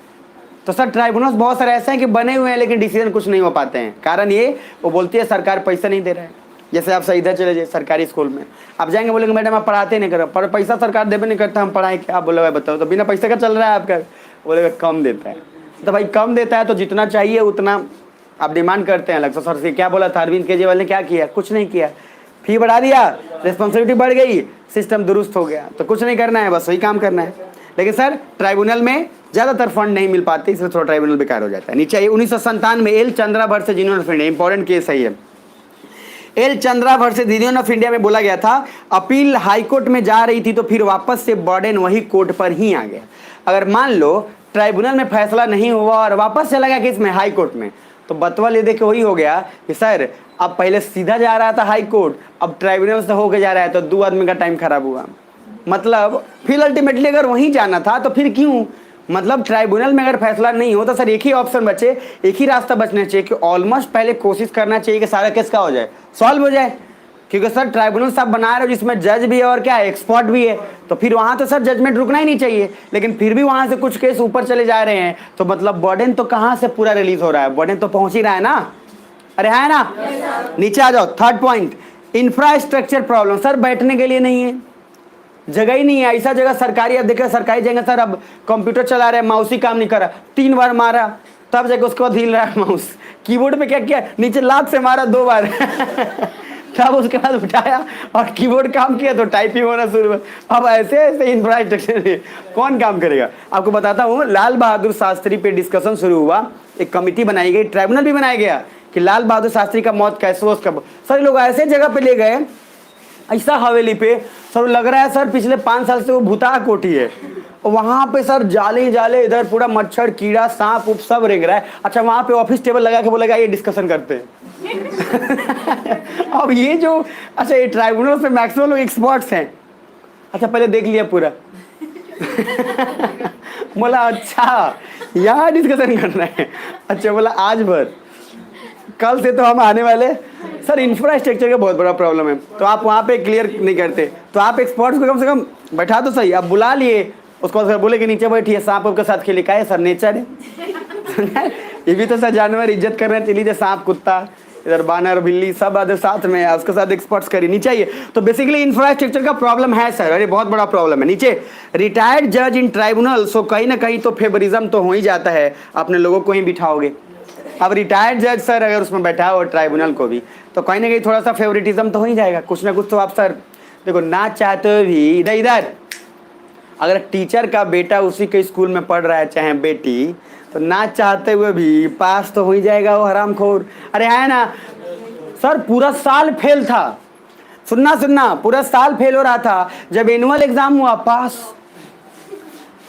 तो सर ट्राइब्यूनल्स बहुत सारे ऐसे हैं कि बने हुए हैं लेकिन डिसीजन कुछ नहीं हो पाते हैं, कारण ये वो बोलती है सरकार पैसा नहीं दे रहा है। जैसे आप इधर चले जाइए सरकारी स्कूल में, आप जाएंगे बोलेंगे मैडम आप पढ़ाते नहीं करो, पर पैसा सरकार देवे नहीं करता, हम पढ़ाएं क्या। आप बोले भाई बताओ तो बिना पैसे का चल रहा है आपका, बोलेगा कम देता है। तो भाई कम देता है तो जितना चाहिए उतना आप डिमांड करते हैं। लगता सर से क्या बोला था अरविंद केजरीवाल ने, क्या किया, कुछ नहीं किया, फी बढ़ा दिया, रिस्पॉन्सिबिलिटी बढ़ गई, सिस्टम दुरुस्त हो गया, तो कुछ नहीं करना है, बस वही काम करना है। लेकिन सर ट्राइब्यूनल में ज़्यादातर फंड नहीं मिल पाते, इसलिए थोड़ा ट्राइब्यूनल बेकार हो जाता है। नीचे 1997 में L Chandra versus union of India, important case है ये। L Chandra versus union of India में बोला गया था अपील हाईकोर्ट में जा रही थी तो फिर वापस से बर्डन वही कोर्ट पर ही आ गया। अगर मान लो ट्राइब्यूनल में फैसला नहीं हुआ और वापस चला गया किस में, हाई कोर्ट में, तो बतवा ले दे के वही हो गया कि सर अब पहले सीधा जा रहा था हाई कोर्ट, अब ट्राइब्यूनल से होके जा रहा है, तो 2 आदमी का टाइम खराब हुआ। मतलब फिर अल्टीमेटली अगर वहीं जाना था तो फिर क्यों, मतलब ट्राइब्यूनल में अगर फैसला नहीं हो तो सर एक ही ऑप्शन बचे, एक ही रास्ता बचना चाहिए कि ऑलमोस्ट पहले कोशिश करना चाहिए कि सारा केस का हो जाए, सॉल्व हो जाए। क्योंकि सर ट्राइब्यूनल साहब बना रहे हो जिसमें जज भी है और क्या है एक्सपर्ट भी है, तो फिर वहाँ तो सर जजमेंट रुकना ही नहीं चाहिए। लेकिन फिर भी वहाँ से कुछ केस ऊपर चले जा रहे हैं, तो मतलब बर्डन तो कहाँ से पूरा रिलीज हो रहा है, बर्डन तो पहुँच ही रहा है ना, अरे है ना। नीचे आ जाओ, third point, infrastructure problem. Sir बैठने के लिए नहीं है, जगह ही नहीं है, ऐसा जगह सरकारी, अब देखिए सरकारी जगह सर अब कंप्यूटर चला रहे हैं, माउस ही काम नहीं कर रहा, 3 बार मारा तब जाके उसके बाद हिल रहा है माउस, कीबोर्ड पे क्या किया, नीचे लात से मारा 2 बार तब उसके बाद उठाया और कीबोर्ड काम किया तो टाइपिंग होना शुरू हुआ। अब ऐसे ऐसे इंफ्रास्ट्रक्चर कौन काम करेगा। आपको बताता हूँ, लाल बहादुर शास्त्री पे डिस्कशन शुरू हुआ, एक कमेटी बनाई गई, ट्राइब्यूनल भी बनाया गया कि लाल बहादुर शास्त्री का मौत कैसे हुआ। उसका सर लोग ऐसे जगह पे ले गए, ऐसा हवेली पे सर लग रहा है सर पिछले 5 साल से वो भूता कोठी है, वहाँ पे सर जाले ही जाले, इधर पूरा मच्छर कीड़ा सांप उप सब रेंग रहा है। अच्छा वहाँ पे ऑफिस टेबल लगा के बोलेगा ये डिस्कशन करते हैं अब ये जो, अच्छा ये ट्राइब्यूनल पे मैक्सिमम लोग एक्सपर्ट्स हैं। अच्छा पहले देख लिया पूरा बोला अच्छा यहाँ डिस्कशन करना है, अच्छा बोला आज भर, कल से तो हम आने वाले। सर इंफ्रास्ट्रक्चर का बहुत बड़ा प्रॉब्लम है, तो आप वहाँ पे क्लियर नहीं करते, तो आप एक्सपर्ट्स को कम से कम बैठा तो सही। आप बुला लिए उसको, सर बोले कि नीचे बैठिए सांप आपके साथ खेले, का है सर नेचर है ये भी तो सर जानवर इज्जत करना चाहिए, जैसे सांप कुत्ता इधर बानर बिल्ली सब आधे साथ में है, उसके साथ एक्सपर्ट्स करिए। नीचे आइए, तो बेसिकली इंफ्रास्ट्रक्चर का प्रॉब्लम है सर, अरे बहुत बड़ा प्रॉब्लम है। नीचे रिटायर्ड जज इन ट्राइब्यूनल, सो कहीं ना कहीं तो फेवरिज्म तो हो ही जाता है, अपने लोगों को ही बिठाओगे। अब रिटायर्ड जज सर अगर उसमें बैठा हो ट्राइब्यूनल को भी, तो कहीं ना कहीं थोड़ा सा फेवरेटिज्म तो हो ही जाएगा, कुछ ना कुछ तो आप सर देखो ना चाहते हुए भी इधर इधर, अगर टीचर का बेटा उसी के स्कूल में पढ़ रहा है चाहे बेटी, तो ना चाहते हुए भी पास तो हो ही जाएगा वो हरामखोर। अरे है ना सर, पूरा साल फेल था, सुनना पूरा साल फेल हो रहा था, जब एनुअल एग्जाम हुआ पास।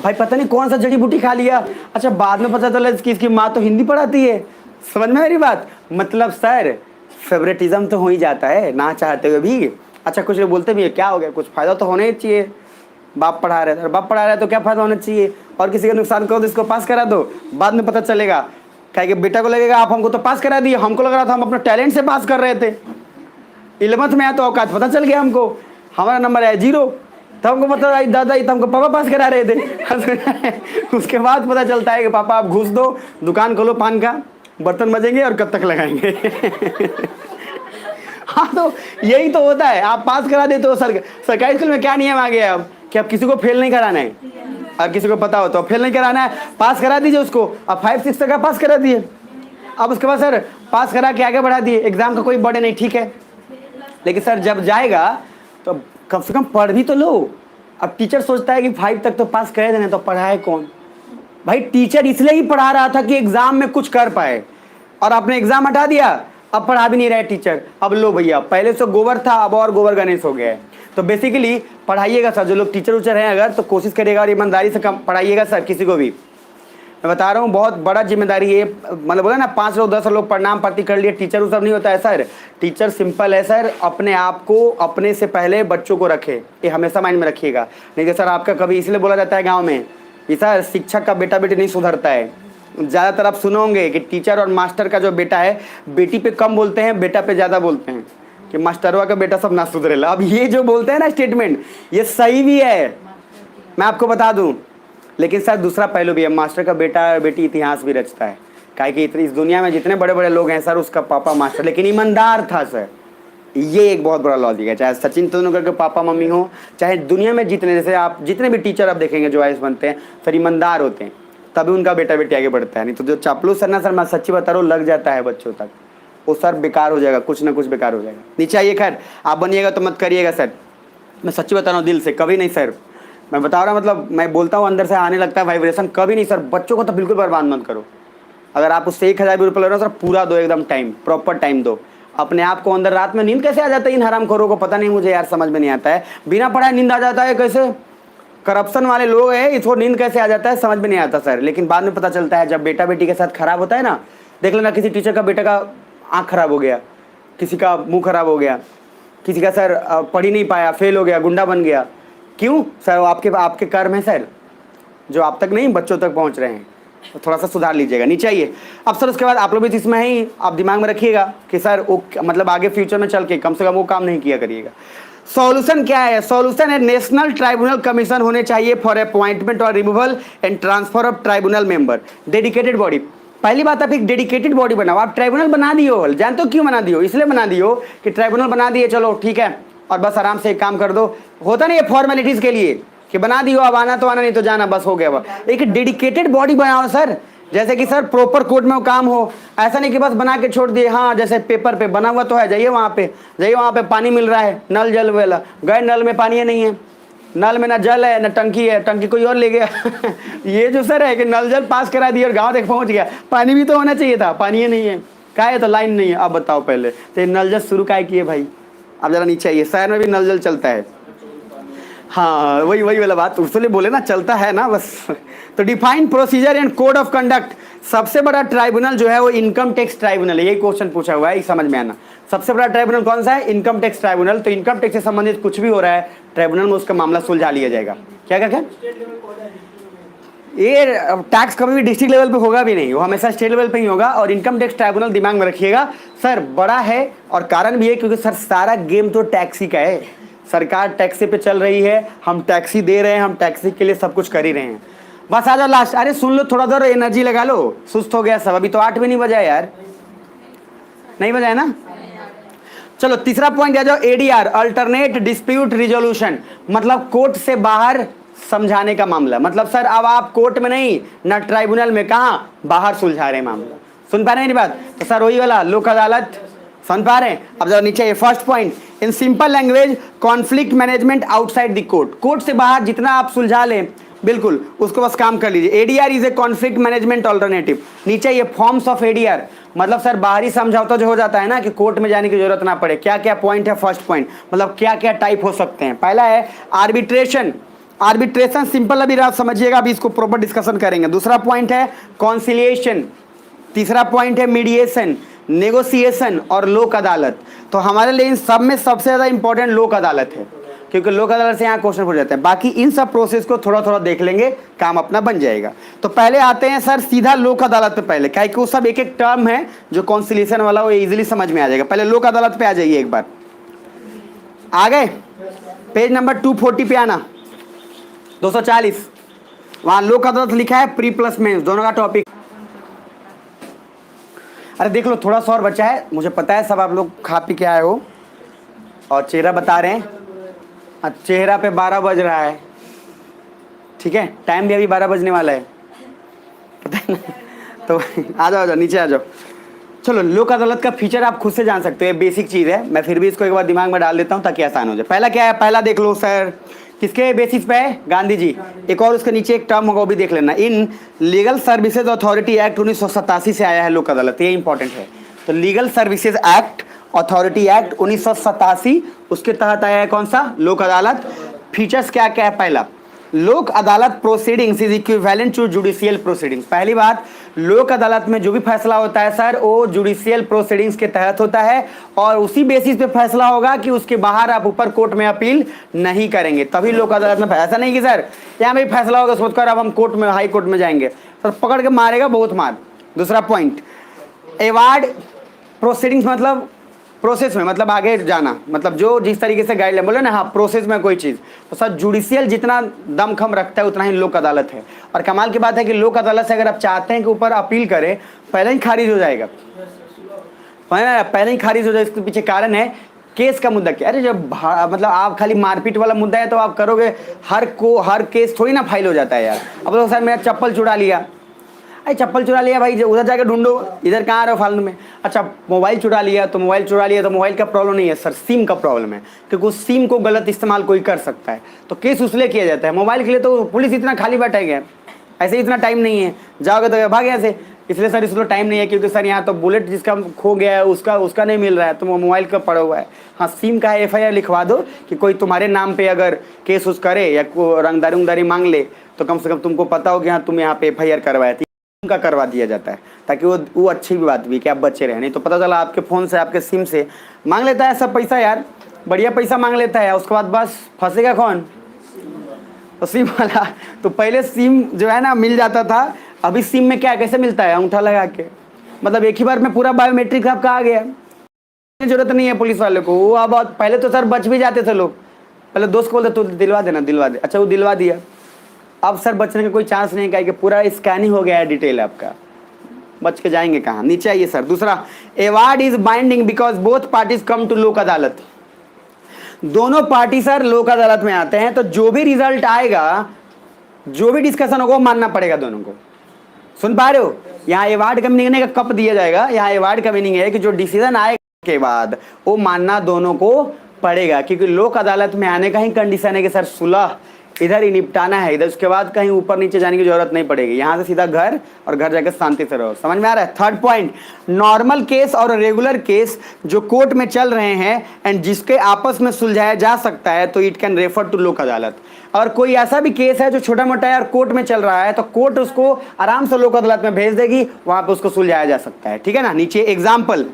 भाई पता नहीं कौन सा जड़ी बूटी खा लिया, अच्छा बाद में पता चला कि इसकी माँ तो हिंदी पढ़ाती है। समझ में मेरी बात, मतलब सर फेवरेटिज्म तो हो ही जाता है ना चाहते हुए भी। अच्छा कुछ लोग बोलते भी है क्या हो गया, कुछ फायदा तो होना ही चाहिए, बाप पढ़ा रहे थे, और बाप पढ़ा रहा है तो क्या फायदा होना चाहिए, और किसी का नुकसान करो तो इसको पास करा दो, बाद में पता चलेगा। क्या कि बेटा को लगेगा आप हमको तो पास करा दिए, हमको लग रहा था हम अपने टैलेंट से पास कर रहे थे। 11th में आया तो औकात पता चल गया हमको, हमारा नंबर है 0, तब हमको पता आई दादा ये तो हमको पापा पास करा रहे थे। उसके बाद पता चलता है कि पापा आप घुस दो, दुकान खोलो पान का, बर्तन बजेंगे और कब तक लगाएंगे। हाँ तो यही तो होता है, आप पास करा देते हो। सरकारी स्कूल में क्या नियम आ गया अब कि अब किसी को फेल नहीं कराना है, और किसी को पता हो तो फेल नहीं कराना है, पास करा दीजिए उसको। अब 5-6 तक का पास करा दिए, अब उसके बाद सर पास करा के आगे बढ़ा दिए, एग्जाम का कोई बर्डन नहीं, ठीक है। लेकिन सर जब जाएगा तो कम से कम पढ़ भी तो लो। अब टीचर सोचता है कि 5 तक तो पास कर देना, तो पढ़ाए कौन भाई? टीचर इसलिए ही पढ़ा रहा था कि एग्जाम में कुछ कर पाए, और आपने एग्जाम हटा दिया, अब पढ़ा भी नहीं रहे टीचर। अब लो भैया, पहले से गोबर था अब और गोबर गणेश हो गया है। तो बेसिकली पढ़ाइएगा सर, जो लोग टीचर उचर हैं अगर, तो कोशिश करिएगा और ईमानदारी से कम पढ़ाइएगा सर। किसी को भी मैं बता रहा हूँ बहुत बड़ा जिम्मेदारी है, मतलब बोला ना 5 लोग 10 लोग प्रणाम पाती कर लिए, टीचर सब नहीं होता है सर। टीचर सिंपल है सर, अपने आप को अपने से पहले बच्चों को रखे, ये हमेशा माइंड में रखिएगा। नहीं तो सर आपका कभी इसलिए बोला जाता है गाँव में कि सर शिक्षक का बेटा बेटी नहीं सुधरता है। ज़्यादातर आप सुनोगे कि टीचर और मास्टर का जो बेटा है, बेटी पे कम बोलते हैं, बेटा पे ज़्यादा बोलते हैं कि मास्टरवा का बेटा सब ना सुधरेला। अब ये जो बोलते हैं ना स्टेटमेंट, ये सही भी है, मैं आपको बता दूं। लेकिन सर दूसरा पहलू भी है, मास्टर का बेटा और बेटी इतिहास भी रचता है। काहे कि इस दुनिया में जितने बड़े बड़े लोग हैं सर, उसका पापा मास्टर लेकिन ईमानदार था सर। ये एक बहुत बड़ा लॉजिक है, चाहे सचिन तेंदुलकर के पापा मम्मी हो, चाहे दुनिया में जितने, जैसे आप जितने भी टीचर आप देखेंगे जो आईएएस बनते हैं सर, ईमानदार होते हैं, तभी उनका बेटा बेटी आगे बढ़ता है। नहीं तो जो चापलूस है ना सर, मैं सच्ची बता रहा हूँ, लग जाता है बच्चों तक, वो सर बेकार हो जाएगा, कुछ ना कुछ बेकार हो जाएगा। नीचे आइए, खैर आप बनिएगा तो मत करिएगा सर, मैं सच्ची बता रहा हूँ दिल से, कभी नहीं सर, मैं बता रहा हूँ, मतलब मैं बोलता हूँ अंदर से आने लगता है वाइब्रेशन, कभी नहीं सर। बच्चों को तो बिल्कुल बर्बाद मत करो। अगर आप उससे 1000 भी रुपये ले रहे हो सर, पूरा दो, एकदम टाइम, प्रॉपर टाइम दो। अपने आप को अंदर, रात में नींद कैसे आ जाता है इन हरामखोरों को, पता नहीं मुझे यार, समझ में नहीं आता है। बिना पढ़ाए नींद आ जाता है कैसे? करप्शन वाले लोग हैं, इसको नींद कैसे आ जाता है समझ में नहीं आता सर। लेकिन बाद में पता चलता है जब बेटा बेटी के साथ खराब होता है ना, देख लेना किसी टीचर का बेटा का आँख खराब हो गया, किसी का मुंह खराब हो गया, किसी का सर पढ़ ही नहीं पाया, फेल हो गया, गुंडा बन गया। क्यों सर? आपके कर्म है सर, जो आप तक नहीं बच्चों तक पहुंच रहे हैं, तो थोड़ा सा सुधार लीजिएगा। नीचे आइए। अब सर उसके बाद आप लोग भी इसमें ही आप दिमाग में रखिएगा कि सर वो मतलब आगे फ्यूचर में चल के कम से कम वो काम नहीं किया करिएगा। सॉल्यूशन क्या है? सॉल्यूशन है नेशनल ट्राइब्यूनल कमीशन होने चाहिए फॉर अपॉइंटमेंट और removal and transfer of tribunal member, dedicated body. पहली बात, आप एक डेडिकेटेड बॉडी बनाओ। आप ट्राइब्यूनल बना दियो, जानते हो क्यों बना दियो? इसलिए बना दियो कि ट्राइब्यूनल बना दिए, चलो ठीक है, और बस आराम से एक काम कर दो। होता नहीं है फॉर्मेलिटीज के लिए कि बना दियो, अब आना तो आना, नहीं तो जाना, बस हो गया। एक डेडिकेटेड बॉडी बनाओ सर, जैसे कि सर प्रॉपर कोर्ट में वो काम हो। ऐसा नहीं कि बस बना के छोड़ दिए, हाँ जैसे पेपर पे बना हुआ तो है, जाइए वहाँ पे पानी मिल रहा है, नल जल वाला गए, नल में पानी नहीं है, नल में ना जल है ना टंकी है, टंकी कोई और ले गया। ये जो सर है कि नल जल पास करा दिया और गाँव तक पहुँच गया, पानी भी तो होना चाहिए था, पानी नहीं है, क्या है तो लाइन नहीं है। अब बताओ पहले तो नल जल शुरू काय किए भाई? अब जरा नीचे आइए। शहर में भी नल जल चलता है, हाँ वही वाला बात, उसके बोले ना, चलता है ना बस। तो define procedure and code of conduct. सबसे बड़ा ट्राइब्यूनल जो है वो इनकम टैक्स ट्राइब्यूनल है, यही क्वेश्चन पूछा हुआ है, ये समझ में आना। सबसे बड़ा ट्राइब्यूनल कौन सा है? Income tax tribunal. तो इनकम टैक्स से संबंधित कुछ भी हो रहा है ट्राइब्यूनल में, उसका मामला सुलझा लिया जाएगा। क्या ये टैक्स कभी भी डिस्ट्रिक्ट लेवल पे होगा भी नहीं, वो हमेशा स्टेट लेवल पे ही होगा। और इनकम टैक्स ट्राइब्यूनल दिमाग में रखिएगा सर, बड़ा है और कारण भी है क्योंकि सर सारा गेम तो टैक्सी का है। सरकार टैक्सी पे चल रही है, हम टैक्सी दे रहे हैं, हम टैक्सी के लिए सब कुछ कर ही रहे हैं। बस आ जाओ लास्ट। अरे सुन लो, थोड़ा देर एनर्जी लगा लो, सुस्त हो गया सब, अभी तो 8 भी नहीं बजा यार, नहीं बजाया ना। चलो तीसरा पॉइंट आ जाओ, एडीआर, अल्टरनेट डिस्प्यूट रिजोल्यूशन, मतलब कोर्ट से बाहर समझाने का मामला। मतलब सर अब आप कोर्ट में नहीं ना ट्राइब्यूनल में, कहाँ बाहर सुलझा रहे हैं मामला। सुन पा रहे हैं मेरी बात? तो सर वही वाला लोक अदालत, सुन पा रहे हैं? अब जरा नीचे ये first point, in simple language conflict management outside the court. Court से बाहर जितना आप सुलझा लें बिल्कुल उसको बस काम कर लीजिए। ADR is a conflict management alternative. नीचे ये फॉर्म्स ऑफ एडीआर, मतलब सर बाहरी समझौता जो हो जाता है ना कि कोर्ट में जाने की जरूरत ना पड़े। क्या क्या पॉइंट है? फर्स्ट पॉइंट मतलब क्या क्या टाइप हो सकते हैं। पहला है आर्बिट्रेशन। आर्बिट्रेशन सिंपल, अभी आप समझिएगा, अभी इसको प्रॉपर डिस्कशन करेंगे। दूसरा पॉइंट है कॉन्सिलिएशन। तीसरा पॉइंट है मीडिएशन, नेगोशिएशन और लोक अदालत। तो हमारे लिए इन सब में सबसे ज़्यादा इंपॉर्टेंट लोक अदालत है। क्योंकि लोक अदालत से यहाँ क्वेश्चन पूछ जाते हैं। बाकी इन सब प्रोसेस को थोड़ा थोड़ा देख लेंगे, काम अपना बन जाएगा। तो पहले आते हैं सर सीधा लोक अदालत पे पहले, क्या कि वो सब एक एक टर्म है जो कॉन्सिलेशन वाला, वो इजीली समझ में आ जाएगा। पहले लोक अदालत पे आ जाइए एक बार, आ गए? पेज नंबर 240 पे आना, 240, वहां लोक अदालत लिखा है, प्री प्लस मेंस दोनों का टॉपिक। अरे देख लो, थोड़ा सा और बचा है, मुझे पता है सब आप लोग खा पी के आए हो और चेहरा बता रहे हैं, चेहरा पे 12 बज रहा है, ठीक है, टाइम भी अभी 12 बजने वाला है, पता है ना? तो आ जाओ नीचे आ जाओ। चलो, लोक अदालत का फीचर आप खुद से जान सकते हो, ये बेसिक चीज़ है, मैं फिर भी इसको एक बार दिमाग में डाल देता हूँ ताकि आसान हो जाए। पहला क्या है, पहला देख लो सर, किसके बेसिस पे है? गांधी जी। एक और उसके नीचे एक टर्म होगा, वो भी देख लेना, in legal services authority act 1987 से आया है लोक अदालत, ये इंपॉर्टेंट है। तो legal services act authority act 1987, उसके तहत आया है कौन सा? लोक अदालत। फीचर्स क्या क्या है? पहला, Lok Adalat proceedings is equivalent to judicial proceedings. पहली बात, लोक अदालत में जो भी फैसला होता है सर, वो जुडिशियल प्रोसीडिंग्स के तहत होता है और उसी बेसिस पे फैसला होगा कि उसके बाहर आप ऊपर कोर्ट में अपील नहीं करेंगे, तभी लोक अदालत में। ऐसा नहीं कि सर यहाँ भी फैसला होगा सोचकर अब हम कोर्ट में, हाई कोर्ट में जाएंगे, सर पकड़ के मारेगा बहुत मार। दूसरा पॉइंट, एवार्ड प्रोसीडिंग्स मतलब प्रोसेस में, मतलब आगे जाना, मतलब जो जिस तरीके से गाइडलाइन बोले ना, हाँ प्रोसेस में कोई चीज़, तो सर जुडिशियल जितना दमखम रखता है उतना ही लोक अदालत है। और कमाल की बात है कि लोक अदालत से अगर आप चाहते हैं कि ऊपर अपील करें, पहले ही खारिज हो जाएगा, पहले ही खारिज हो जाएगा। इसके पीछे कारण है केस का मुद्दा क्या। अरे जब मतलब आप खाली मारपीट वाला मुद्दा है तो आप करोगे, हर केस थोड़ी ना फाइल हो जाता है यार। अब तो सर मेरा चप्पल चुरा लिया, अरे चप्पल चुरा लिया भाई, उधर जाके ढूंढो, इधर कहाँ आ रहे हो फालतू में। अच्छा मोबाइल चुरा लिया तो मोबाइल का प्रॉब्लम नहीं है सर, सिम का प्रॉब्लम है, क्योंकि उस सिम को गलत इस्तेमाल कोई कर सकता है, तो केस उसलिए किया जाता है। मोबाइल के लिए तो पुलिस इतना खाली बैठेगा, ऐसे इतना टाइम नहीं है, जाओगे तो भाग ऐसे, इसलिए सर इसलिए टाइम नहीं है, क्योंकि सर यहाँ तो बुलेट जिसका खो गया है उसका नहीं मिल रहा है, तो वो मोबाइल का पड़ा हुआ है। हाँ सिम का FIR लिखवा दो कि कोई तुम्हारे नाम पे अगर केस उस करे या रंगदारी मांग ले, तो कम से कम तुमको पता हो कि हाँ तुम यहाँ पे FIR करवाए थे, का करवा दिया जाता है, ताकि वो अच्छी भी बात भी कि आप बचे रहे। नहीं तो पता चला आपके फ़ोन से, आपके सिम से मांग लेता है सब पैसा यार, बढ़िया पैसा मांग लेता है, उसके बाद बस फंसेगा कौन? तो सिम वाला। तो पहले सिम जो है ना मिल जाता था, अभी सिम में क्या कैसे मिलता है? अंगूठा लगा के, मतलब एक ही बार में पूरा बायोमेट्रिक आपका आ गया, जरूरत नहीं है पुलिस वाले को। वो अब पहले तो सर बच भी जाते थे लोग, पहले दोस्त को बोलते तो दिलवा दे, अच्छा वो दिलवा दिया, अब सर बचने का कोई चांस नहीं है, कि पूरा स्कैनिंग हो गया है डिटेल आपका, बच के जाएंगे कहाँ? नीचे आइए सर। दूसरा, award is binding because both parties come to Lok Adalat. दोनों पार्टी सर लोक अदालत में आते हैं, तो जो भी रिजल्ट आएगा, जो भी डिस्कशन होगा, मानना पड़ेगा दोनों को। सुन पा रहे हो? यहाँ अवार्ड का मीनिंग का कब दिया जाएगा, यहाँ अवार्ड का मीनिंग है कि जो डिसीजन आएगा के बाद वो मानना दोनों को पड़ेगा, क्योंकि लोक अदालत में आने का ही कंडीशन है कि सर सुलह इधर ही निपटाना है, इधर उसके बाद कहीं ऊपर नीचे जाने की जरूरत नहीं पड़ेगी, यहाँ से सीधा घर और घर जाकर शांति से रहो। समझ में आ रहा है? थर्ड पॉइंट, नॉर्मल केस और रेगुलर केस जो कोर्ट में चल रहे हैं एंड जिसके आपस में सुलझाया जा सकता है, तो it can refer to Lok अदालत। और कोई ऐसा भी केस है जो छोटा मोटा है और कोर्ट में चल रहा है, तो कोर्ट उसको आराम से लोक अदालत में भेज देगी, वहां पर उसको सुलझाया जा सकता है, ठीक है ना। नीचे एग्जाम्पल,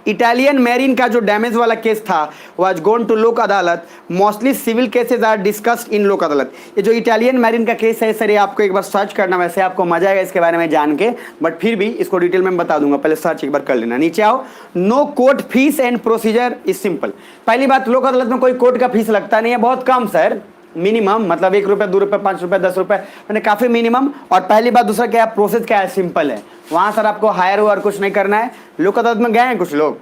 इटालियन मैरिन का जो डैमेज वाला केस था was gone to Lok Adalat, mostly civil cases are discussed in Lok Adalat. ये जो इटालियन मैरिन का केस है सर, ये आपको एक बार सर्च करना, वैसे आपको मजा आएगा इसके बारे में जान के, बट फिर भी इसको डिटेल में बता दूंगा, पहले सर्च एक बार कर लेना। नीचे आओ, no court fees and procedure is simple. पहली बात, लोक अदालत में कोई कोर्ट का फीस लगता नहीं है, बहुत कम सर, मिनिमम, मतलब 1 रुपये 2 रुपये 5 रुपये 10 रुपये, मैंने काफ़ी मिनिमम। और पहली बात, दूसरा क्या है, प्रोसेस क्या है, सिंपल है, वहाँ सर आपको हायर और कुछ नहीं करना है। लोक अदालत में गए हैं कुछ लोग,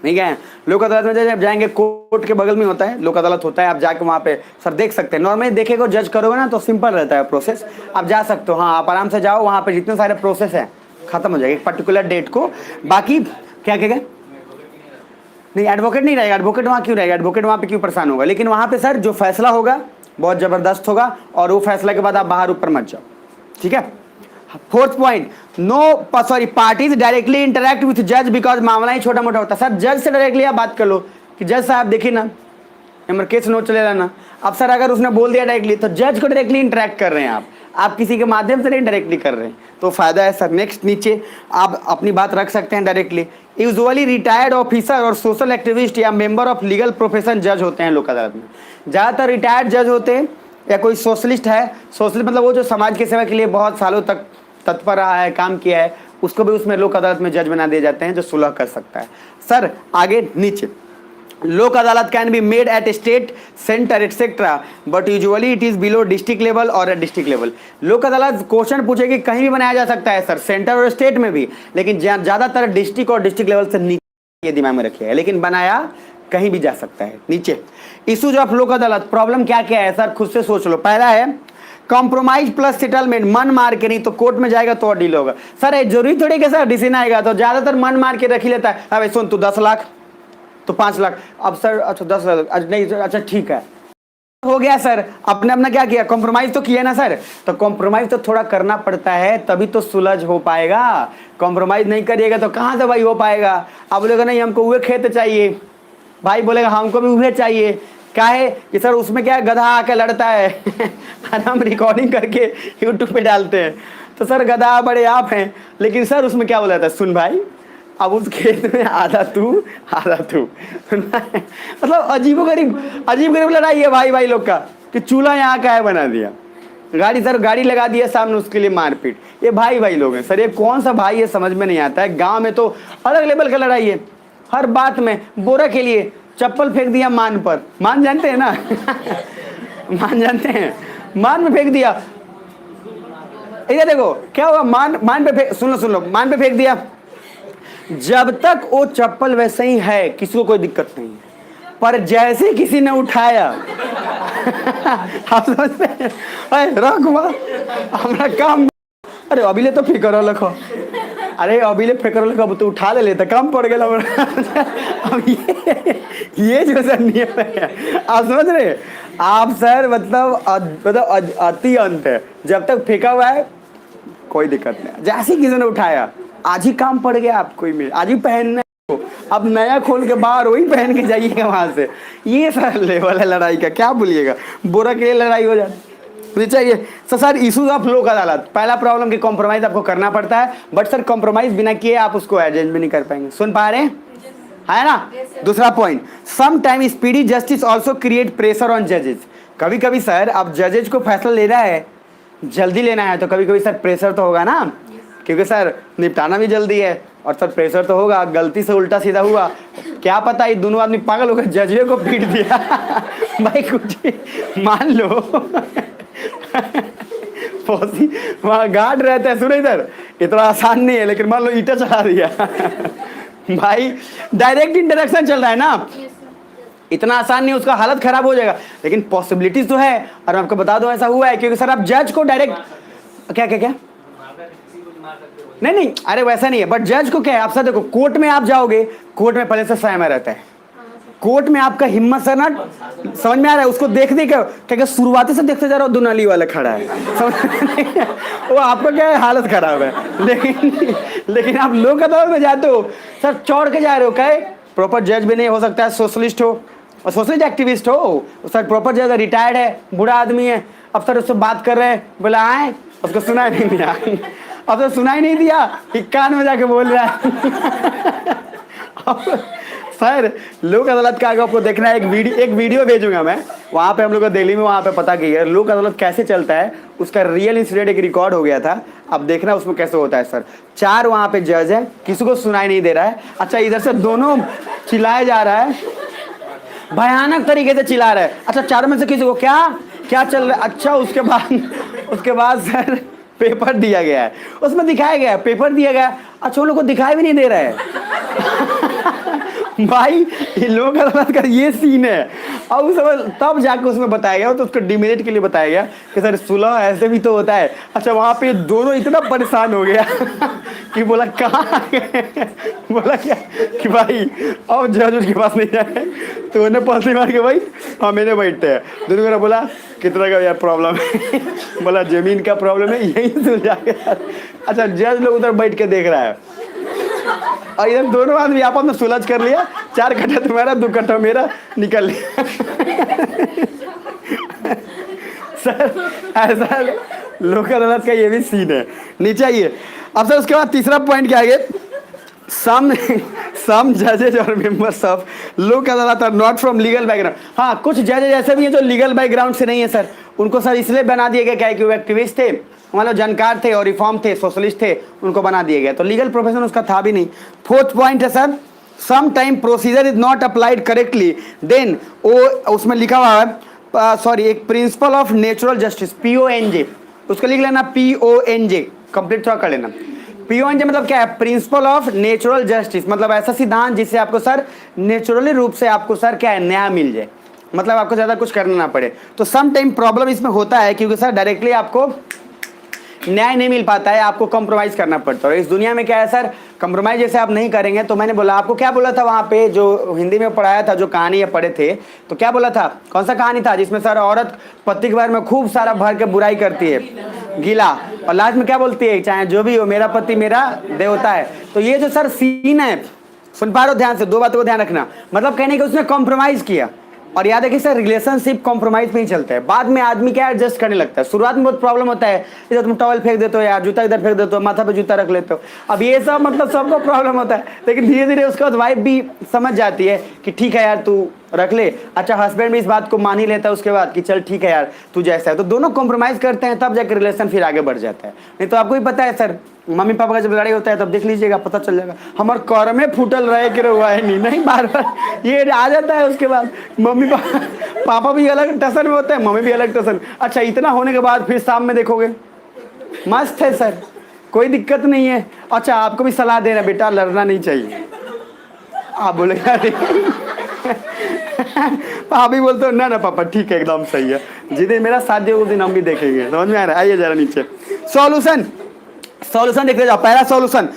नहीं गए हैं? लोक अदालत में जब जाएंगे, कोर्ट के बगल में होता है लोक अदालत होता है, आप जाके वहाँ पे सर देख सकते हैं, नॉर्मली देखेगा जज करोगे ना तो सिंपल रहता है प्रोसेस, आप जा सकते हो, हाँ आप आराम से जाओ, वहाँ पे जितने सारे प्रोसेस हैं खत्म हो जाएगा एक पर्टिकुलर डेट को। बाकी क्या कहेगा, नहीं एडवोकेट नहीं रहेगा, एडवोकेट वहाँ क्यों रहेगा, एडवोकेट वहाँ पे क्यों परेशान होगा, लेकिन वहाँ पे सर जो फैसला होगा बहुत ज़बरदस्त होगा, और वो फैसला के बाद आप बाहर ऊपर मत जाओ, ठीक है। Fourth point, parties directly interact with जज बिकॉज मामला ही छोटा मोटा होता है। सर जज से डायरेक्टली आप बात कर लो कि जज साहब देखिए ना, हमारे केस नोट चले ना। अब सर अगर उसने बोल दिया डायरेक्टली तो जज को डायरेक्टली इंटरेक्ट कर रहे हैं आप किसी के माध्यम से नहीं डायरेक्टली कर रहे हैं, तो फायदा है सर। नेक्स्ट नीचे आप अपनी बात रख सकते हैं डायरेक्टली। यूजुअली रिटायर्ड ऑफिसर और सोशल एक्टिविस्ट या मेंबर ऑफ लीगल प्रोफेशन जज होते हैं लोक अदालत में। ज़्यादातर रिटायर्ड जज होते हैं या कोई सोशलिस्ट है, सोशलिस्ट मतलब वो जो समाज की सेवा के लिए बहुत सालों तक तत्पर रहा है, काम किया है, उसको भी उसमें लोक अदालत में जज बना दिए जाते हैं जो सुलह कर सकता है। सर आगे नीचे, लोक अदालत can be made at state centre etcetera but usually it is below district level और एट डिस्ट्रिक्ट लेवल। लोक अदालत क्वेश्चन पूछेगी कहीं भी बनाया जा सकता है सर, सेंटर और स्टेट में भी, लेकिन ज्यादातर डिस्ट्रिक्ट और डिस्ट्रिक्ट लेवल से नीचे, ये दिमाग में रखिएगा, लेकिन बनाया कहीं भी जा सकता है। नीचे इशूज ऑफ लोक अदालत, प्रॉब्लम क्या क्या है सर, खुद से सोच लो। पहला है कॉम्प्रोमाइज प्लस सेटलमेंट, मन मार के नहीं तो कोर्ट में जाएगा तो डील होगा। सर ये जरूरी थोड़ी कि सर डिसीजन आएगा, तो ज्यादातर मन मार के रख ही लेता है। अब सुन तू 10 लाख तो 5 लाख, अब सर अच्छा 10 लाख नहीं, अच्छा ठीक है हो गया सर, अपने अपना क्या किया, कॉम्प्रोमाइज तो किया ना सर। तो कॉम्प्रोमाइज तो थोड़ा करना पड़ता है तभी तो सुलझ हो पाएगा। कॉम्प्रोमाइज नहीं करिएगा तो कहाँ से भाई हो पाएगा। अब बोलेगा नहीं हमको वह खेत चाहिए, भाई बोलेगा हमको भी वह चाहिए, क्या है कि सर उसमें क्या गधा आके लड़ता है और हम रिकॉर्डिंग करके यूट्यूब पे डालते हैं, तो सर गधा बड़े आप हैं, लेकिन सर उसमें क्या बोला था, सुन भाई अब उस खेत में आधा तू मतलब अजीब गरीब लड़ाई है भाई लोग का, कि चूल्हा यहाँ का है बना दिया, गाड़ी सर गाड़ी लगा दिया सामने, उसके लिए मारपीट। ये भाई लोग हैं सर, ये कौन सा भाई है समझ में नहीं आता है। गांव में तो अलग लेवल का लड़ाई है, हर बात में बोरा के लिए चप्पल फेंक दिया मान पर, मान जानते हैं ना मान जानते हैं, मान में फेंक दिया, इधर देखो क्या हुआ, मान पे सुन लो मान पे फेंक दिया, जब तक वो चप्पल वैसे ही है किसी को कोई दिक्कत नहीं है, पर जैसे किसी ने उठाया आप समझते हैं, हमारा काम, अरे अभी तो फिक्र रखो, अरे अभी फिक्र रखो तो उठा ले लेता, काम पड़ गया अब ये जो सर नियम है आप समझ रहे, आप सर मतलब अति अंत है, जब तक फेंका हुआ है कोई दिक्कत नहीं, जैसे किसी ने उठाया आज ही काम पड़ गया आपको ही में, आज ही पहनना है, अब नया खोल के बाहर वही पहन के जाइएगा वहां से। ये सर लेवल है लड़ाई का, क्या बोलिएगा, बोरा के लिए लड़ाई हो जाती चाहिए। तो सर इशूज ऑफ लोक अदालत, पहला प्रॉब्लम कि कॉम्प्रोमाइज आपको करना पड़ता है, बट सर कॉम्प्रोमाइज बिना किए आप उसको एडजस्ट भी नहीं कर पाएंगे, सुन पा रहे है ना। दूसरा point, some time speedy justice also create pressure on जजेस। कभी कभी सर अब जजेज को फैसला लेना है, जल्दी लेना है, तो कभी कभी सर प्रेशर तो होगा ना, क्योंकि सर निपटाना भी जल्दी है और सर प्रेशर तो होगा, गलती से उल्टा सीधा हुआ, क्या पता ये दोनों आदमी पागल हो गए, जजे को पीट दिया भाई कुछ मान लो वहाँ गार्ड रहता है, सुनो इधर इतना आसान नहीं है, लेकिन मान लो ईटा चढ़ा दिया भाई डायरेक्ट इंटरेक्शन चल रहा है ना, इतना आसान नहीं, उसका हालत खराब हो जाएगा, लेकिन पॉसिबिलिटीज तो है। और आपको बता दो ऐसा हुआ है, क्योंकि सर आप जज को डायरेक्ट क्या नहीं अरे वैसा नहीं है, बट जज को क्या है, आप सर देखो कोर्ट में आप जाओगे, कोर्ट में पहले से सहमा रहता है, कोर्ट में आपका हिम्मत सर ना समझ में आ रहा है, उसको देख क्या शुरुआती से देखते जा रहा हो, दुनाली वाला खड़ा है वो आपका क्या है, हालत खराब है, लेकिन आप लोग अदालत में जाते हो सर चौड़ के जा रहे हो, क्या प्रॉपर जज भी नहीं हो सकता है, सोशलिस्ट हो और सोशलिस्ट एक्टिविस्ट हो सर, प्रॉपर जज रिटायर्ड है, बूढ़ा आदमी है, अब सर उससे बात कर रहे हैं, बोला आए, उसको सुनाई नहीं दिया अब तो सुनाई नहीं दिया, कान में जाके बोल रहा है सर लोक अदालत का आगे आपको देखना है, एक वीडियो भेजूंगा मैं, वहाँ पे हम लोग दिल्ली में वहाँ पे पता किया लोक अदालत कैसे चलता है, उसका रियल इंसिडेंट एक रिकॉर्ड हो गया था, अब देखना उसमें कैसे होता है सर। 4 वहाँ पे जज है, किसी को सुनाई नहीं दे रहा है, अच्छा इधर से दोनों चिल्लाया जा रहा है, भयानक तरीके से चिल्ला रहा है, अच्छा 4 में से किसी को क्या चल रहा है, अच्छा उसके बाद सर पेपर दिया गया है, उसमें दिखाया गया है, पेपर दिया गया, अच्छा उन लोग को दिखाई भी नहीं दे रहा है भाई ये लोक अदालत का ये सीन है, और उस तब जाके उसमें बताया गया, तो उसको डिमेरिट के लिए बताया गया कि सर सुलह ऐसे भी तो होता है। अच्छा वहाँ पे दोनों इतना परेशान हो गया कि बोला कहाँ आ गए, बोला क्या कि भाई अब जज उसके पास नहीं जाए, तो उन्हें पलटी मार के भाई हाँ मैंने बैठते हैं, दोनों ने बोला कितना का यार प्रॉब्लम है बोला जमीन का प्रॉब्लम है, यही सुलझा गया। अच्छा जज लोग उधर बैठ के देख रहा है, और इधर दोनों आदमी आपस में सुलझ कर लिया, 4 कट्ठा तुम्हारा 2 कट्ठा मेरा निकल लिया सर ऐसा लोक अदालत का ये भी सीन है, नीचे आइए। अब सर उसके बाद तीसरा पॉइंट क्या है, सम जजेज और members of Lok Adalat are not from legal background. हाँ, कुछ जजेज ऐसे भी हैं जो लीगल बैकग्राउंड से नहीं है सर, उनको सर इसलिए बना दिया गया क्या है कि वो एक्टिविस्ट थे, मतलब जानकार थे और रिफॉर्म थे, सोशलिस्ट थे, उनको बना दिया गया, तो लीगल प्रोफेशन उसका था भी नहीं। फोर्थ पॉइंट है sir, some time procedure is not applied correctly then वो उसमें लिखा हुआ है सॉरी एक principle of natural justice PONJ, उसको लिख लेना PONJ, कंप्लीट थोड़ा कर लेना। PONJ मतलब क्या है, प्रिंसिपल ऑफ नेचुरल जस्टिस, मतलब ऐसा सिद्धांत जिससे आपको सर नेचुरली रूप से आपको सर क्या है न्याय मिल जाए, मतलब आपको ज़्यादा कुछ करना ना पड़े। तो सम टाइम प्रॉब्लम इसमें होता है क्योंकि सर डायरेक्टली आपको न्याय नहीं मिल पाता है, आपको कॉम्प्रोमाइज़ करना पड़ता है। इस दुनिया में क्या है सर, कॉम्प्रोमाइज़ जैसे आप नहीं करेंगे, तो मैंने बोला आपको क्या बोला था वहाँ पे जो हिंदी में पढ़ाया था, जो कहानी ये पढ़े थे, तो क्या बोला था, कौन सा कहानी था जिसमें सर औरत पति के बारे में खूब सारा भर के बुराई करती है, गीला, और लास्ट में क्या बोलती है, चाहे जो भी हो मेरा पति मेरा देवता है। तो ये जो सर सीन है, सुन पा रहे हो ध्यान से, दो बातों को ध्यान रखना, मतलब कहने कि उसने कॉम्प्रोमाइज़ किया। और याद है कि सर रिलेशनशिप कॉम्प्रोमाइज में ही चलता है, बाद में आदमी क्या एडजस्ट करने लगता है। शुरुआत में बहुत प्रॉब्लम होता है, इधर तुम टॉवल फेंक देते हो यार, जूता इधर फेंक देते हो, माथा पे जूता रख लेते हो, अब ये सब मतलब सबको प्रॉब्लम होता है, लेकिन धीरे धीरे उसके बाद वाइफ भी समझ जाती है कि ठीक है यार तू रख ले। अच्छा, हस्बैंड भी इस बात को मान ही लेता है उसके बाद कि चल ठीक है यार तू जैसा है, तो दोनों कॉम्प्रोमाइज़ करते हैं, तब जाकर रिलेशन फिर आगे बढ़ जाता है। नहीं तो आपको ही पता है सर, मम्मी पापा का जब लड़ाई होता है तब देख लीजिएगा, पता चल जाएगा हमारे कर में फूटल रहे कि हुआ है नहीं बार बार ये आ जाता है। उसके बाद मम्मी पापा भी अलग टसन में होते हैं, मम्मी भी अलग टसन। अच्छा, इतना होने के बाद फिर शाम में देखोगे मस्त है सर, कोई दिक्कत नहीं है। अच्छा, आपको भी सलाह देना बेटा लड़ना नहीं चाहिए, आप बोलेगा आप भी बोलते हो ना ना पापा ठीक है एकदम सही है, जिस मेरा शादी हो उस दिन हम भी देखेंगे, समझ में आ रहा है। आइए जरा नीचे सॉल्यूशन देखते जाओ। पहला solution,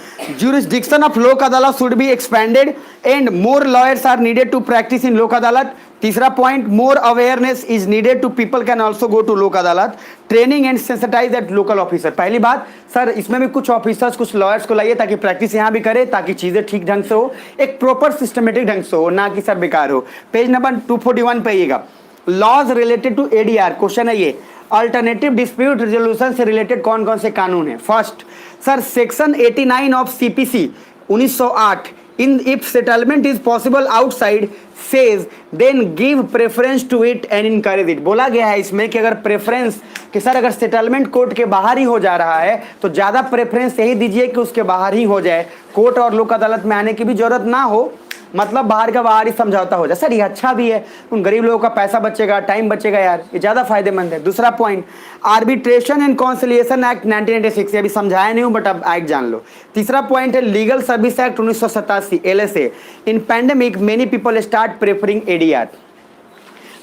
jurisdiction of Lok Adalat should be expanded and more lawyers are needed to practise in Lok Adalat. तीसरा point, more awareness is needed to people can also go to Lok Adalat. Training and sensitise at local officer. पहली बात सर, इसमें भी कुछ ऑफिसर्स कुछ लॉयर्स को लाइए ताकि प्रैक्टिस यहाँ भी करे, ताकि चीज़ें ठीक ढंग से हो, एक प्रॉपर सिस्टमेटिक ढंग से हो, ना कि सर बेकार हो। पेज नंबर 241 पे आइएगा, laws related to ADR। Question है ये, अल्टरनेटिव डिस्प्यूट रेजोल्यूशन से रिलेटेड कौन कौन से कानून है। First sir, section 89 of CPC 1908, in if settlement is possible outside says then give preference to it and encourage it. बोला गया है इसमें कि अगर प्रेफरेंस कि सर अगर सेटलमेंट कोर्ट के बाहर ही हो जा रहा है तो ज़्यादा प्रेफरेंस यही दीजिए कि उसके बाहर ही हो जाए, कोर्ट और लोक अदालत में आने की भी जरूरत ना हो, मतलब बाहर का बाहर ही समझौता हो जाए। सर ये अच्छा भी है, उन गरीब लोगों का पैसा बचेगा, टाइम बचेगा यार, ये ज़्यादा फायदेमंद है। दूसरा point, arbitration and conciliation act 1986, अभी समझाया नहीं हूँ बट अब एक्ट जान लो। तीसरा पॉइंट है लीगल सर्विस एक्ट 1987 LSA। इन pandemic many people start preferring ADR।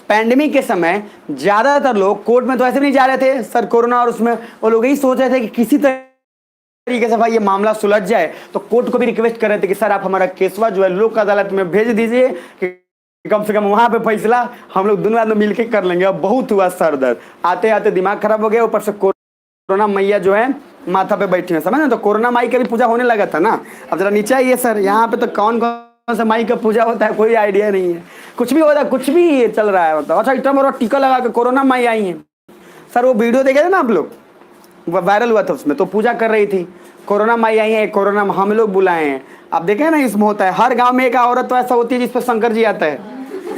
Pandemic के समय ज़्यादातर लोग कोर्ट में तो ऐसे भी नहीं जा रहे थे सर, कोरोना और उसमें वो लोग यही सोच रहे थे कि किसी तरीके से भाई ये मामला सुलझ जाए, तो कोर्ट को भी रिक्वेस्ट कर रहे थे कि सर आप हमारा केसवा जो है लोक अदालत में भेज दीजिए कि कम से कम वहाँ पे फैसला हम लोग दोनों आदमी मिलके कर लेंगे। अब बहुत हुआ सर दर्द, आते आते दिमाग खराब हो गया, ऊपर से कोरोना मैया जो है माथा पे बैठी है, समझ ना, तो कोरोना माई का भी पूजा होने लगा था ना। अब जरा नीचे आइए सर, यहाँ पे तो कौन कौन सा माई का पूजा होता है कोई आइडिया नहीं है, कुछ भी होता है, कुछ भी चल रहा है मतलब। अच्छा, इतना बड़ा टीका लगा के कोरोना माई आई है सर, वो वीडियो देखे थे ना आप लोग, वायरल हुआ था उसमें, तो पूजा कर रही थी, कोरोना माई आई है, कोरोना हम लोग बुलाए हैं। आप देखें ना, इसमें होता है हर गांव में एक औरत तो ऐसा होती है जिस पर शंकर जी आता है,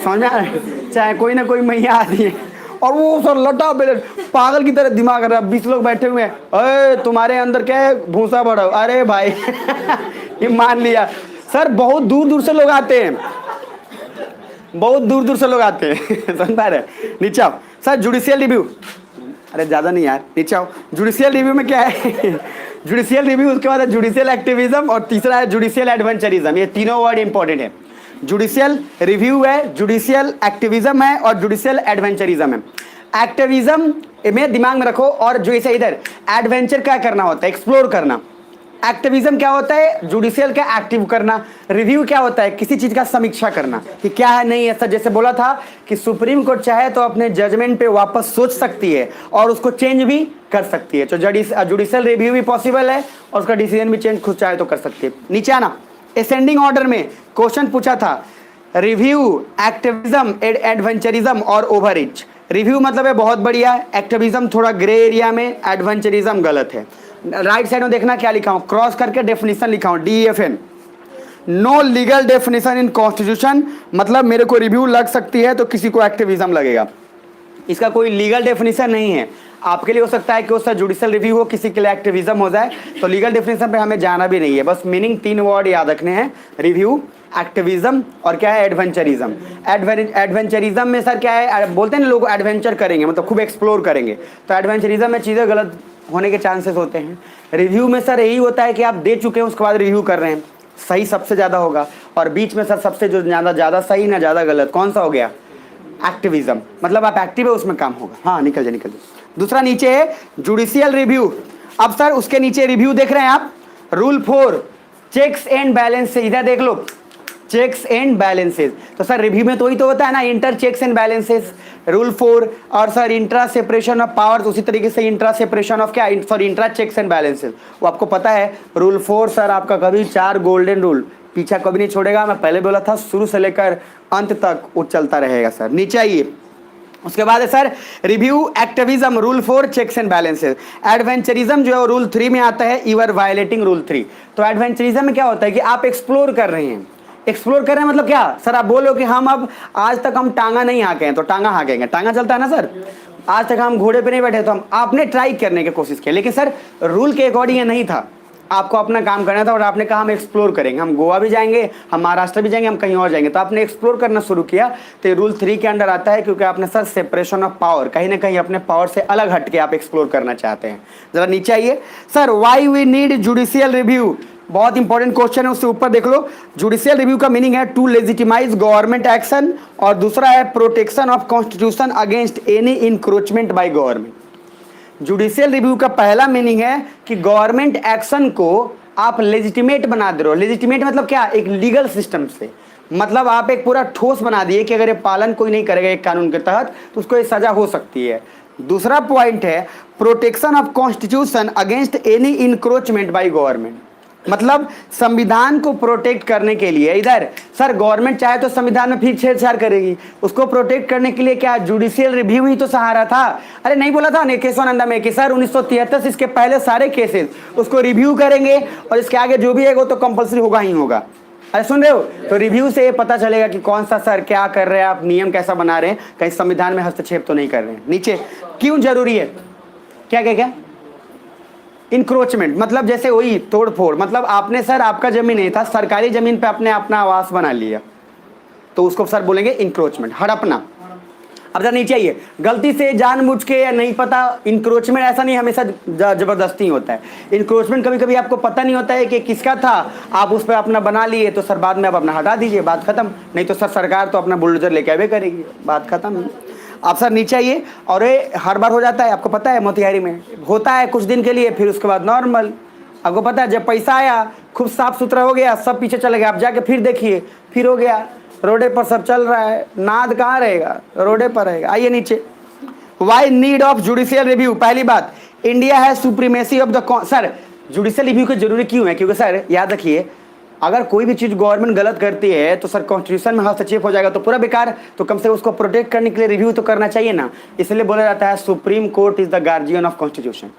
समझ में आ रहा है, चाहे कोई ना कोई मैया आती है, और वो सर लटा बेले पागल की तरह दिमाग कर रहा है। 20 लोग बैठे हुए हैं, अरे तुम्हारे अंदर क्या है भूसा बढ़ा, अरे भाई ये मान लिया सर। बहुत दूर दूर से लोग आते हैं, बहुत दूर दूर से लोग आते हैं समझ पा रहे। नीचे आओ सर, जुडिशियल रिव्यू, अरे ज़्यादा नहीं यार, नीचे आओ। जुडिशियल रिव्यू में क्या है जुडिशियल रिव्यू, उसके बाद है जुडिशियल एक्टिविज्म, और तीसरा है जुडिशियल एडवेंचरिज्म। ये तीनों वर्ड इंपॉर्टेंट है। जुडिशियल रिव्यू है, जुडिशियल एक्टिविज्म है, और जुडिशियल एडवेंचरिज्म है। एक्टिविज्म में दिमाग में रखो, और जो इसे इधर एडवेंचर क्या करना होता है, एक्सप्लोर करना। एक्टिविज्म क्या होता है, जुडिशियल का एक्टिव करना। रिव्यू क्या होता है, किसी चीज़ का समीक्षा करना कि क्या है नहीं है। सर जैसे बोला था कि सुप्रीम कोर्ट चाहे तो अपने जजमेंट पे वापस सोच सकती है और उसको चेंज भी कर सकती है, तो जुडिशियल रिव्यू भी पॉसिबल है और उसका डिसीजन भी चेंज खुद चाहे तो कर सकती है। नीचे आना, असेंडिंग ऑर्डर में क्वेश्चन पूछा था रिव्यू, एक्टिविज्म, एडवेंचरिज्म और ओवररीच। रिव्यू मतलब है बहुत बढ़िया, एक्टिविज्म थोड़ा ग्रे एरिया में, एडवेंचरिज्म गलत है। राइट साइड में देखना क्या लिखा हूं, क्रॉस करके डेफिनेशन लिखा हूं, DEFN, no legal definition in constitution, मतलब मेरे को रिव्यू लग सकती है तो किसी को एक्टिविज्म लगेगा। इसका कोई लीगल डेफिनेशन नहीं है। आपके लिए हो सकता है कि उसका जुडिशियल रिव्यू हो, किसी के लिए एक्टिविज्म हो जाए, तो लीगल डेफिनेशन पे हमें जाना भी नहीं है। बस मीनिंग 3 वर्ड याद रखने हैं, रिव्यू, एक्टिविज्म और क्या है, एडवेंचरिज्म। एडवेंचरिज्म में सर क्या है, बोलते हैं ना लोग एडवेंचर करेंगे, मतलब खूब एक्सप्लोर करेंगे, तो एडवेंचरिज्म में चीज़ें गलत होने के चांसेस होते हैं। रिव्यू में सर यही होता है कि आप दे चुके हैं उसके बाद रिव्यू कर रहे हैं, सही सबसे ज़्यादा होगा। और बीच में सर सबसे जो ज़्यादा सही ना ज़्यादा गलत, कौन सा हो गया, एक्टिविज्म, मतलब आप एक्टिव है उसमें काम होगा। हाँ निकल जाए। दूसरा नीचे है जुडिशियल रिव्यू। अब सर उसके नीचे रिव्यू देख रहे हैं आप, रूल 4 चेक्स एंड बैलेंसेस, इधर देख लो, चेक्स एंड बैलेंसेस। तो सर रिव्यू में तो ही तो होता है ना, inter checks and balances, rule 4। और sir intra separation of powers, उसी तरीके से इंट्रा सेपरेशन ऑफ क्या, sorry intra checks and balances, वो आपको पता है। रूल 4 सर आपका कभी 4 गोल्डन रूल, पीछा कभी नहीं छोड़ेगा, मैं पहले बोला था, शुरू से लेकर अंत तक वो चलता रहेगा सर। नीचे आइए, उसके बाद है sir review, activism, rule 4 checks and balances. Adventurism जो है रूल 3 में आता है, यू आर वायलेटिंग रूल 3। तो एडवेंचरिज्म में क्या होता है कि आप एक्सप्लोर कर रहे हैं, एक्सप्लोर कर रहे हैं मतलब क्या सर, आप बोलो कि हम अब आज तक हम टांगा नहीं हाँके हैं तो टांगा हाँकेंगे, टांगा चलता है ना सर। आज तक हम घोड़े पे नहीं बैठे तो हम, आपने ट्राई करने की कोशिश की, लेकिन सर रूल के अकॉर्डिंग ये नहीं था, आपको अपना काम करना था और आपने कहा हम एक्सप्लोर करेंगे, हम गोवा भी जाएंगे, हम महाराष्ट्र भी जाएंगे, हम कहीं और जाएंगे, तो आपने एक्सप्लोर करना शुरू किया, तो रूल 3 के अंडर आता है, क्योंकि आपने सर सेपरेशन ऑफ पावर, कहीं ना कहीं अपने पावर से अलग हट के आप एक्सप्लोर करना चाहते हैं। जरा नीचे आइए sir, why we need judicial review, बहुत इंपॉर्टेंट क्वेश्चन है, उससे ऊपर देख लो। जुडिशियल रिव्यू का मीनिंग है टू लेजिटिमाइज गवर्नमेंट एक्शन, और दूसरा है protection of constitution against any encroachment by government. Judicial review का पहला मीनिंग है कि गवर्नमेंट एक्शन को आप लेजिटिमेट बना दे रहे हो। लेजिटिमेट मतलब क्या, एक लीगल सिस्टम से, मतलब आप एक पूरा ठोस बना दिए कि अगर ये पालन कोई नहीं करेगा एक कानून के तहत तो उसको ये सजा हो सकती है। दूसरा पॉइंट है protection of constitution against any encroachment by government, मतलब संविधान को प्रोटेक्ट करने के लिए, इधर सर गवर्नमेंट चाहे तो संविधान में फिर छेड़छाड़ करेगी, उसको प्रोटेक्ट करने के लिए क्या जुडिशियल रिव्यू ही तो सहारा था। अरे नहीं बोला था केशवानंदा में कि सर 1973 इसके पहले सारे केसेस उसको रिव्यू करेंगे और इसके आगे जो भी है वो तो कंपल्सरी होगा ही होगा। अरे सुन रहे हो, तो रिव्यू से ये पता चलेगा कि कौन सा सर क्या कर रहे हैं, आप नियम कैसा बना रहे हैं, कहीं संविधान में हस्तक्षेप तो नहीं कर रहे हैं। नीचे क्यों जरूरी है, क्या क्या क्या, इंक्रोचमेंट मतलब जैसे वही तोड़ फोड़, मतलब आपने सर आपका जमीन नहीं था, सरकारी जमीन पे आपने अपना आवास बना लिया, तो उसको सर बोलेंगे इंक्रोचमेंट, हड़पना। अब जरा नीचे आइए, गलती से जानबूझ के या नहीं पता, इंक्रोचमेंट ऐसा नहीं हमेशा जबरदस्ती होता है। इंक्रोचमेंट कभी कभी आपको पता नहीं होता है कि किसका था, आप उस पर अपना बना लिए, तो सर बाद में आप अपना हटा दीजिए, बात खत्म। नहीं तो सर सरकार तो अपना बुलडोजर लेके आवे करेगी, बात खत्म। आप सर नीचे आइए, और ये हर बार हो जाता है, आपको पता है मोतिहारी में होता है कुछ दिन के लिए, फिर उसके बाद नॉर्मल। आपको पता है जब पैसा आया खूब साफ सुथरा हो गया, सब पीछे चले गए, आप जाके फिर देखिए फिर हो गया, रोडे पर सब चल रहा है, नाद कहाँ रहेगा, रोडे पर रहेगा। आइए नीचे, why need of judicial review. पहली बात, इंडिया है supremacy of the, sir judicial review की जरूरी क्यों है, क्योंकि सर याद रखिए अगर कोई भी चीज़ गवर्नमेंट गलत करती है तो सर कॉन्स्टिट्यूशन में हस्तक्षेप हो जाएगा तो पूरा बेकार, तो कम से कम उसको प्रोटेक्ट करने के लिए रिव्यू तो करना चाहिए ना। इसलिए बोला जाता है supreme court is the guardian of constitution,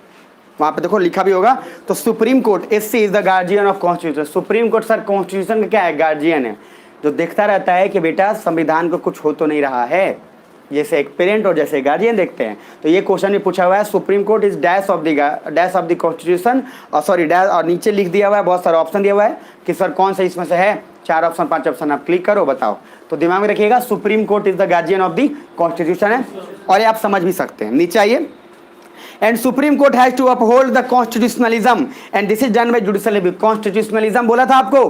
वहाँ पे देखो लिखा भी होगा, तो supreme court SC is the guardian of constitution. Supreme court sir constitution का क्या है, गार्जियन है, जो देखता रहता है कि बेटा संविधान को कुछ हो तो नहीं रहा है, जैसे एक पेरेंट और जैसे गार्जियन देखते हैं। तो ये क्वेश्चन भी पूछा हुआ है, supreme court is dash of the constitution, और सॉरी डैश, और नीचे लिख दिया हुआ है, बहुत सारा ऑप्शन दिया हुआ है कि सर कौन सा इसमें से है, 4 ऑप्शन 5 ऑप्शन, आप क्लिक करो बताओ। तो दिमाग में रखिएगा supreme court is the guardian of the constitution है, और ये आप समझ भी सकते हैं। नीचे आइए, and supreme court has to uphold the constitutionalism and this is done by judicial review. Constitutionalism बोला था आपको,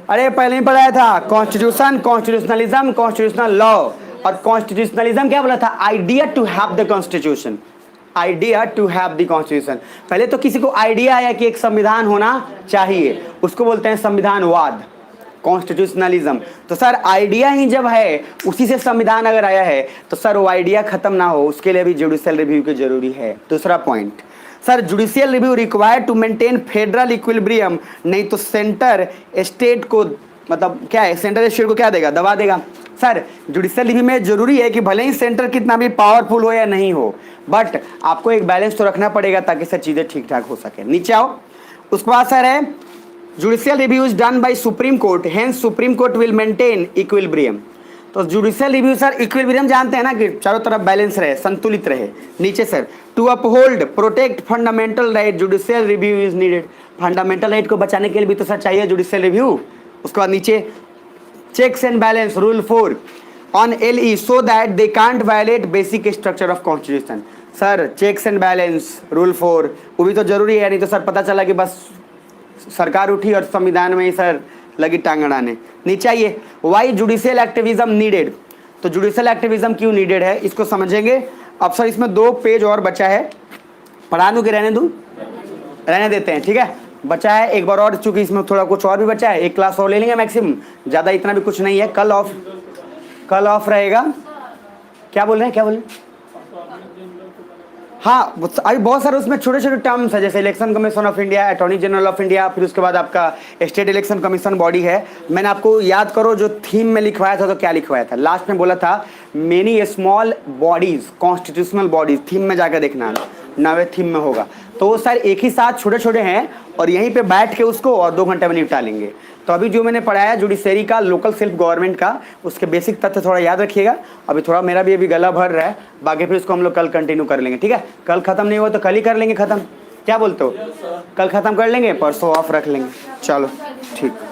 अरे पहले ही पढ़ाया था, कॉन्स्टिट्यूशन, कॉन्स्टिट्यूशनलिज्म, कॉन्स्टिट्यूशनल लॉ। और कॉन्स्टिट्यूशनलिज्म क्या बोला था, idea to have the constitution, idea to have the constitution. पहले तो किसी को आइडिया आया कि एक संविधान होना चाहिए, उसको बोलते हैं संविधानवाद, कॉन्स्टिट्यूशनलिज्म। तो सर आइडिया ही जब है, उसी से संविधान अगर आया है, तो सर वो आइडिया खत्म ना हो उसके लिए भी जुडिशियल रिव्यू की जरूरी है। दूसरा point, sir judicial review required to maintain federal equilibrium, नहीं तो सेंटर स्टेट को मतलब क्या है, सेंटर स्टेट को क्या देगा, दबा देगा। सर जुडिशियल रिव्यू में जरूरी है कि भले ही सेंटर कितना भी पावरफुल हो या नहीं हो, बट आपको एक बैलेंस तो रखना पड़ेगा ताकि सर चीज़ें ठीक ठाक हो सके। नीचे आओ, उसके बाद सर है judicial review is done bye supreme court, hence supreme court will maintain equilibrium. तो जुडिशियल रिव्यू सर, इक्विलिब्रियम जानते हैं ना कि चारों तरफ बैलेंस रहे, संतुलित रहे। नीचे sir to uphold protect fundamental right judicial review is needed. Fundamental right को बचाने के लिए भी तो सर चाहिए जुडिशियल रिव्यू। उसके बाद नीचे checks and balance rule 4 on LE so that they can't violate basic structure of constitution. Sir checks and balance rule 4 वो भी तो जरूरी है, नहीं तो सर पता चला कि बस सरकार उठी और संविधान में ही सर लगी टांग अड़ाने। नीचे आइए, वाई जुडिशियल एक्टिविज्म नीडेड। तो जुडिशियल एक्टिविज्म क्यों नीडेड है इसको समझेंगे। अब सर इसमें 2 पेज और बचा है, पढ़ा दूं कि रहने दूं? रहने देते हैं, ठीक है। बचा है एक बार और, चूंकि इसमें थोड़ा कुछ और भी बचा है, एक क्लास और ले लेंगे मैक्सिमम, ज़्यादा इतना भी कुछ नहीं है। कल ऑफ रहेगा। क्या बोल रहे हैं, क्या बोल रहे हैं? हाँ अभी बहुत सारे उसमें छोटे छोटे टर्म्स है, जैसे election commission of India, attorney general of India, फिर उसके बाद आपका स्टेट इलेक्शन कमीशन बॉडी है। मैंने आपको याद करो जो थीम में लिखवाया था, तो क्या लिखवाया था लास्ट में, बोला था many small bodies constitutional bodies, theme में जाकर देखना, नवे थीम में होगा। तो वो सर एक ही साथ छोटे छोटे हैं और यहीं पे बैठ के उसको और 2 घंटे में निपटा लेंगे। तो अभी जो मैंने पढ़ाया जुडिशरी का, लोकल सेल्फ गवर्नमेंट का, उसके बेसिक तथ्य थोड़ा याद रखिएगा। अभी थोड़ा मेरा भी अभी गला भर रहा है, बाकी फिर उसको हम लोग कल कंटिन्यू कर लेंगे, ठीक है। कल खत्म नहीं हुआ तो कल ही कर लेंगे खत्म, क्या बोलते हो? कल खत्म कर लेंगे, परसों ऑफ रख लेंगे। चलो ठीक।